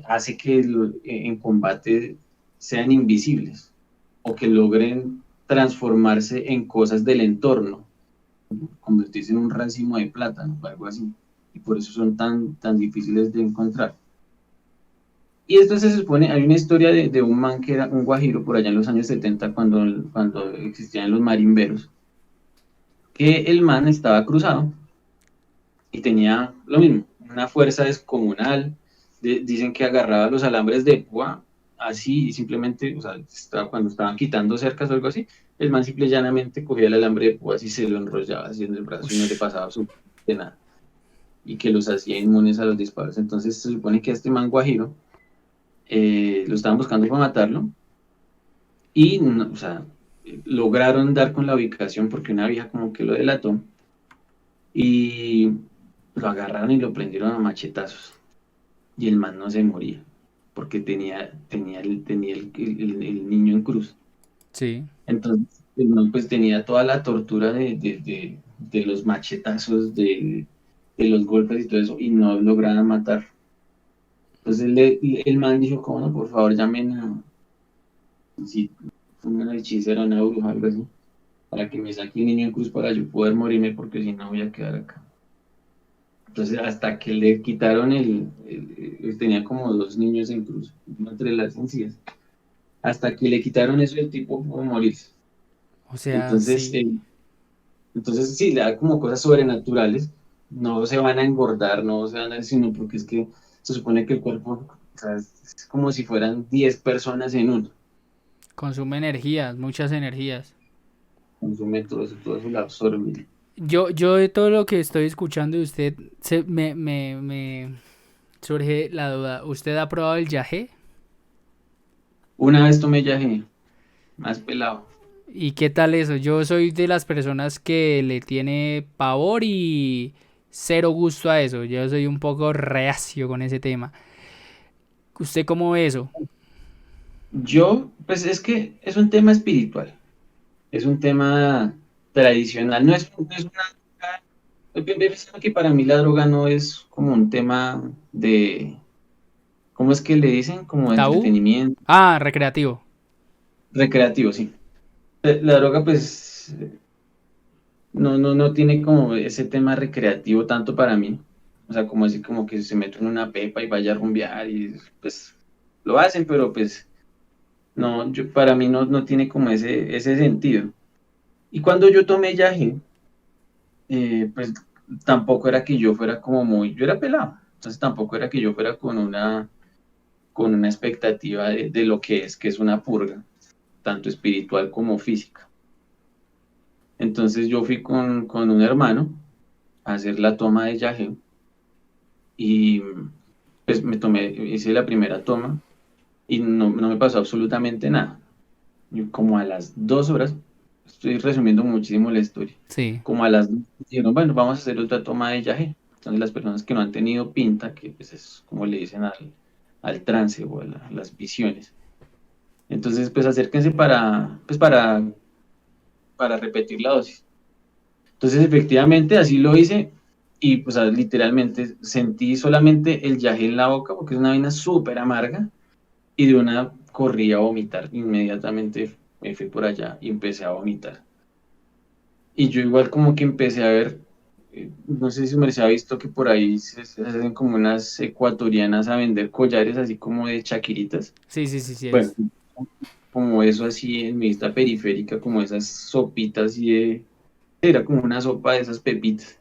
hace que en combate sean invisibles o que logren transformarse en cosas del entorno, convertirse en un racimo de plátano o algo así. Y por eso son tan difíciles de encontrar. Y esto se supone, hay una historia de un man que era un guajiro por allá en los años 70 cuando existían los marimberos, que el man estaba cruzado y tenía lo mismo, una fuerza descomunal. Dicen que agarraba los alambres de púa así y simplemente, o sea, cuando estaban quitando cercas o algo así, el man simple y llanamente cogía el alambre de púa y se lo enrollaba así en el brazo y no le Ush, pasaba absolutamente nada y que los hacía inmunes a los disparos. Entonces se supone que a este man guajiro lo estaban buscando para matarlo y, o sea, lograron dar con la ubicación porque una vieja como que lo delató y lo agarraron y lo prendieron a machetazos. Y el man no se moría, porque tenía el niño en cruz. sí. Entonces, el man pues tenía toda la tortura de los machetazos, de los golpes y todo eso, y no lograban matar. Entonces el man dijo, como no, por favor, llamen si una hechicera, una bruja, algo así, para que me saque el niño en cruz para yo poder morirme, porque si no voy a quedar acá. Entonces, hasta que le quitaron tenía como dos niños en cruz, uno entre las encías. Hasta que le quitaron eso, el tipo pudo morirse. O sea, Entonces, sí. entonces sí, le da como cosas sobrenaturales. No se van a engordar, no se van a, sino porque es que se supone que el cuerpo, o sea, es como si fueran 10 personas en uno. Consume energías, muchas energías. Consume todo eso lo absorbe. Yo de todo lo que estoy escuchando de usted, me surge la duda. ¿Usted ha probado el yagé? Una vez tomé yaje, más pelado. ¿Y qué tal eso? Yo soy de las personas que le tiene pavor y cero gusto a eso. Yo soy un poco reacio con ese tema. ¿Usted cómo ve eso? Pues es que es un tema espiritual, es un tema tradicional, no es una. Pensando que para mí la droga no es como un tema de, ¿cómo es que le dicen? Como de ¿Tabú? entretenimiento, Ah, recreativo. recreativo, sí. La droga pues no tiene como ese tema recreativo tanto para mí. O sea, como decir como que se meten en una pepa y vaya a rumbear y pues lo hacen, pero pues no, para mí no tiene como ese sentido. Y cuando yo tomé yaje, pues tampoco era que yo fuera como muy, yo era pelado. Entonces tampoco era que yo fuera con una expectativa de lo que es una purga, tanto espiritual como física. Entonces yo fui con un hermano a hacer la toma de yaje y pues hice la primera toma y no me pasó absolutamente nada. Yo como a las 2 horas, estoy resumiendo muchísimo la historia, Sí. como a las 2 dijeron, bueno, vamos a hacer otra toma de yaje. Entonces las personas que no han tenido pinta, que pues es como le dicen al trance o a las visiones. Entonces pues acérquense para repetir la dosis. Entonces efectivamente así lo hice y pues literalmente sentí solamente el yaje en la boca porque es una vaina súper amarga y de una corrí a vomitar. Inmediatamente me fui por allá y empecé a vomitar. Y yo igual como que empecé a ver, no sé si me se ha visto que por ahí se hacen como unas ecuatorianas a vender collares así como de chaquiritas. Sí, sí, sí, sí, he Bueno, visto. como eso así en mi vista periférica, como esas sopitas y de... Era como una sopa de esas pepitas.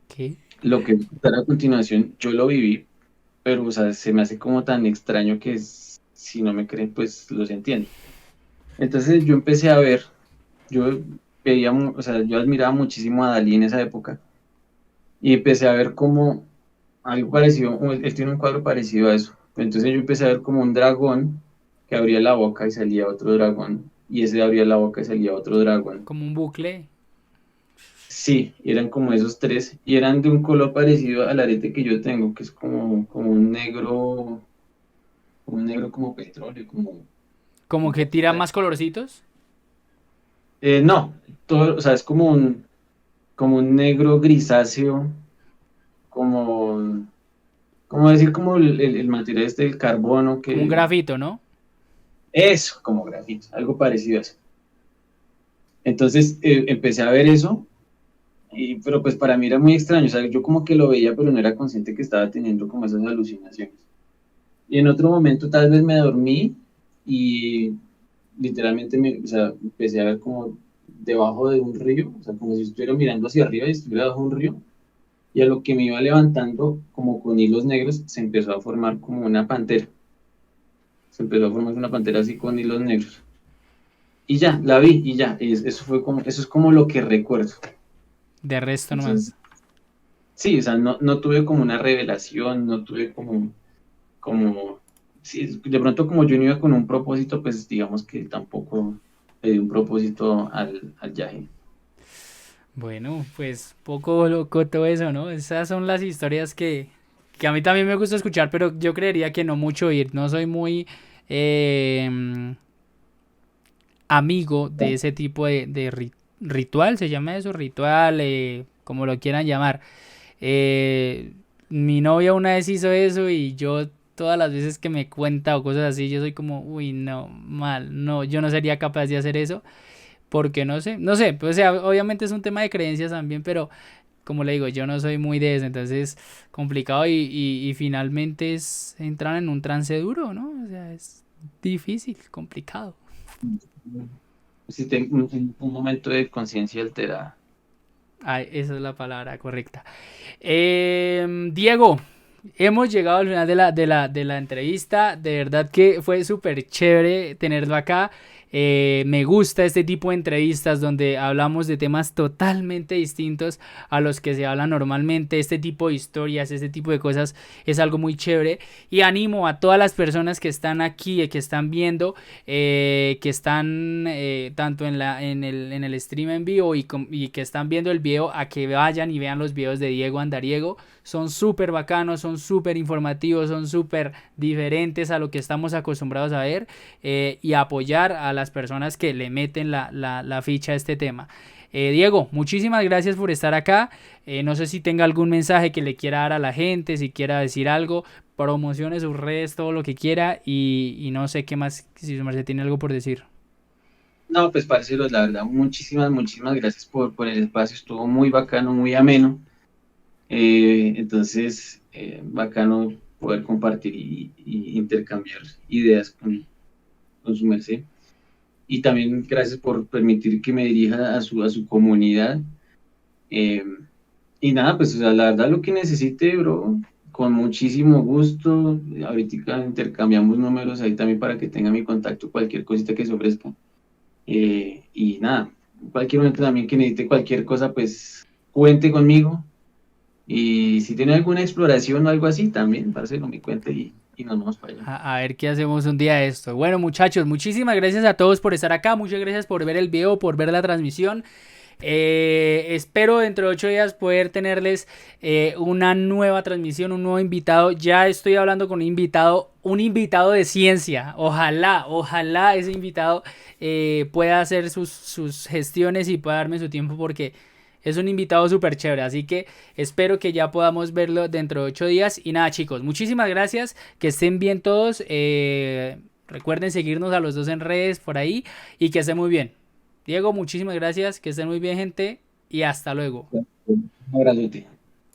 ¿Qué? Lo que estar a continuación, yo lo viví, pero o sea, se me hace como tan extraño que si no me creen, pues los entiendo. Entonces yo empecé a ver, yo o sea, yo admiraba muchísimo a Dalí en esa época y empecé a ver como algo parecido, él tiene un cuadro parecido a eso. Entonces yo empecé a ver como un dragón que abría la boca y salía otro dragón, y ese abría la boca y salía otro dragón. Como un bucle. Sí, eran como esos tres, y eran de un color parecido al arete que yo tengo, que es como un negro como petróleo, Como un que tira poquito. más colorcitos. No, todo, o sea, es como un negro grisáceo, como, como decir como el material este del carbono Como un que grafito, ¿no? eso, como grafito, algo parecido a eso. Entonces empecé a ver eso, pero pues para mí era muy extraño, o sea, yo como que lo veía, pero no era consciente que estaba teniendo como esas alucinaciones. Y en otro momento tal vez me dormí y literalmente o sea, empecé a ver como debajo de un río, o sea, como si estuviera mirando hacia arriba y estuviera debajo de un río. Y a lo que me iba levantando, como con hilos negros, se empezó a formar como una pantera. Se empezó a formar una pantera así con hilos negros. Y ya, la vi y ya, eso es como lo que recuerdo. De resto Entonces, nomás. sí, o sea, no tuve como una revelación, no tuve como, sí, de pronto como yo no iba con un propósito, pues digamos que tampoco le di un propósito al viaje. Bueno, pues poco loco todo eso, ¿no? Esas son las historias que a mí también me gusta escuchar, pero yo creería que no mucho oír. No soy muy eh, amigo de ese tipo de ritual, se llama eso, ritual, como lo quieran llamar. Eh, Mi novia una vez hizo eso y yo todas las veces que me cuenta o cosas así, yo soy como, uy, no, mal, no, yo no sería capaz de hacer eso porque no sé, pues, o sea, obviamente es un tema de creencias también, pero como le digo, yo no soy muy de eso, entonces complicado y finalmente es entrar en un trance duro, ¿no? O sea, es difícil, complicado. Sí, tengo un momento de conciencia alterada. Ay, esa es la palabra correcta. Diego, hemos llegado al final de la entrevista. De verdad que fue súper chévere tenerlo acá. Me gusta este tipo de entrevistas donde hablamos de temas totalmente distintos a los que se habla normalmente. Este tipo de historias, este tipo de cosas es algo muy chévere. Y animo a todas las personas que están aquí, que están viendo, que están tanto en el stream en vivo y que están viendo el video, a que vayan y vean los videos de Diego Andariego. Son súper bacanos, son súper informativos, son súper diferentes a lo que estamos acostumbrados a ver, y apoyar a las personas que le meten la ficha a este tema. Diego, muchísimas gracias por estar acá. No sé si tenga algún mensaje que le quiera dar a la gente, si quiera decir algo, promocione sus redes, todo lo que quiera y no sé qué más, si su merced tiene algo por decir. No, pues parceros, la verdad, muchísimas gracias por el espacio, estuvo muy bacano, muy ameno. Entonces, bacano poder compartir y intercambiar ideas con su merced. Y también gracias por permitir que me dirija a su comunidad. Eh, Y nada, pues o sea, la verdad lo que necesite, bro, con muchísimo gusto. Ahorita intercambiamos números ahí también para que tenga mi contacto, cualquier cosita que se ofrezca. Y nada, cualquier momento también que necesite cualquier cosa, pues cuente conmigo. Y si tiene alguna exploración o algo así, también, parcero, me cuenta y nos vamos para allá. A ver qué hacemos un día de esto. Bueno, muchachos, muchísimas gracias a todos por estar acá. Muchas gracias por ver el video, por ver la transmisión. Espero dentro de 8 días poder tenerles una nueva transmisión, un nuevo invitado. Ya estoy hablando con un invitado de ciencia. Ojalá ese invitado pueda hacer sus gestiones y pueda darme su tiempo porque es un invitado súper chévere. Así que espero que ya podamos verlo dentro de 8 días. Y nada, chicos, muchísimas gracias. Que estén bien todos. Recuerden seguirnos a los dos en redes por ahí y que estén muy bien. Diego, muchísimas gracias, que estén muy bien, gente, y hasta luego. Un abrazote.